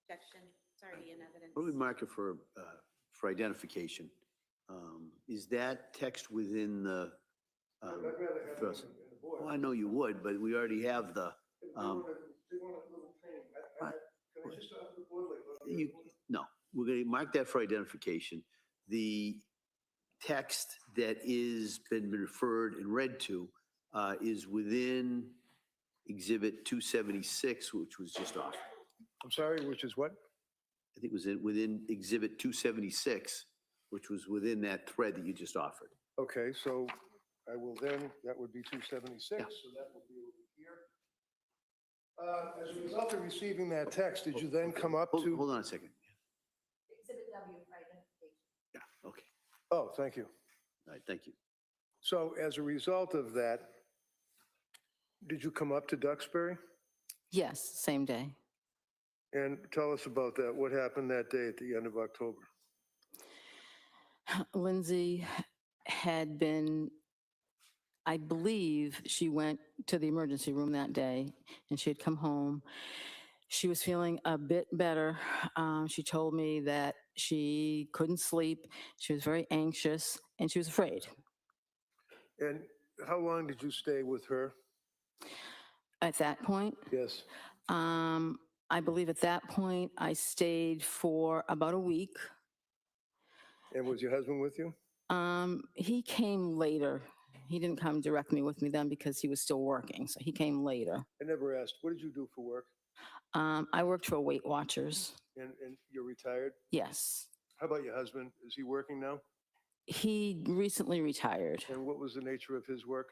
Objection, it's already in evidence. What do we mark it for identification? Is that text within the? I'd rather have it first- in the board. Well, I know you would, but we already have the, They want a little training. Can I just ask the board, like, no, we're going to mark that for identification. The text that is been referred and read to is within Exhibit 276, which was just offered. I'm sorry, which is what? I think it was within Exhibit 276, which was within that thread that you just offered. Okay, so I will then, that would be 276, Yeah. so that will be over here. As a result of receiving that text, did you then come up to? Hold on a second. Exhibit W for identification. Yeah, okay. Oh, thank you. All right, thank you. So as a result of that, did you come up to Duxbury? Yes, same day. And tell us about that. What happened that day at the end of October? Lindsay had been, I believe she went to the emergency room that day and she had come home. She was feeling a bit better. She told me that she couldn't sleep. She was very anxious and she was afraid. And how long did you stay with her? At that point, Yes. I believe at that point I stayed for about a week. And was your husband with you? He came later. He didn't come directly with me then because he was still working, so he came later. I never asked. What did you do for work? I worked for Weight Watchers. And you're retired? Yes. How about your husband? Is he working now? He recently retired. And what was the nature of his work?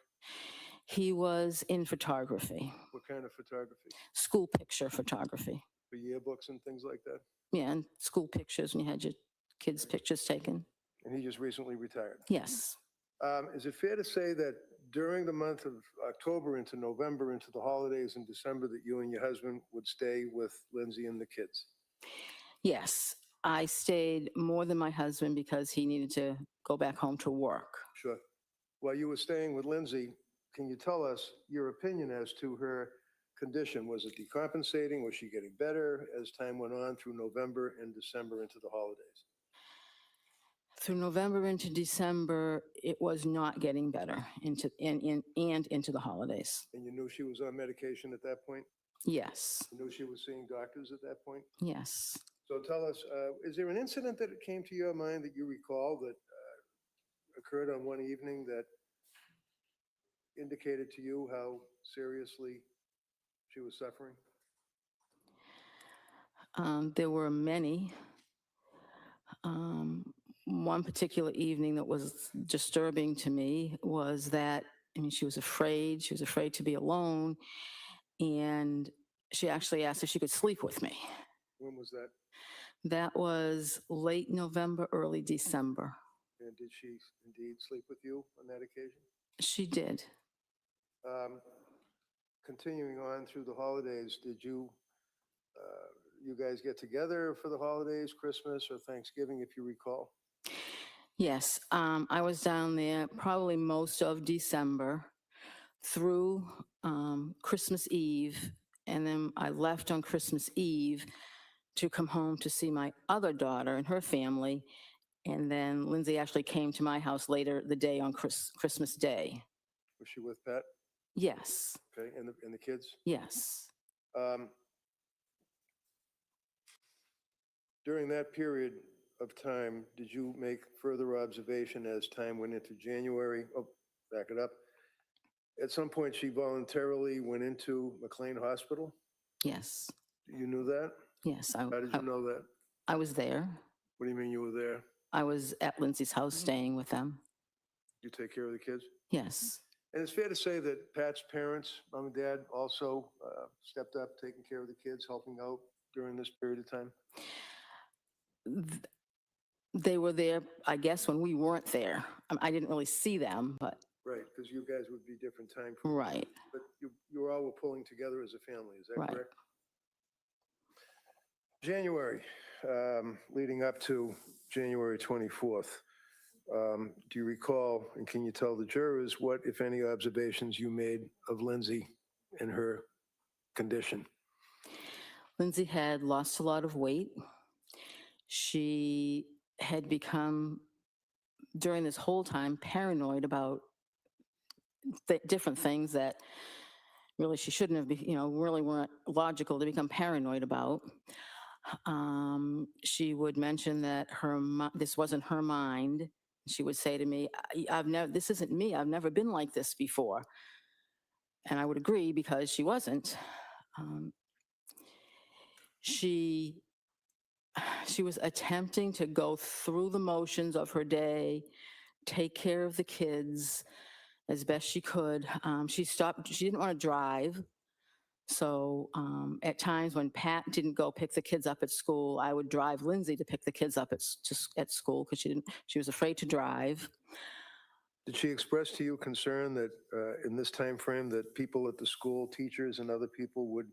He was in photography, What kind of photography? school picture photography. For yearbooks and things like that? Yeah, and school pictures when you had your kids' pictures taken. And he just recently retired. Yes. Is it fair to say that during the month of October into November, into the holidays in December, that you and your husband would stay with Lindsay and the kids? Yes. I stayed more than my husband because he needed to go back home to work. Sure. While you were staying with Lindsay, can you tell us your opinion as to her condition? Was it decompensating? Was she getting better as time went on through November and December into the holidays? Through November into December, it was not getting better into the holidays. And you knew she was on medication at that point? Yes. You knew she was seeing doctors at that point? Yes. So tell us, is there an incident that came to your mind that you recall that occurred on one evening that indicated to you how seriously she was suffering? There were many. One particular evening that was disturbing to me was that, I mean, she was afraid to be alone, and she actually asked if she could sleep with me. When was that? That was late November, early December. And did she indeed sleep with you on that occasion? She did. Continuing on through the holidays, did you guys get together for the holidays, Christmas or Thanksgiving, if you recall? Yes, I was down there probably most of December through Christmas Eve, and then I left on Christmas Eve to come home to see my other daughter and her family, and then Lindsay actually came to my house later the day on Christmas Day. Was she with Pat? Yes, Okay, and the kids? yes. During that period of time, did you make further observation as time went into January? Oh, back it up. At some point, she voluntarily went into McLean Hospital? Yes, You knew that? yes. How did you know that? I was there. What do you mean you were there? I was at Lindsay's house staying with them. You take care of the kids? Yes, And it's fair to say that Pat's parents, mom and dad, also stepped up, taking care of the kids, helping out during this period of time? Th- they were there, I guess, when we weren't there. I didn't really see them, but, Right, because you guys would be different time frames. right, But you all were pulling together as a family, is that Right. correct? January, leading up to January 24th, do you recall, and can you tell the jurors what, if any, observations you made of Lindsay and her condition? Lindsay had lost a lot of weight. She had become, during this whole time, paranoid about different things that really she shouldn't have, really weren't logical to become paranoid about. She would mention that this wasn't her mind. She would say to me, this isn't me. I've never been like this before. And I would agree because she wasn't. She was attempting to go through the motions of her day, take care of the kids as best she could. She didn't want to drive. So at times when Pat didn't go pick the kids up at school, I would drive Lindsay to pick the kids up at school because she was afraid to drive. Did she express to you concern that in this time frame that people at the school, teachers and other people would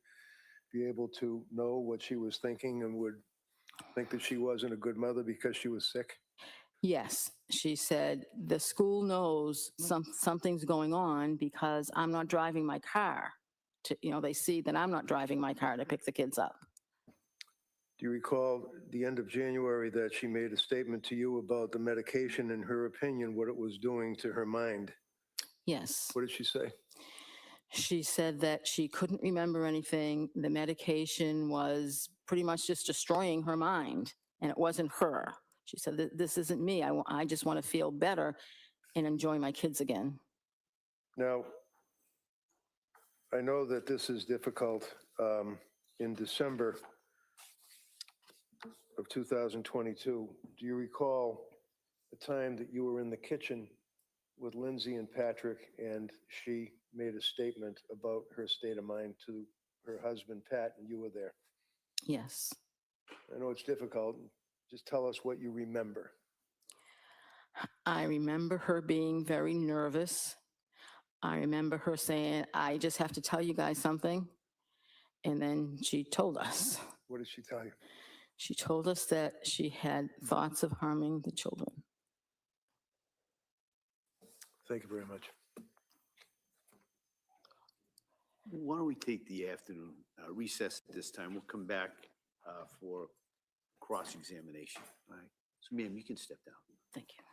be able to know what she was thinking and would think that she wasn't a good mother because she was sick? Yes, she said, the school knows something's going on because I'm not driving my car. They see that I'm not driving my car to pick the kids up. Do you recall the end of January that she made a statement to you about the medication, in her opinion, what it was doing to her mind? Yes. What did she say? She said that she couldn't remember anything. The medication was pretty much just destroying her mind, and it wasn't her. She said, this isn't me. I just want to feel better and enjoy my kids again. Now, I know that this is difficult. In December of 2022, do you recall the time that you were in the kitchen with Lindsay and Patrick and she made a statement about her state of mind to her husband, Pat, and you were there? Yes. I know it's difficult. Just tell us what you remember. I remember her being very nervous. I remember her saying, I just have to tell you guys something. And then she told us. What did she tell you? She told us that she had thoughts of harming the children. Thank you very much. Why don't we take the afternoon recess at this time? We'll come back for cross-examination. All right. So, ma'am, you can step down. Thank you.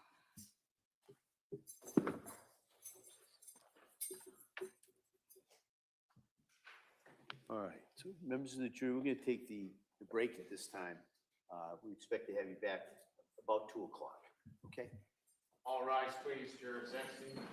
All right. So, members of the jury, we're going to take the break at this time. We expect to have you back about 2 o'clock. Okay? All rise, please, jurors exiting.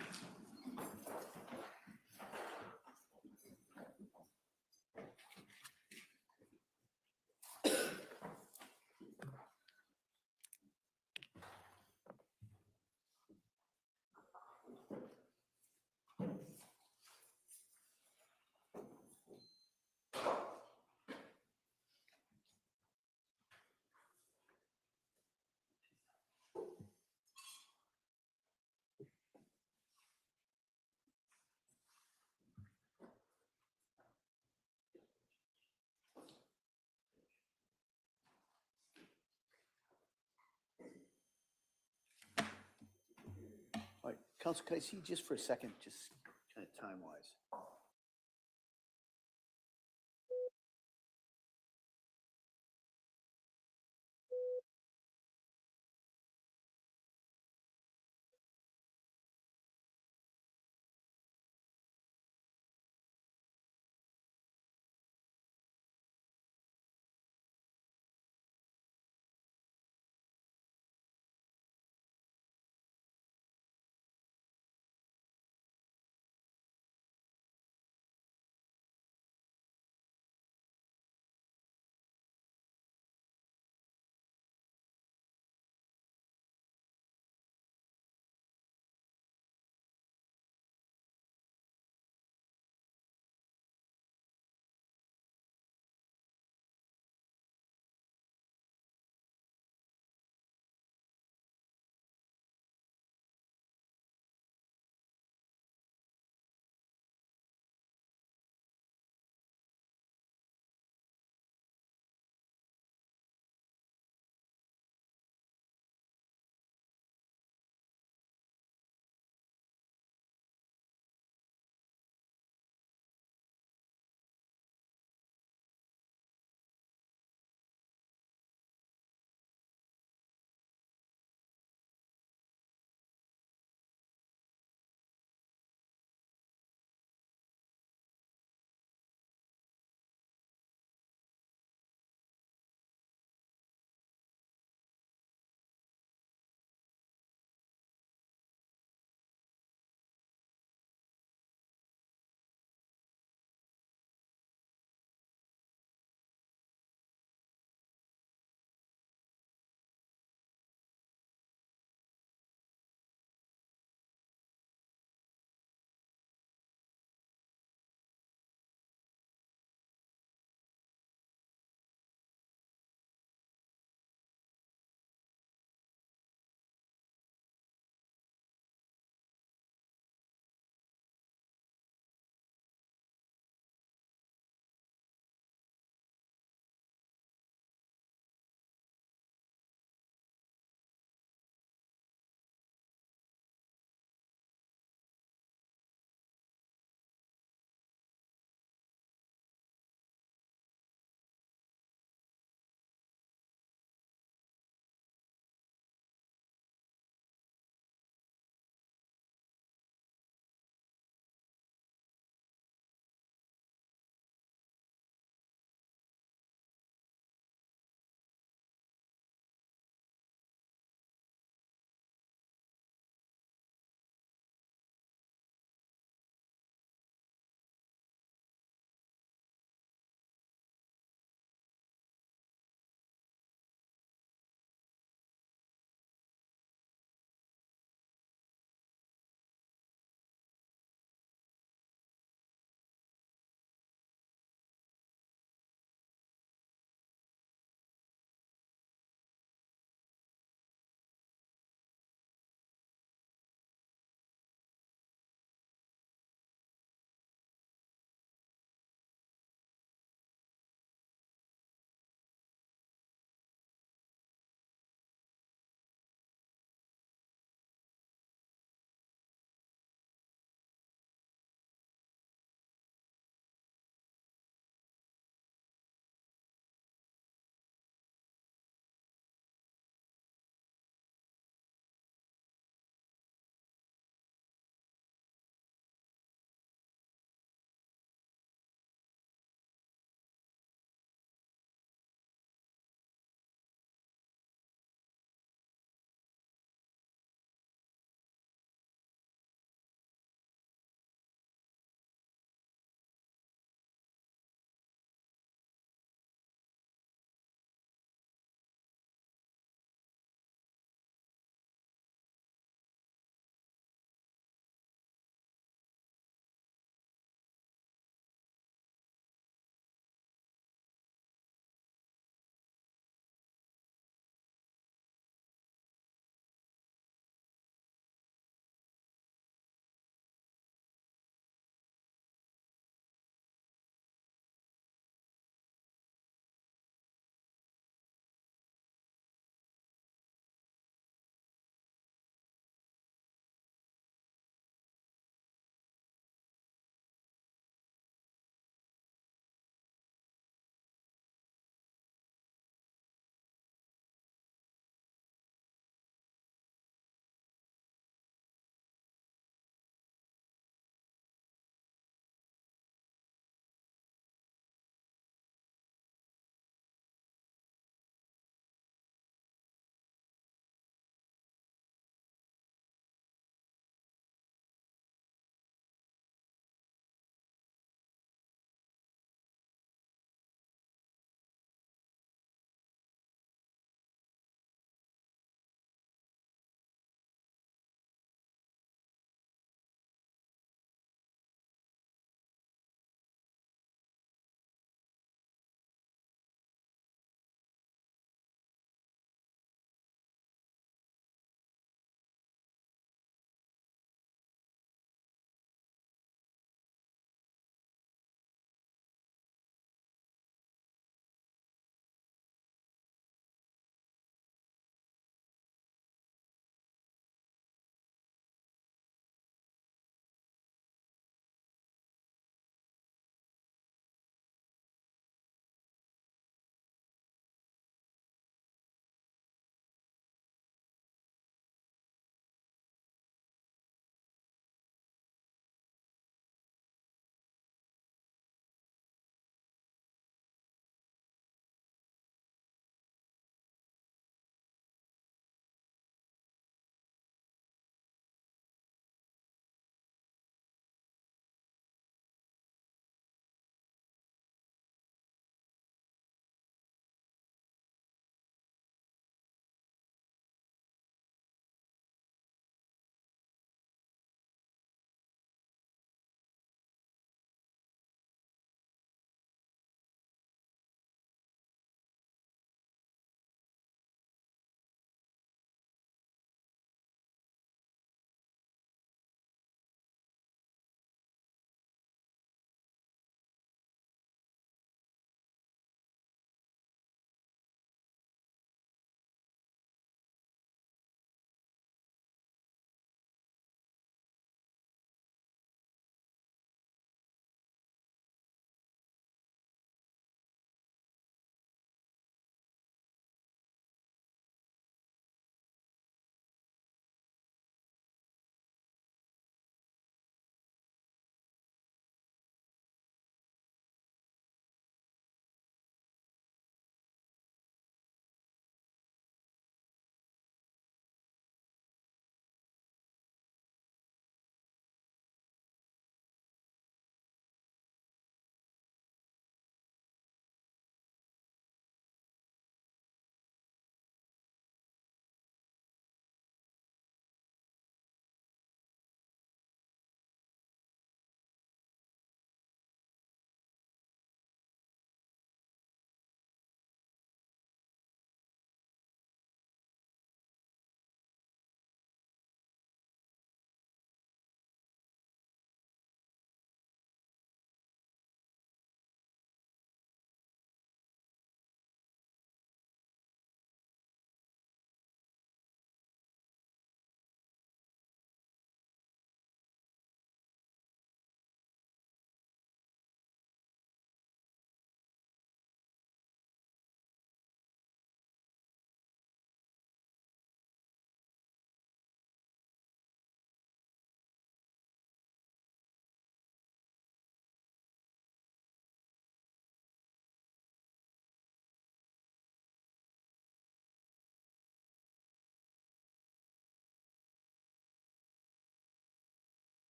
All right. Counsel, can I see you just for a second, just kind of time-wise?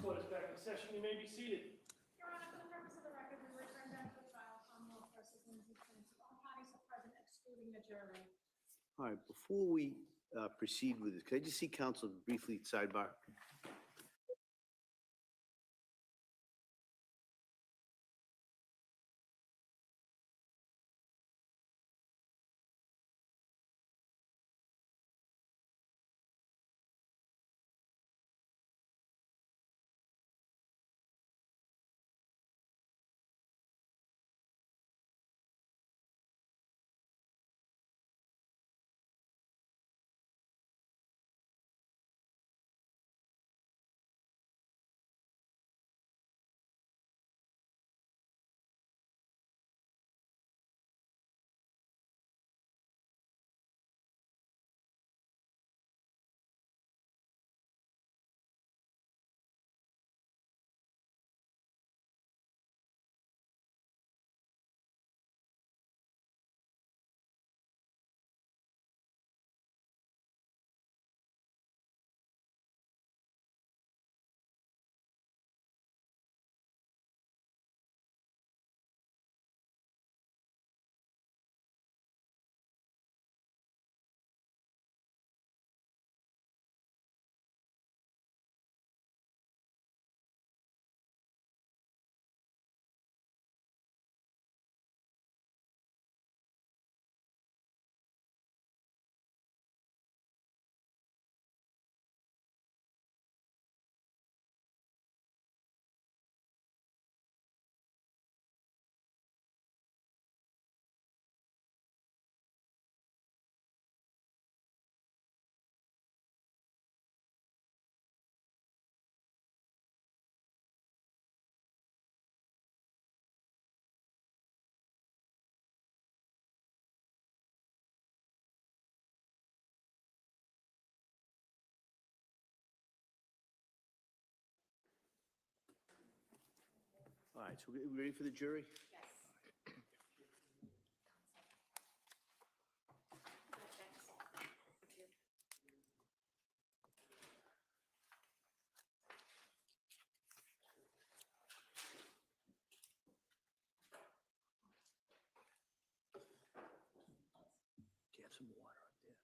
court is back in session. You may be seated. Your Honor, for the purpose of the record, we return back to the trial, Commonwealth versus Lindsay Clancy. All parties are present, excluding the jury. All right, before we proceed with this, could I just see counsel briefly sidebar? All right, so we ready for the jury? Do you have some water up there?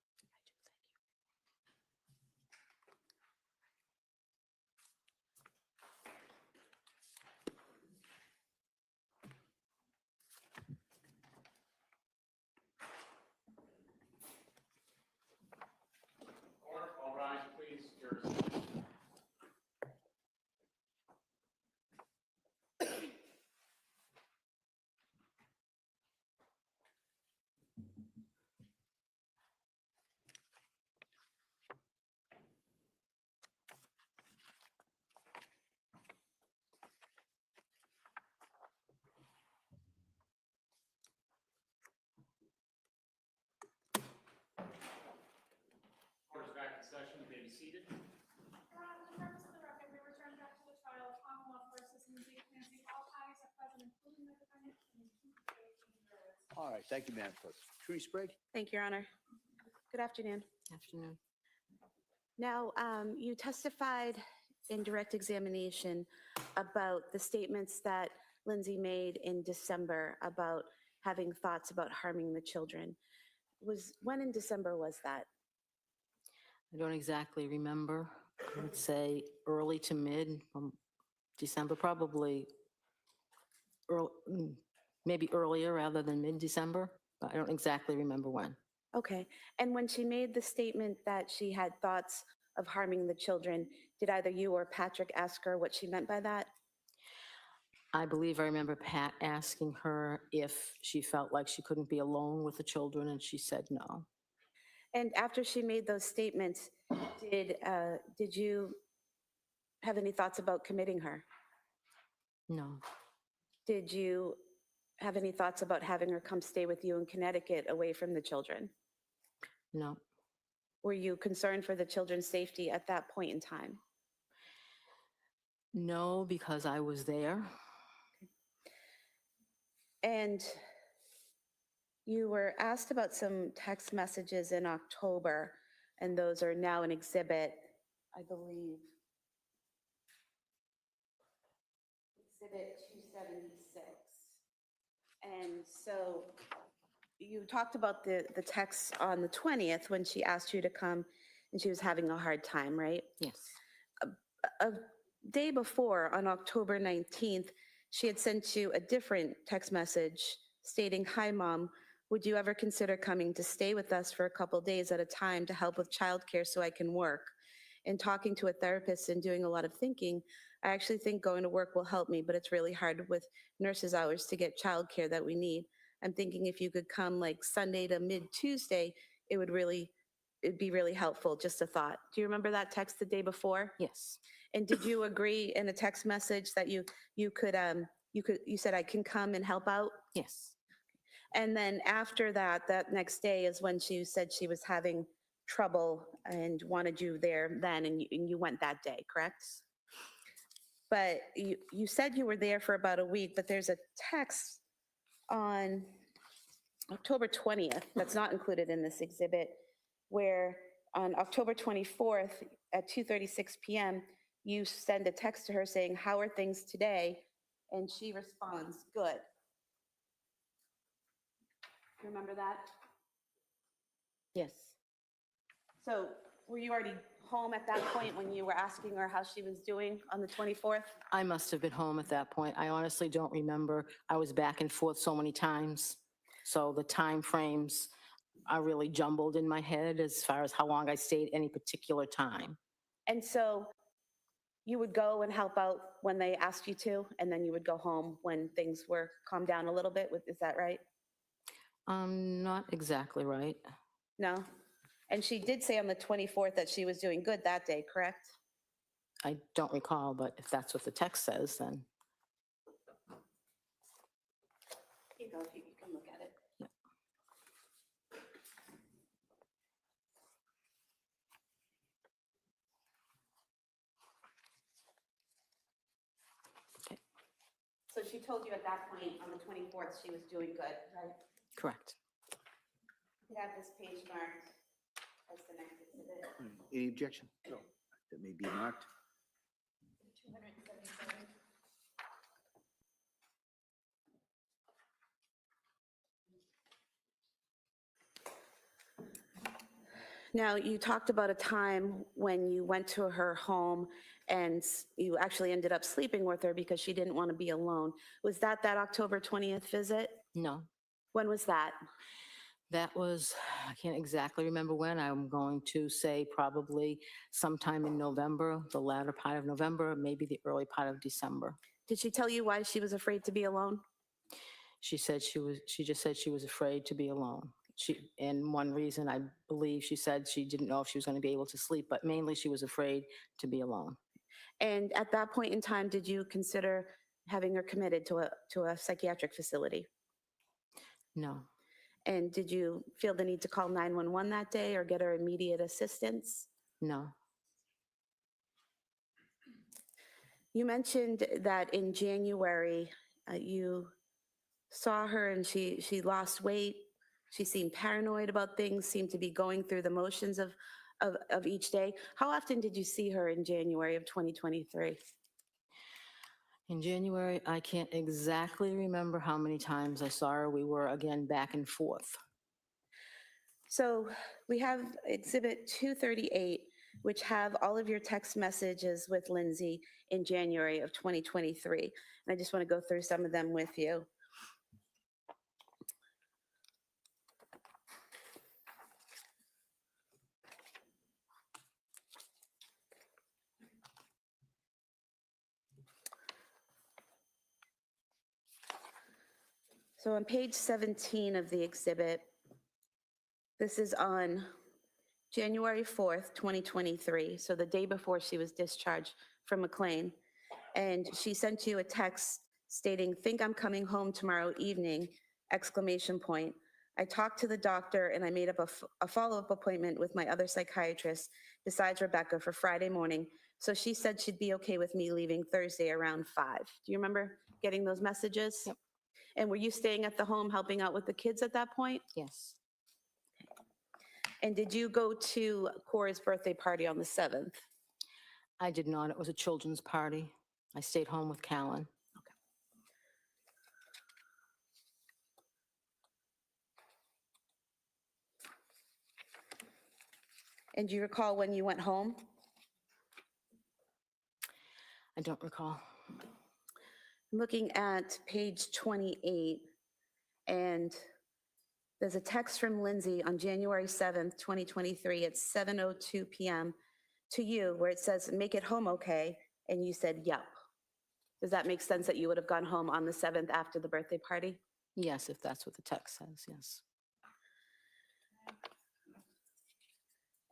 Court, all rise, please. Jurisdiction. Court is back in session. You may be seated. Your Honor, for the purpose of the record, we return back to the trial of Commonwealth versus Lindsay Clancy. All parties are present, including the defendant, and two jurors. All right, thank you, Madam Clerk. Attorney Sprague? Thank you, Your Honor. Good afternoon. Afternoon. Now, you testified in direct examination about the statements that Lindsay made in December about having thoughts about harming the children. When in December was that? I don't exactly remember. I would say early to mid December, probably maybe earlier rather than mid-December. But I don't exactly remember when. Okay. And when she made the statement that she had thoughts of harming the children, did either you or Patrick ask her what she meant by that? I believe I remember Pat asking her if she felt like she couldn't be alone with the children, and she said no. And after she made those statements, did you have any thoughts about committing her? No. Did you have any thoughts about having her come stay with you in Connecticut away from the children? No. Were you concerned for the children's safety at that point in time? No, because I was there. And you were asked about some text messages in October, and those are now an exhibit, I believe. Exhibit 276. And so you talked about the text on the 20th when she asked you to come and she was having a hard time, right? Yes. A day before, on October 19th, she had sent you a different text message stating, "Hi, Mom, would you ever consider coming to stay with us for a couple days at a time to help with childcare so I can work?" And talking to a therapist and doing a lot of thinking, I actually think going to work will help me, but it's really hard with nurses' hours to get childcare that we need. I'm thinking if you could come like Sunday to mid-Tuesday, it'd be really helpful, just a thought. Do you remember that text the day before? Yes. And did you agree in a text message that you said I can come and help out? Yes. And then after that, that next day is when she said she was having trouble and wanted you there then, and you went that day, correct? But you said you were there for about a week, but there's a text on October 20th that's not included in this exhibit, where on October 24th at 2:36 p.m., you send a text to her saying, "How are things today?" And she responds, "Good." Remember that? Yes. So were you already home at that point when you were asking her how she was doing on the 24th? I must have been home at that point. I honestly don't remember. I was back and forth so many times. So the time frames are really jumbled in my head as far as how long I stayed any particular time. And so you would go and help out when they asked you to, and then you would go home when things were calmed down a little bit. Is that right? Not exactly right. No? And she did say on the 24th that she was doing good that day, correct? I don't recall, but if that's what the text says, then Here you go, you can look at it. Yeah. So she told you at that point on the 24th she was doing good, right? correct. You have this page marked as the next exhibit. Any objection? No. That may be marked. 277. Now, you talked about a time when you went to her home and you actually ended up sleeping with her because she didn't want to be alone. Was that October 20th visit? No, When was that? that was, I can't exactly remember when. I'm going to say probably sometime in November, the latter part of November, maybe the early part of December. Did she tell you why she was afraid to be alone? She just said she was afraid to be alone. And one reason I believe she said she didn't know if she was going to be able to sleep, but mainly she was afraid to be alone. And at that point in time, did you consider having her committed to a psychiatric facility? No, And did you feel the need to call 911 that day or get her immediate assistance? no. You mentioned that in January, you saw her and she lost weight. She seemed paranoid about things, seemed to be going through the motions of each day. How often did you see her in January of 2023? In January, I can't exactly remember how many times I saw her. We were again back and forth. So we have Exhibit 238, which have all of your text messages with Lindsay in January of 2023. And I just want to go through some of them with you. So on page 17 of the exhibit, this is on January 4th, 2023, so the day before she was discharged from McLean. And she sent you a text stating, "Think I'm coming home tomorrow evening, exclamation point. I talked to the doctor and I made up a follow-up appointment with my other psychiatrist besides Rebecca for Friday morning. So she said she'd be okay with me leaving Thursday around 5. Do you remember getting those messages? Yep. And were you staying at the home helping out with the kids at that point? Yes, And did you go to Cora's birthday party on the 7th? I did not. It was a children's party. I stayed home with Callan. And do you recall when you went home? I don't recall. I'm looking at page 28, and there's a text from Lindsay on January 7th, 2023 at 7:02 PM to you where it says, "Make it home okay," and you said, "Yup." Does that make sense that you would have gone home on the 7th after the birthday party? Yes, if that's what the text says, yes.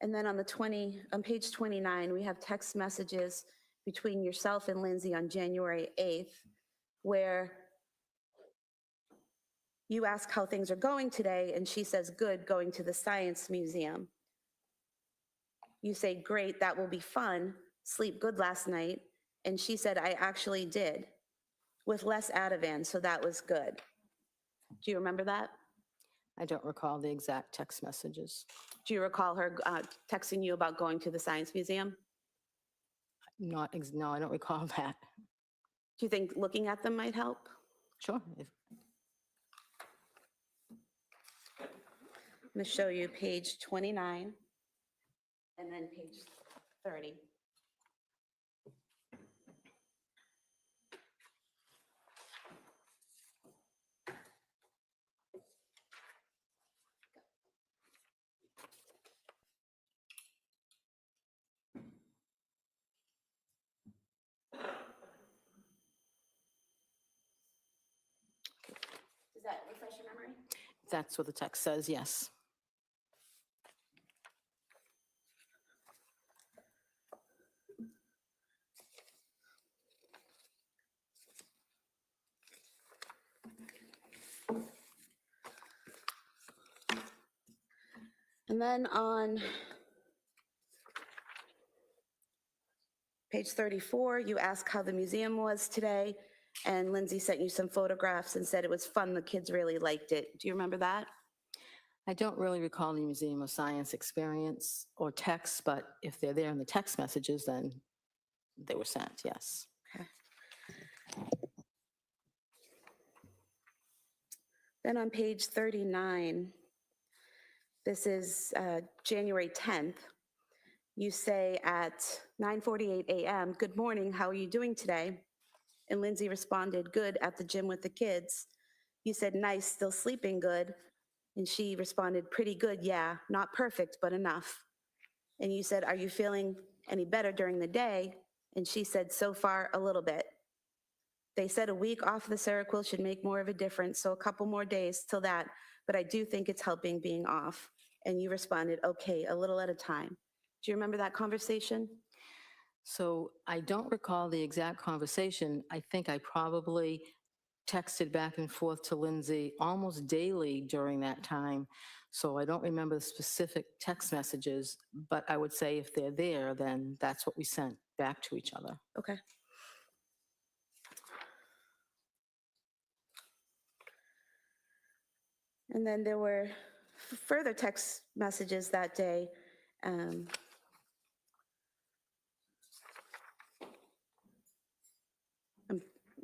And then on page 29, we have text messages between yourself and Lindsay on January 8th, where you ask how things are going today, and she says, "Good, going to the Science Museum." You say, "Great, that will be fun. Sleep good last night." And she said, "I actually did, with less Ativan, so that was good." Do you remember that? I don't recall the exact text messages. Do you recall her texting you about going to the Science Museum? No, I don't recall that. Do you think looking at them might help? Sure. I'm going to show you page 29 and then page 30. Does that refresh your memory? That's what the text says, yes. And then on page 34, you ask how the museum was today, and Lindsay sent you some photographs and said it was fun, the kids really liked it. Do you remember that? I don't really recall the Museum of Science experience or text, but if they're there in the text messages, then they were sent, yes. Okay. Then on page 39, this is January 10th. You say at 9:48 a.m., "Good morning, how are you doing today?" And Lindsay responded, "Good, at the gym with the kids." You said, "Nice, still sleeping good?" And she responded, "Pretty good, yeah, not perfect, but enough." And you said, "Are you feeling any better during the day?" And she said, "So far, a little bit." They said a week off the Seroquel should make more of a difference, so a couple more days till that, but I do think it's helping being off. And you responded, "Okay, a little at a time." Do you remember that conversation? So I don't recall the exact conversation. I think I probably texted back and forth to Lindsay almost daily during that time. So I don't remember the specific text messages, but I would say if they're there, then that's what we sent back to each other. Okay. And then there were further text messages that day.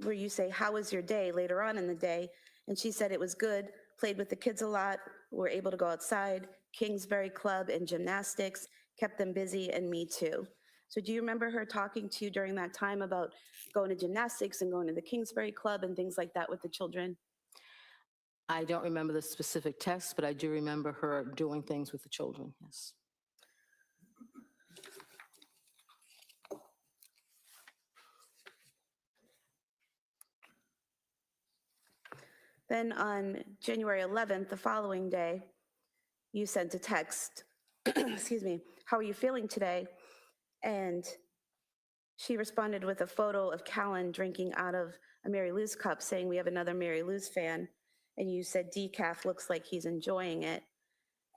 Where you say, "How was your day?" later on in the day. And she said it was good, played with the kids a lot, were able to go outside, Kingsbury Club and gymnastics, kept them busy, and me too. So do you remember her talking to you during that time about going to gymnastics and going to the Kingsbury Club and things like that with the children? I don't remember the specific text, but I do remember her doing things with the children, yes. Then on January 11th, the following day, you sent a text, excuse me, "How are you feeling today?" And she responded with a photo of Callan drinking out of a Mary Lou's cup, saying, "We have another Mary Lou's fan." And you said, "Decaf looks like he's enjoying it."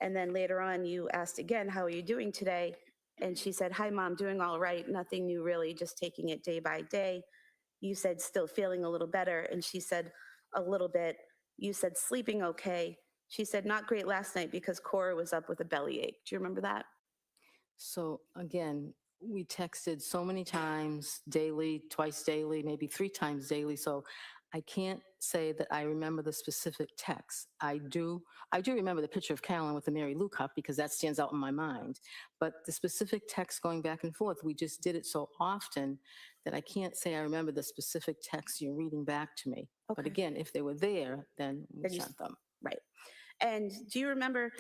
And then later on, you asked again, "How are you doing today?" And she said, "Hi, Mom, doing all right. Nothing new, really, just taking it day by day." You said, "Still feeling a little better." And she said, "A little bit." You said, "Sleeping okay." She said, "Not great last night because Cora was up with a bellyache." Do you remember that? So again, we texted so many times daily, twice daily, maybe 3 times daily. So I can't say that I remember the specific text. I do remember the picture of Carolyn with the Mary Lou cup because that stands out in my mind. But the specific text going back and forth, we just did it so often that I can't say I remember the specific text you're reading back to me. But Okay. again, if they were there, then we Then you- sent them. Right. And do you remember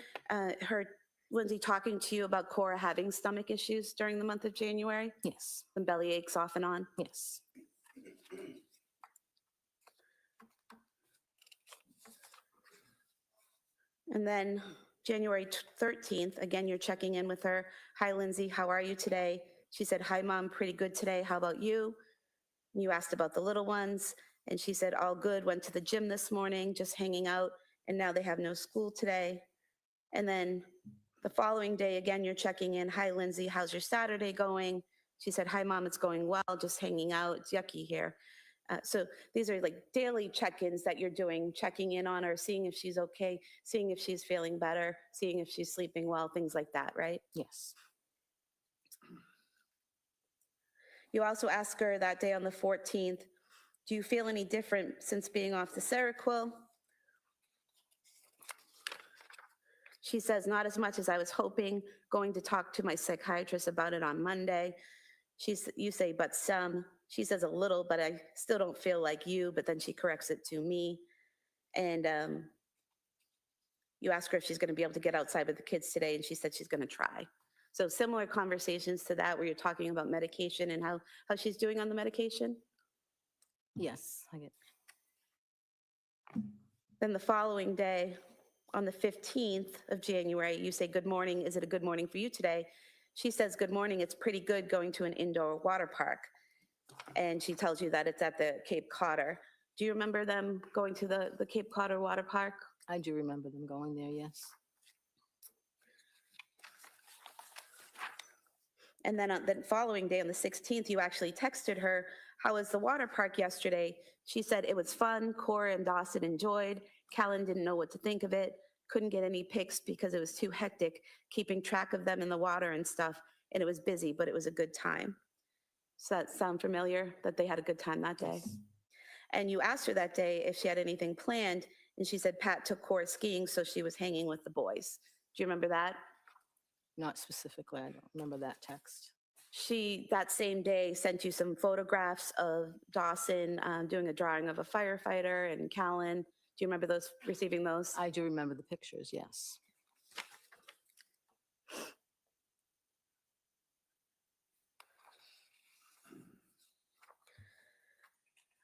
Lindsay, talking to you about Cora having stomach issues during the month of January? Yes, Some belly aches off and on? yes. And then January 13th, again, you're checking in with her. Hi, Lindsay, how are you today? She said, hi, Mom, pretty good today. How about you? You asked about the little ones, and she said, all good, went to the gym this morning, just hanging out, and now they have no school today. And then the following day, again, you're checking in. Hi, Lindsay, how's your Saturday going? She said, hi, Mom, it's going well, just hanging out. It's yucky here. So these are like daily check-ins that you're doing, checking in on her, seeing if she's okay, seeing if she's feeling better, seeing if she's sleeping well, things like that, right? Yes. You also ask her that day on the 14th, do you feel any different since being off the Seroquel? She says, not as much as I was hoping, going to talk to my psychiatrist about it on Monday. You say, but some. She says a little, but I still don't feel like you, but then she corrects it to me. And you ask her if she's gonna be able to get outside with the kids today, and she said she's gonna try. So similar conversations to that, where you're talking about medication and how she's doing on the medication. Yes, I get. Then the following day, on the 15th of January, you say, good morning, is it a good morning for you today? She says, good morning, it's pretty good going to an indoor water park. And she tells you that it's at the Cape Codder. Do you remember them going to the Cape Codder Water Park? I do remember them going there, yes. And then on the following day, on the 16th, you actually texted her, how was the water park yesterday? She said it was fun, Cora and Dawson enjoyed. Callan didn't know what to think of it, couldn't get any pics because it was too hectic, keeping track of them in the water and stuff, and it was busy, but it was a good time. Does that sound familiar, that they had a good time that day? And you asked her that day if she had anything planned, and she said Pat took Cora skiing, so she was hanging with the boys. Do you remember that? Not specifically, I don't remember that text. She, that same day, sent you some photographs of Dawson doing a drawing of a firefighter and Callan. Do you remember receiving those? I do remember the pictures, yes.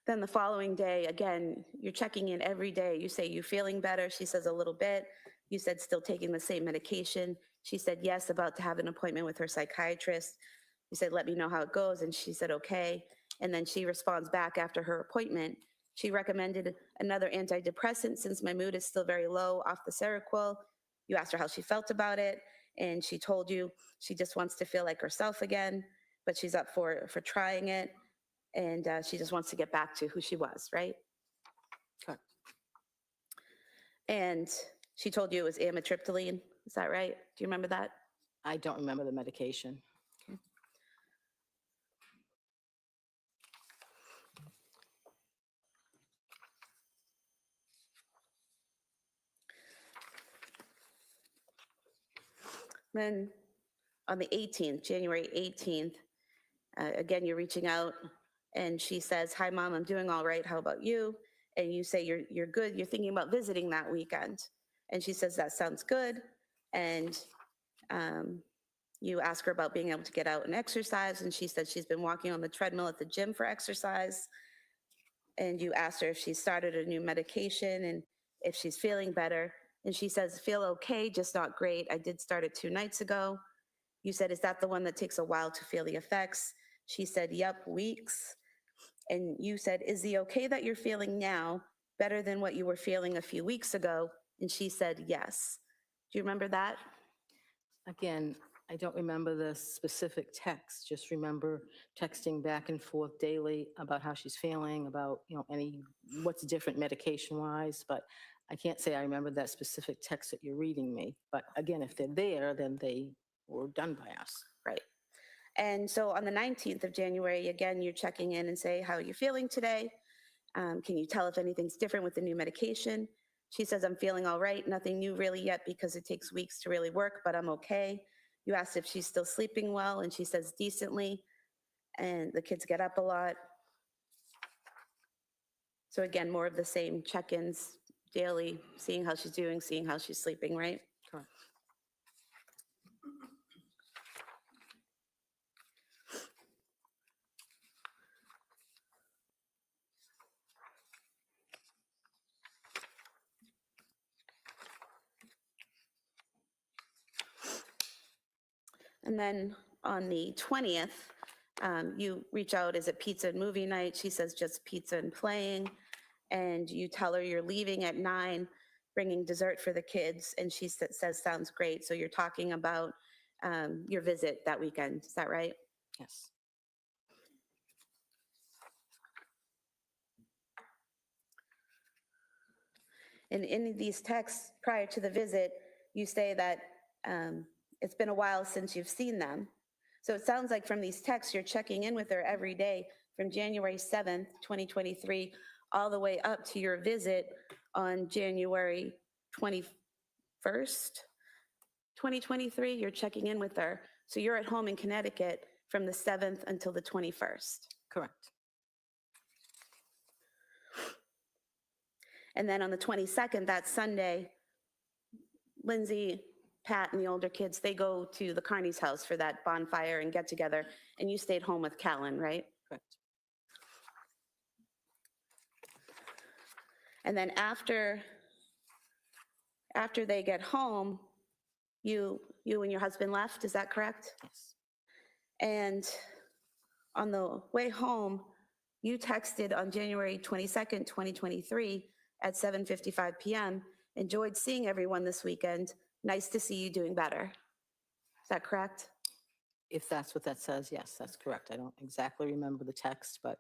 Then the following day, again, you're checking in every day. You say, you feeling better? She says a little bit. You said still taking the same medication. She said yes, about to have an appointment with her psychiatrist. You said, let me know how it goes. And she said, okay. And then she responds back after her appointment. She recommended another antidepressant since my mood is still very low off the Seroquel. You asked her how she felt about it. And she told you she just wants to feel like herself again, but she's up for trying it. And she just wants to get back to who she was, right? Correct. And she told you it was amitriptyline, is that right? Do you remember that? I don't remember the medication. Then on the 18th, January 18th, again, you're reaching out and she says, hi, Mom, I'm doing all right. How about you? And you say you're good. You're thinking about visiting that weekend. And she says, that sounds good. And you ask her about being able to get out and exercise. And she said she's been walking on the treadmill at the gym for exercise. And you asked her if she started a new medication and if she's feeling better. And she says, feel okay, just not great. I did start it 2 nights ago. You said, is that the one that takes a while to feel the effects? She said, yep, weeks. And you said, is the okay that you're feeling now better than what you were feeling a few weeks ago? And she said, yes. Do you remember that? Again, I don't remember the specific text, just remember texting back and forth daily about how she's feeling, about, what's different medication-wise, but I can't say I remember that specific text that you're reading me. But again, if they're there, then they were done by us. Right. And so on the 19th of January, again, you're checking in and say, how are you feeling today? Can you tell if anything's different with the new medication? She says, I'm feeling all right. Nothing new really yet because it takes weeks to really work, but I'm okay. You asked if she's still sleeping well, and she says decently. And the kids get up a lot. So again, more of the same check-ins daily, seeing how she's doing, seeing how she's sleeping, right? Correct. And then on the 20th, you reach out, is it pizza and movie night? She says just pizza and playing. And you tell her you're leaving at 9, bringing dessert for the kids. And she says, sounds great. So you're talking about your visit that weekend. Is that right? Yes. And in these texts prior to the visit, you say that it's been a while since you've seen them. So it sounds like from these texts, you're checking in with her every day from January 7th, 2023, all the way up to your visit on January 21st, 2023. You're checking in with her. So you're at home in Connecticut from the 7th until the 21st. Correct. And then on the 22nd, that Sunday, Lindsay, Pat, and the older kids, they go to the Carney's house for that bonfire and get together, and you stayed home with Callan, right? Correct. And then after they get home, you and your husband left, is that correct? Yes. And on the way home, you texted on January 22nd, 2023 at 7:55 p.m., enjoyed seeing everyone this weekend. Nice to see you doing better. Is that correct? If that's what that says, yes, that's correct. I don't exactly remember the text, but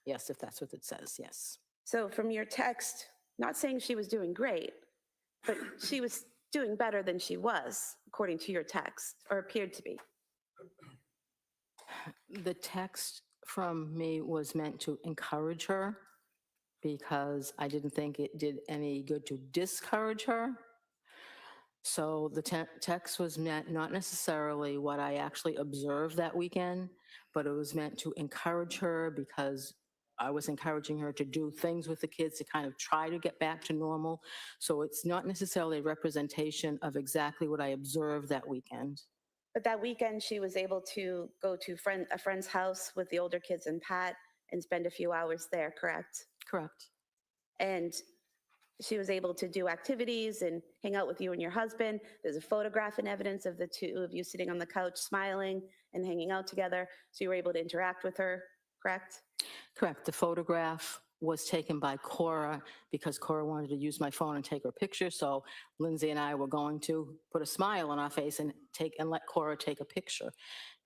yes, if that's what it says, yes. So from your text, not saying she was doing great, but she was doing better than she was, according to your text, or appeared to be. The text from me was meant to encourage her because I didn't think it did any good to discourage her. So the text was meant not necessarily what I actually observed that weekend, but it was meant to encourage her because I was encouraging her to do things with the kids to kind of try to get back to normal. So it's not necessarily a representation of exactly what I observed that weekend. But that weekend, she was able to go to a friend's house with the older kids and Pat and spend a few hours there, correct? Correct. And she was able to do activities and hang out with you and your husband. There's a photograph and evidence of the two of you sitting on the couch smiling and hanging out together. So you were able to interact with her, correct? Correct. The photograph was taken by Cora because Cora wanted to use my phone and take her picture. So Lindsay and I were going to put a smile on our face and let Cora take a picture.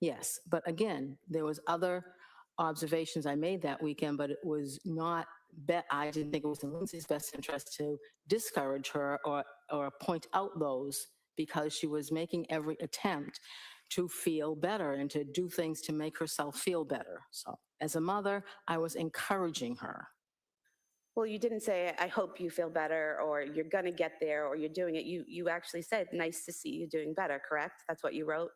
Yes, but again, there was other observations I made that weekend, but it was not, I didn't think it was in Lindsay's best interest to discourage her or point out those because she was making every attempt to feel better and to do things to make herself feel better. So as a mother, I was encouraging her. Well, you didn't say, I hope you feel better, or you're going to get there, or you're doing it. You actually said, nice to see you doing better, correct? That's what you wrote?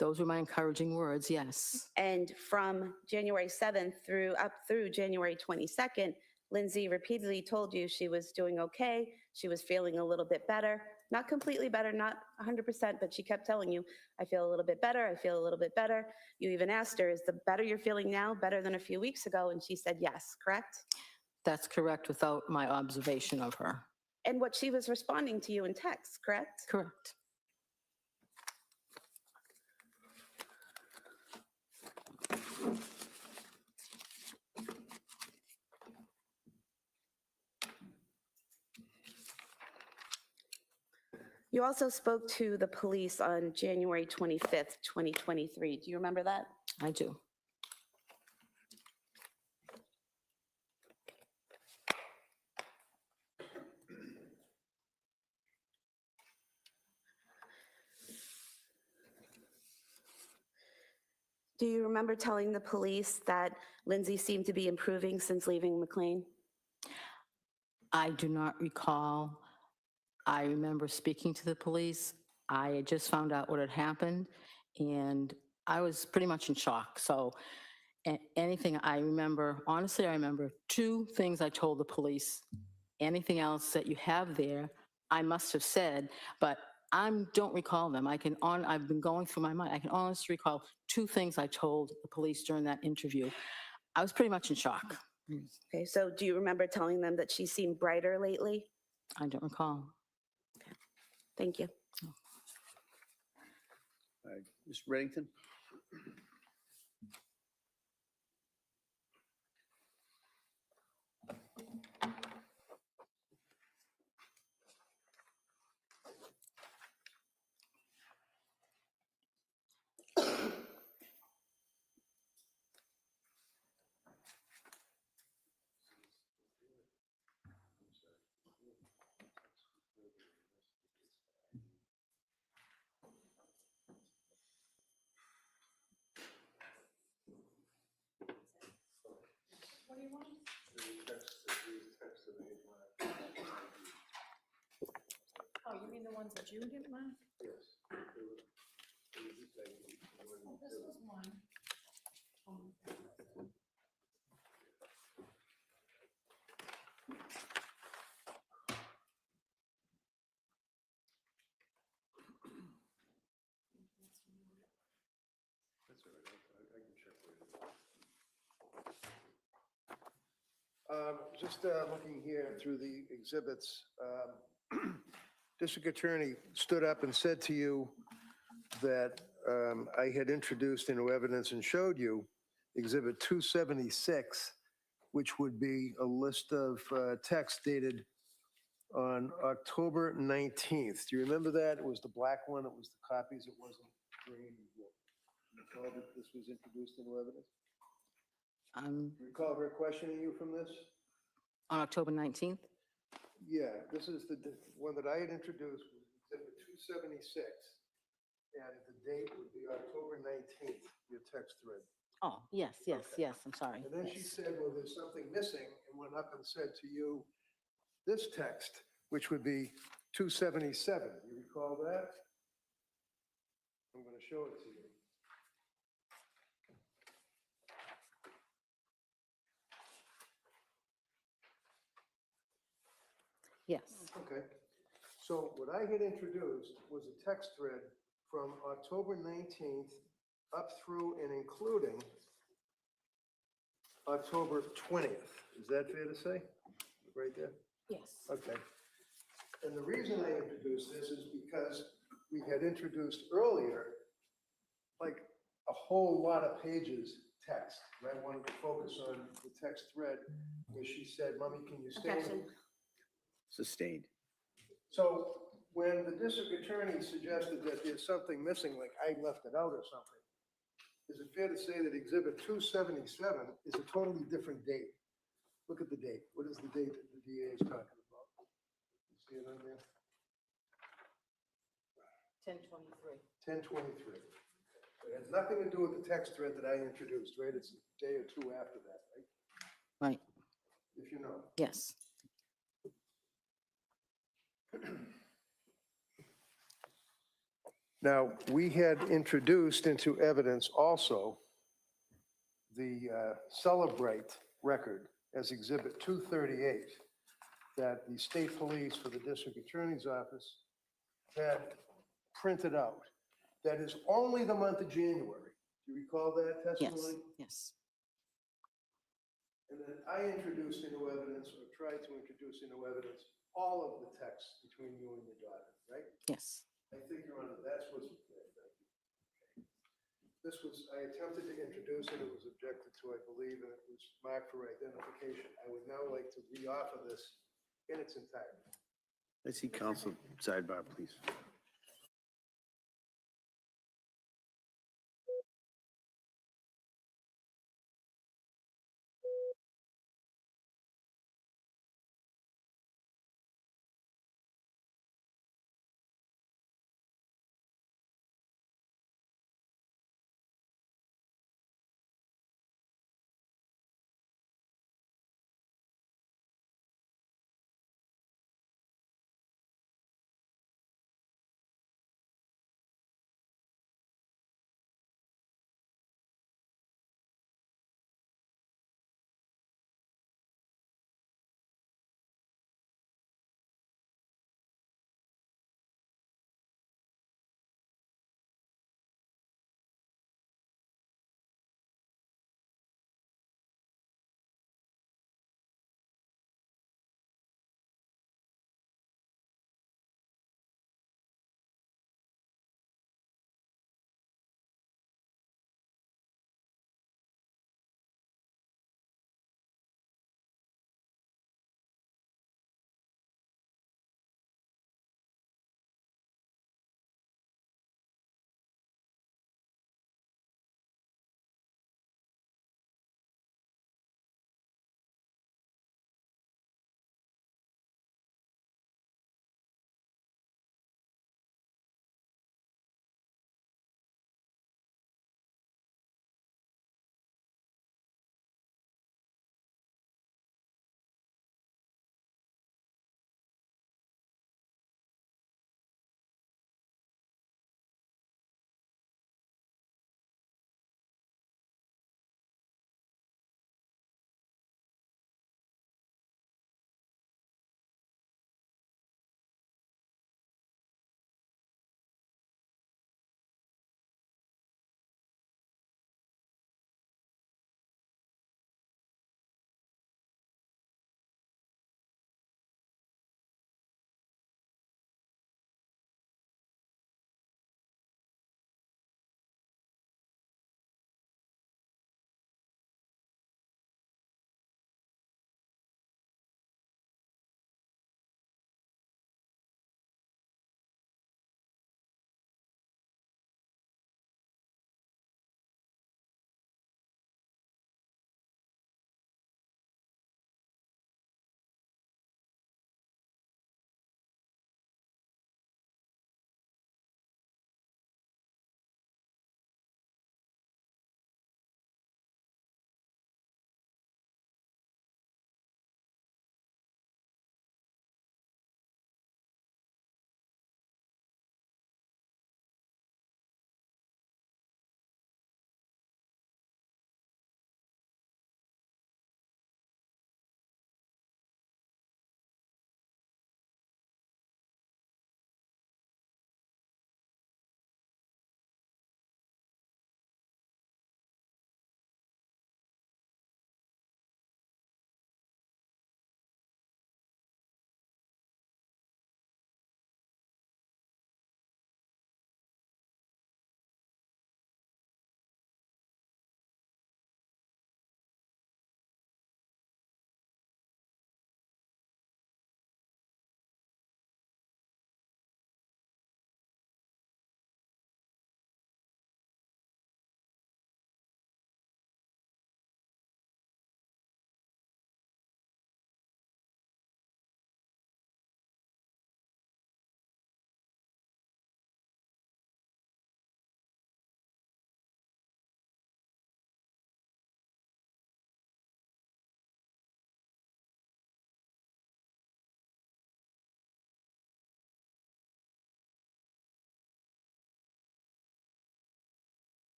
Those were my encouraging words, yes. And from January 7th up through January 22nd, Lindsay repeatedly told you she was doing okay. She was feeling a little bit better. Not completely better, not 100%, but she kept telling you, I feel a little bit better, I feel a little bit better. You even asked her, is the better you're feeling now better than a few weeks ago? And she said yes, correct? That's correct without my observation of her. And what she was responding to you in text, correct? Correct. You also spoke to the police on January 25th, 2023. Do you remember that? I do. Do you remember telling the police that Lindsay seemed to be improving since leaving McLean? I do not recall. I remember speaking to the police. I had just found out what had happened, and I was pretty much in shock. So anything I remember, honestly, I remember 2 things I told the police. Anything else that you have there, I must have said, but I don't recall them. I've been going through my mind. I can honestly recall 2 things I told the police during that interview. I was pretty much in shock. Okay, so do you remember telling them that she seemed brighter lately? I don't recall. Thank you. All right, Mr. Reddington? Oh, you mean the ones that you didn't mark? Yes. Oh, this was one. That's all right, I can check later. Just looking here through the exhibits, District Attorney stood up and said to you that I had introduced into evidence and showed you Exhibit 276, which would be a list of text dated on October 19th. Do you remember that? It was the black one, it was the copies, it wasn't green. You recall that this was introduced into evidence? Um, You recall her questioning you from this? On October 19th? Yeah, this is the one that I had introduced, was Exhibit 276. And the date would be October 19th, your text thread. Oh, yes, yes, Okay. yes, I'm sorry. And then she Yes. said, well, there's something missing, and went up and said to you, this text, which would be 277. You recall that? I'm going to show it to you. Yes. Okay. So what I had introduced was a text thread from October 19th up through and including October 20th. Is that fair to say? Right there? Yes. Okay. And the reason I introduced this is because we had introduced earlier, like a whole lot of pages text. And I wanted to focus on the text thread where she said, Mommy, can you stay? Objection. Sustained. So when the district attorney suggested that there's something missing, like I left it out or something, is it fair to say that Exhibit 277 is a totally different date? Look at the date. What is the date that the DA is talking about? You see it on there? 10/23. 10/23. It has nothing to do with the text thread that I introduced, right? It's a day or 2 after that, right? Right, If you know. yes. Now, we had introduced into evidence also the Celebrate record as Exhibit 238 that the state police for the district attorney's office had printed out. That is only the month of January. Do you recall that Yes, testimony? yes. And then I introduced into evidence, or tried to introduce into evidence, all of the texts between you and your daughter, right? Yes. I think, Your Honor, that's what's, this was, I attempted to introduce it, it was objected to, I believe, and it was marked for identification. I would now like to re-offer this in its entirety. I see counsel sidebar, please.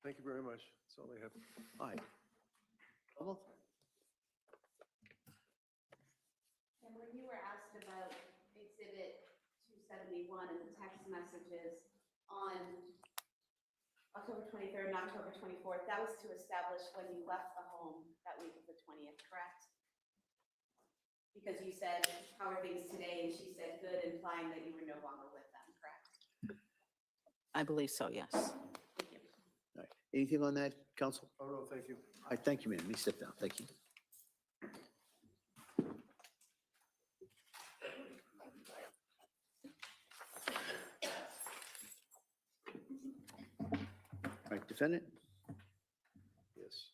Thank you very much. That's all I have. All right. And when you were asked about Exhibit 271 and the text messages on October 23rd and October 24th, that was to establish when you left the home that week of the 20th, correct? Because you said, how are things today? And she said, good, implying that you were no longer with them, correct? I believe so, yes. Thank you. All right. Anything on that, counsel? Oh, no, thank you. All right, thank you, ma'am. Let me sit down. Thank you. All right, defendant? Yes.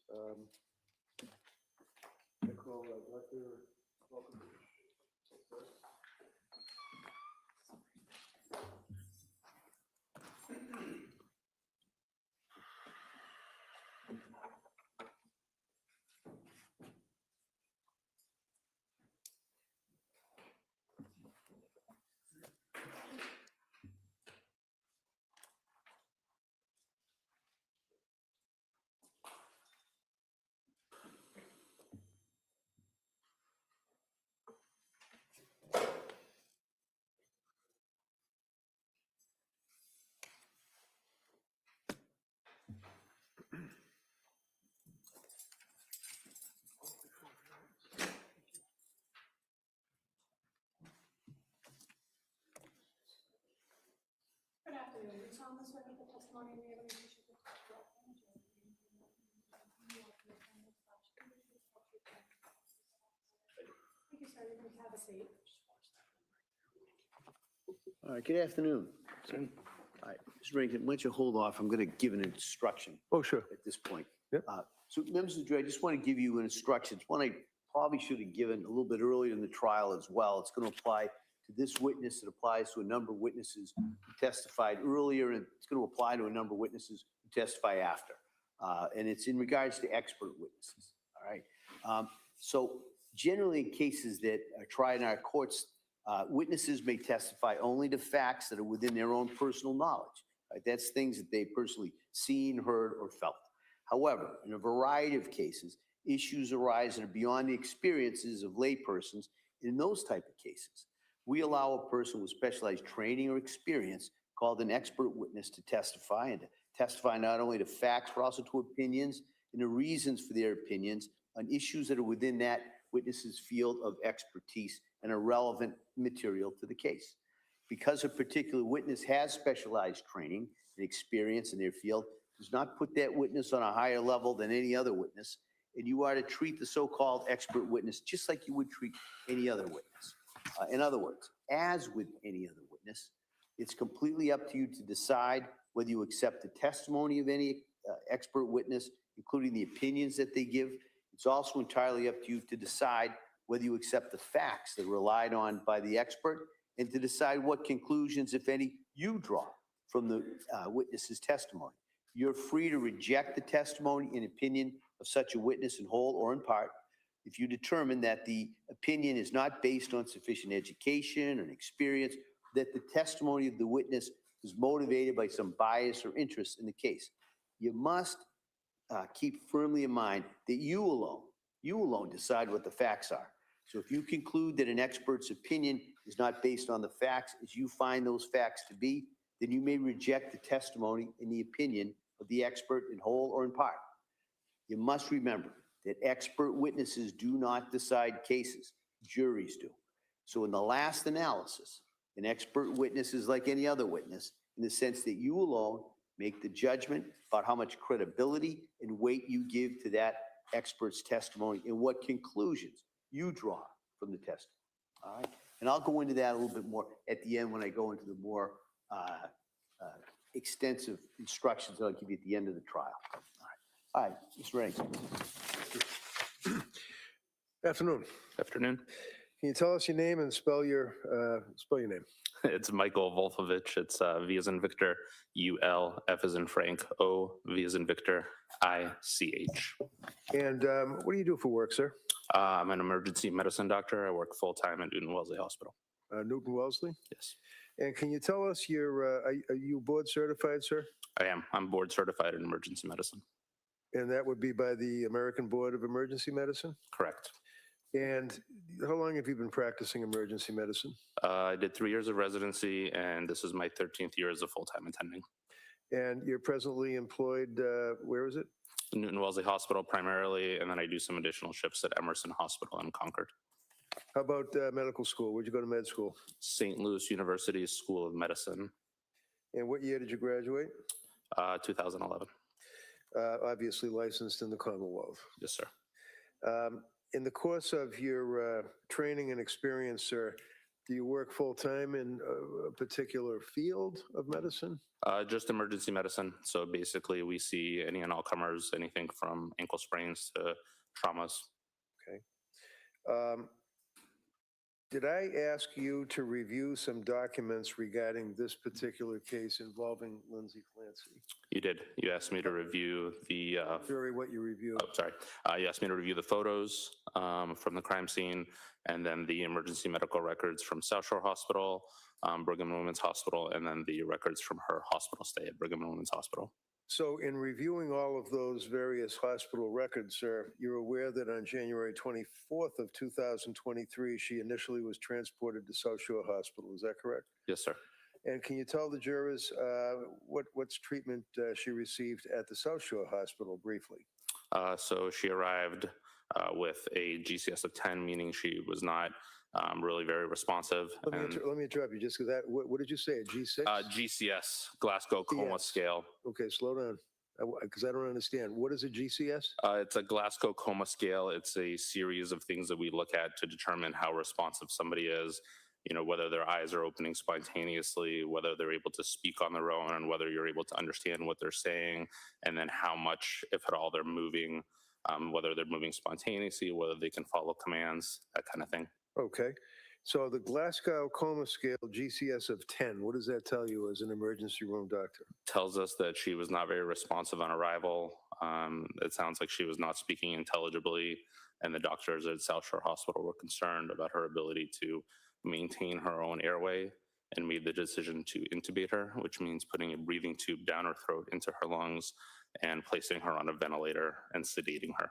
I call Dr. Welcome. Good afternoon. Do you solemnly swear that the testimony you give in this case will be correct and the truth? Thank you, sir. You can have a seat. All right, good afternoon. All right, Mr. Rankin, why don't you hold off? I'm going to give an instruction Oh, sure. at this point. Yep. So, members of the jury, I just want to give you an instruction. It's one I probably should have given a little bit earlier in the trial as well. It's going to apply to this witness. It applies to a number of witnesses who testified earlier, and it's going to apply to a number of witnesses who testify after. And it's in regards to expert witnesses, all right? So generally in cases that are tried in our courts, witnesses may testify only to facts that are within their own personal knowledge. Right? That's things that they've personally seen, heard, or felt. However, in a variety of cases, issues arise that are beyond the experiences of laypersons. In those type of cases, we allow a person with specialized training or experience called an expert witness to testify, and to testify not only to facts, but also to opinions and the reasons for their opinions on issues that are within that witness's field of expertise and are relevant material to the case. Because a particular witness has specialized training and experience in their field, does not put that witness on a higher level than any other witness, and you are to treat the so-called expert witness just like you would treat any other witness. In other words, as with any other witness, it's completely up to you to decide whether you accept the testimony of any expert witness, including the opinions that they give. It's also entirely up to you to decide whether you accept the facts that are relied on by the expert, and to decide what conclusions, if any, you draw from the witness's testimony. You're free to reject the testimony and opinion of such a witness in whole or in part if you determine that the opinion is not based on sufficient education and experience, that the testimony of the witness is motivated by some bias or interest in the case. You must keep firmly in mind that you alone decide what the facts are. So if you conclude that an expert's opinion is not based on the facts as you find those facts to be, then you may reject the testimony and the opinion of the expert in whole or in part. You must remember that expert witnesses do not decide cases, juries do. So in the last analysis, an expert witness is like any other witness in the sense that you alone make the judgment about how much credibility and weight you give to that expert's testimony and what conclusions you draw from the testimony. All right, and I'll go into that a little bit more at the end when I go into the more extensive instructions that I'll give you at the end of the trial. All right, Mr. Rankin. Afternoon. Afternoon. Can you tell us your name and spell your name? It's Michael Volfovich. It's V as in Victor, U-L, F as in Frank, O, V as in Victor, I-C-H. And what do you do for work, sir? I'm an emergency medicine doctor. I work full-time at Newton Wellesley Hospital. Newton Wellesley? Yes. And can you tell us are you board certified, sir? I am. I'm board certified in emergency medicine. And that would be by the American Board of Emergency Medicine? Correct. And how long have you been practicing emergency medicine? I did 3 years of residency, and this is my 13th year as a full-time attending. And you're presently employed, where is it? Newton Wellesley Hospital primarily, and then I do some additional shifts at Emerson Hospital in Concord. How about medical school? Where'd you go to med school? St. Louis University School of Medicine, And what year did you graduate? 2011. Obviously licensed in the Commonwealth. Yes, sir. In the course of your training and experience, sir, do you work full-time in a particular field of medicine? Just emergency medicine. So basically, we see any and all comers, anything from ankle sprains to traumas. Okay. Did I ask you to review some documents regarding this particular case involving Lindsay Clancy? You did. You asked me to review the. Jury, what you reviewed? Oh, sorry. You asked me to review the photos from the crime scene, and then the emergency medical records from South Shore Hospital, Brigham and Women's Hospital, and then the records from her hospital stay at Brigham and Women's Hospital. So in reviewing all of those various hospital records, sir, you're aware that on January 24th of 2023, she initially was transported to South Shore Hospital. Is that correct? Yes, sir. And can you tell the jurors what's treatment she received at the South Shore Hospital briefly? So she arrived with a GCS of 10, meaning she was not really very responsive. Let me interrupt you just because what did you say, a G6? GCS, Glasgow Coma Yes. Scale. Okay, slow down, because I don't understand. What is a GCS? It's a Glasgow Coma Scale. It's a series of things that we look at to determine how responsive somebody is, whether their eyes are opening spontaneously, whether they're able to speak on their own, and whether you're able to understand what they're saying, and then how much, if at all, they're moving, whether they're moving spontaneously, whether they can follow commands, that kind of thing. Okay. So the Glasgow Coma Scale GCS of 10, what does that tell you as an emergency room doctor? Tells us that she was not very responsive on arrival. It sounds like she was not speaking intelligibly, and the doctors at South Shore Hospital were concerned about her ability to maintain her own airway and made the decision to intubate her, which means putting a breathing tube down her throat into her lungs and placing her on a ventilator and sedating her.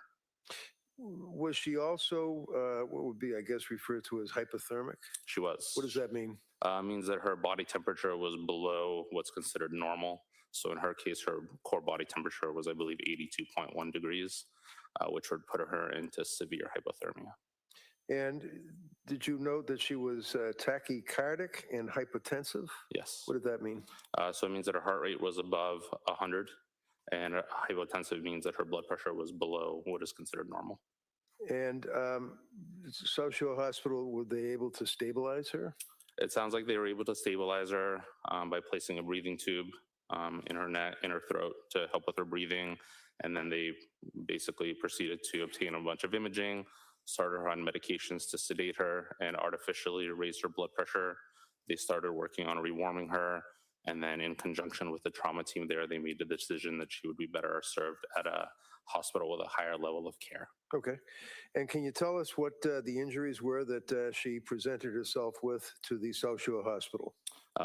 Was she also what would be, I guess, referred to as hypothermic? She was. What does that mean? Means that her body temperature was below what's considered normal. So in her case, her core body temperature was, I believe, 82.1 degrees, which would put her into severe hypothermia. And did you note that she was tachycardic and hypotensive? Yes. What did that mean? So it means that her heart rate was above 100, and hypotensive means that her blood pressure was below what is considered normal. And South Shore Hospital, were they able to stabilize her? It sounds like they were able to stabilize her by placing a breathing tube in her neck, in her throat to help with her breathing. And then they basically proceeded to obtain a bunch of imaging, started her on medications to sedate her and artificially raise her blood pressure. They started working on rewarming her. And then in conjunction with the trauma team there, they made the decision that she would be better served at a hospital with a higher level of care. Okay. And can you tell us what the injuries were that she presented herself with to the South Shore Hospital?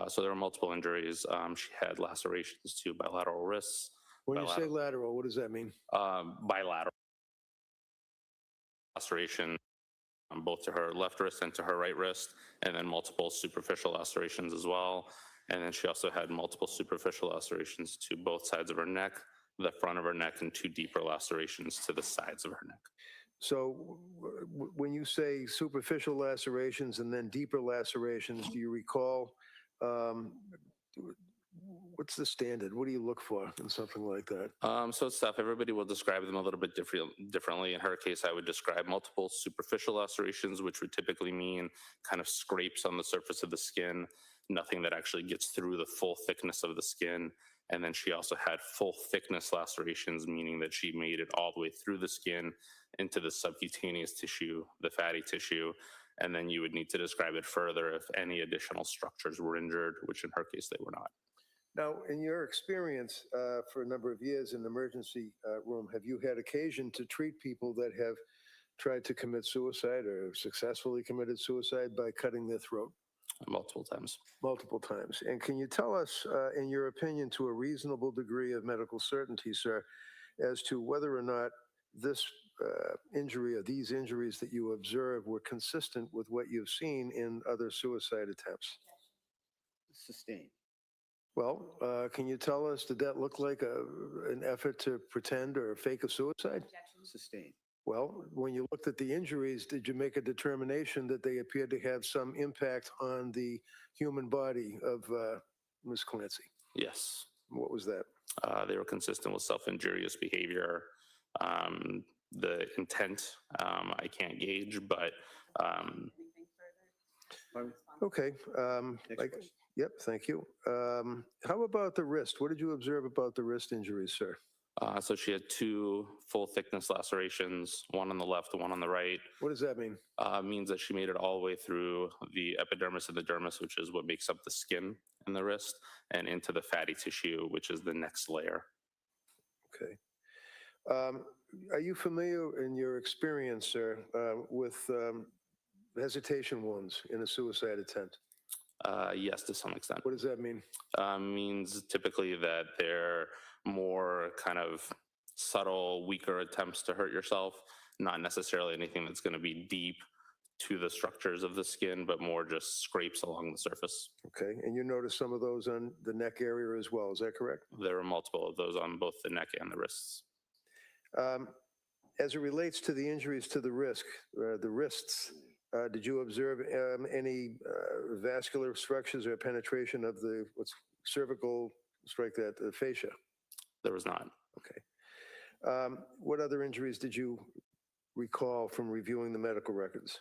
So there were multiple injuries. She had lacerations to bilateral wrists. When you say lateral, what does that mean? Bilateral laceration both to her left wrist and to her right wrist, and then multiple superficial lacerations as well. And then she also had multiple superficial lacerations to both sides of her neck, the front of her neck, and 2 deeper lacerations to the sides of her neck. So when you say superficial lacerations and then deeper lacerations, do you recall, what's the standard? What do you look for in something like that? So it's tough. Everybody will describe them a little bit differently. In her case, I would describe multiple superficial lacerations, which would typically mean kind of scrapes on the surface of the skin, nothing that actually gets through the full thickness of the skin. And then she also had full thickness lacerations, meaning that she made it all the way through the skin into the subcutaneous tissue, the fatty tissue. And then you would need to describe it further if any additional structures were injured, which in her case, they were not. Now, in your experience for a number of years in the emergency room, have you had occasion to treat people that have tried to commit suicide or successfully committed suicide by cutting their throat? multiple times. Multiple times. And can you tell us, in your opinion, to a reasonable degree of medical certainty, sir, as to whether or not this injury or these injuries that you observed were consistent with what you've seen in other suicide attempts? Sustained. Well, can you tell us, did that look like an effort to pretend or fake a suicide? Sustained. Well, when you looked at the injuries, did you make a determination that they appeared to have some impact on the human body of Ms. Clancy? Yes. What was that? They were consistent with self-injurious behavior. The intent, I can't gauge, but Okay. Next question. Yep, thank you. How about the wrist? What did you observe about the wrist injuries, sir? so she had 2 full-thickness lacerations, one on the left, one on the right. What does that mean? Means that she made it all the way through the epidermis and the dermis, which is what makes up the skin in the wrist, and into the fatty tissue, which is the next layer. Okay. Are you familiar in your experience, sir, with hesitation wounds in a suicide attempt? Yes, to some extent. What does that mean? Means typically that they're more kind of subtle, weaker attempts to hurt yourself, not necessarily anything that's going to be deep to the structures of the skin, but more just scrapes along the surface. Okay, and you noticed some of those on the neck area as well, is that correct? There were multiple of those on both the neck and the wrists. As it relates to the injuries to the wrists, did you observe any vascular structures or penetration of the cervical, the fascia? There was not. Okay. What other injuries did you recall from reviewing the medical records?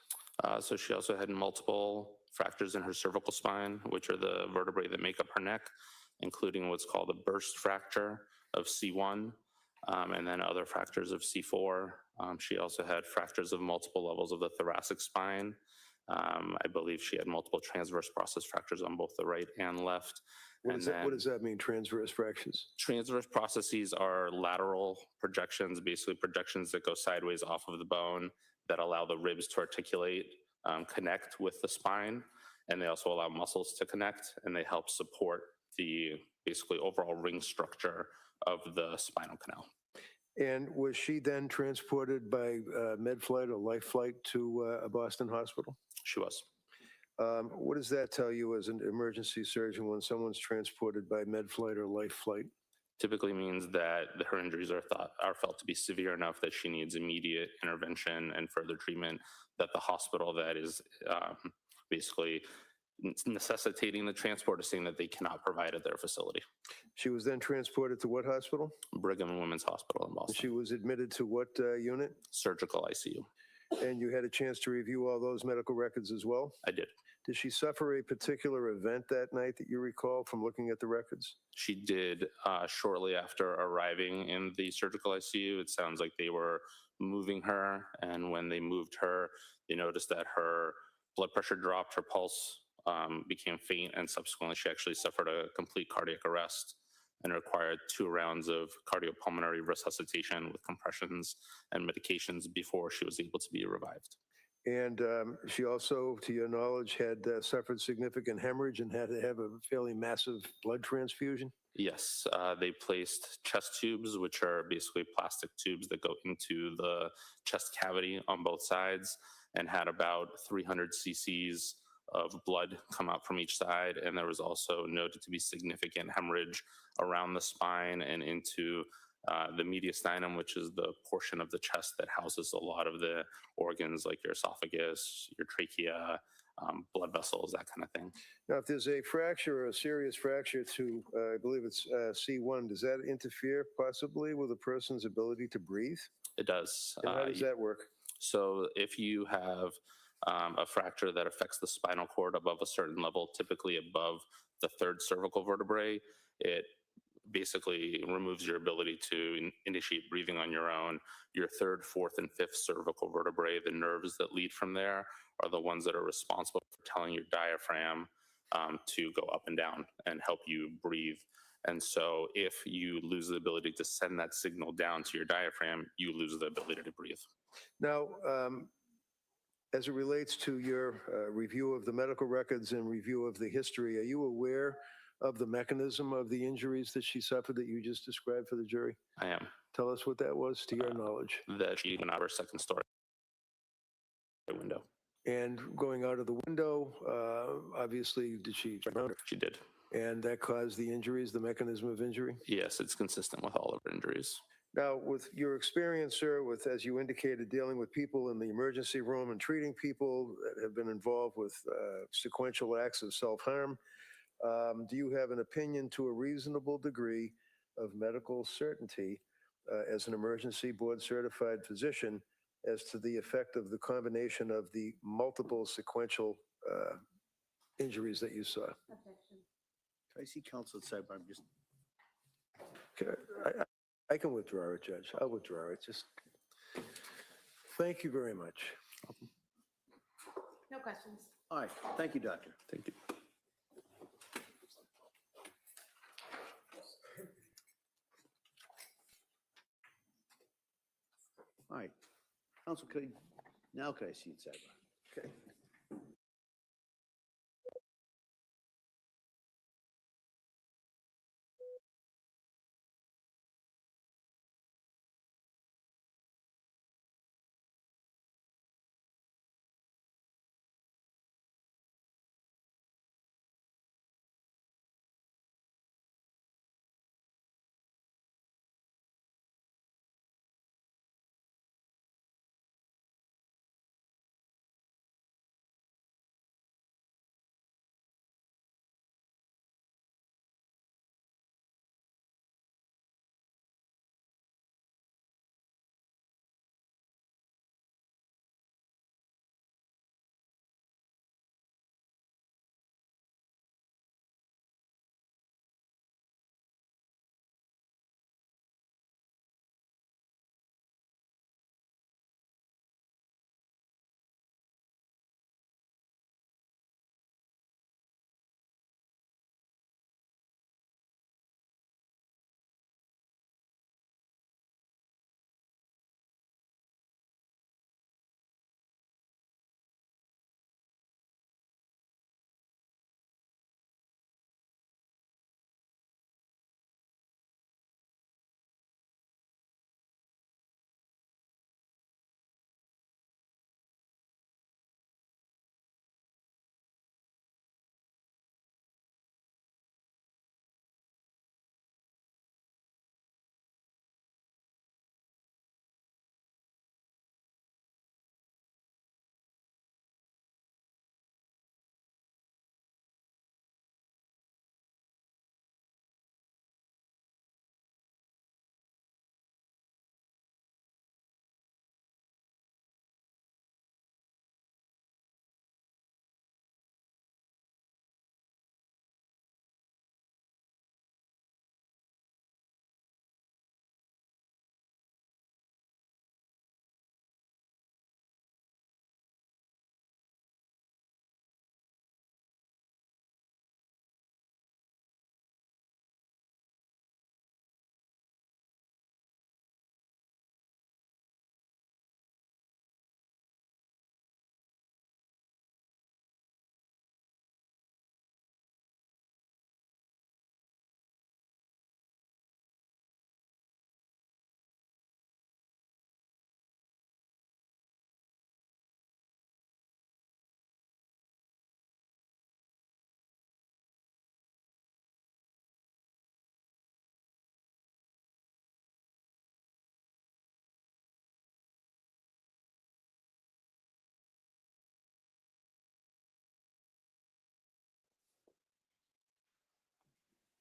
So she also had multiple fractures in her cervical spine, which are the vertebrae that make up her neck, including what's called a burst fracture of C1, and then other fractures of C4. She also had fractures of multiple levels of the thoracic spine. I believe she had multiple transverse process fractures on both the right and left. What does that mean, transverse fractures? Transverse processes are lateral projections, basically projections that go sideways off of the bone that allow the ribs to articulate, connect with the spine, and they also allow muscles to connect, and they help support the basically overall ring structure of the spinal canal. And was she then transported by med flight or life flight to a Boston hospital? She was. What does that tell you as an emergency surgeon when someone's transported by med flight or life flight? Typically means that her injuries are felt to be severe enough that she needs immediate intervention and further treatment, that the hospital that is basically necessitating the transport is saying that they cannot provide at their facility. She was then transported to what hospital? Brigham and Women's Hospital in Boston. She was admitted to what unit? Surgical ICU. And you had a chance to review all those medical records as well? I did. Did she suffer a particular event that night that you recall from looking at the records? She did shortly after arriving in the surgical ICU. It sounds like they were moving her, and when they moved her, they noticed that her blood pressure dropped, her pulse became faint, and subsequently she actually suffered a complete cardiac arrest and required 2 rounds of cardiopulmonary resuscitation with compressions and medications before she was able to be revived. And she also, to your knowledge, had suffered significant hemorrhage and had to have a fairly massive blood transfusion? Yes, they placed chest tubes, which are basically plastic tubes that go into the chest cavity on both sides, and had about 300 cc's of blood come out from each side. And there was also noted to be significant hemorrhage around the spine and into the mediastinum, which is the portion of the chest that houses a lot of the organs like your esophagus, your trachea, blood vessels, that kind of thing. Now, if there's a fracture or a serious fracture to, I believe it's C1, does that interfere possibly with a person's ability to breathe? It does. And how does that work? So if you have a fracture that affects the spinal cord above a certain level, typically above the 3rd cervical vertebrae, it basically removes your ability to initiate breathing on your own. Your 3rd, 4th, and 5th cervical vertebrae, the nerves that lead from there, are the ones that are responsible for telling your diaphragm to go up and down and help you breathe. And so if you lose the ability to send that signal down to your diaphragm, you lose the ability to breathe. Now, As it relates to your review of the medical records and review of the history, are you aware of the mechanism of the injuries that she suffered that you just described for the jury? I am. Tell us what that was, to your knowledge. That she went out of her second story window. And going out of the window, obviously, did she? She did. And that caused the injuries, the mechanism of injury? Yes, it's consistent with all of her injuries. Now, with your experience, sir, with, as you indicated, dealing with people in the emergency room and treating people that have been involved with sequential acts of self-harm, do you have an opinion to a reasonable degree of medical certainty as an emergency board certified physician as to the effect of the combination of the multiple sequential injuries that you saw? Can I see counsel at sidebar? I'm just, I can withdraw it, Judge. I'll withdraw it. Just, thank you very much. No questions. all right, thank you, doctor. Thank you. All right, counsel, now can I see it sidebar? Okay.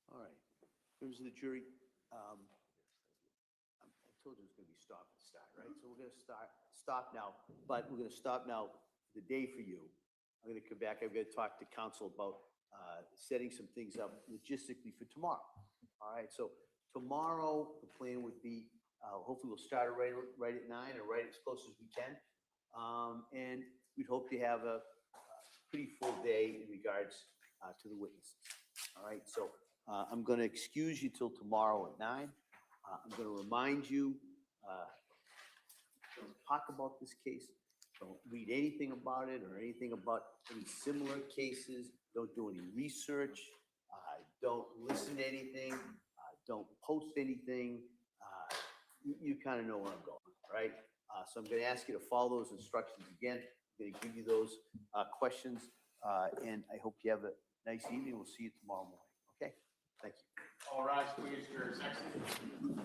All right, members of the jury, I told you it was going to be stop and start, right? So we're going to stop now, but we're going to stop now the day for you. I'm going to come back. I'm going to talk to counsel about setting some things up logistically for tomorrow. All right, so tomorrow, the plan would be, hopefully we'll start right at 9 or right as close as we can. And we'd hope to have a pretty full day in regards to the witnesses. All right, so I'm going to excuse you till tomorrow at 9. I'm going to remind you, to talk about this case Don't read anything about it or anything about any similar cases. Don't do any research. Don't listen to anything. Don't post anything. You kind of know where I'm going, right? So I'm going to ask you to follow those instructions again. I'm going to give you those questions, and I hope you have a nice evening. We'll see you tomorrow morning. Okay? Thank you. All rise, please, for your section.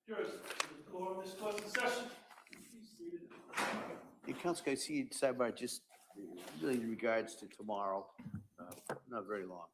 Yours, the floor of this closed session. Please seated. Hey, Council, I see you sidebar just really in regards to tomorrow, not very long.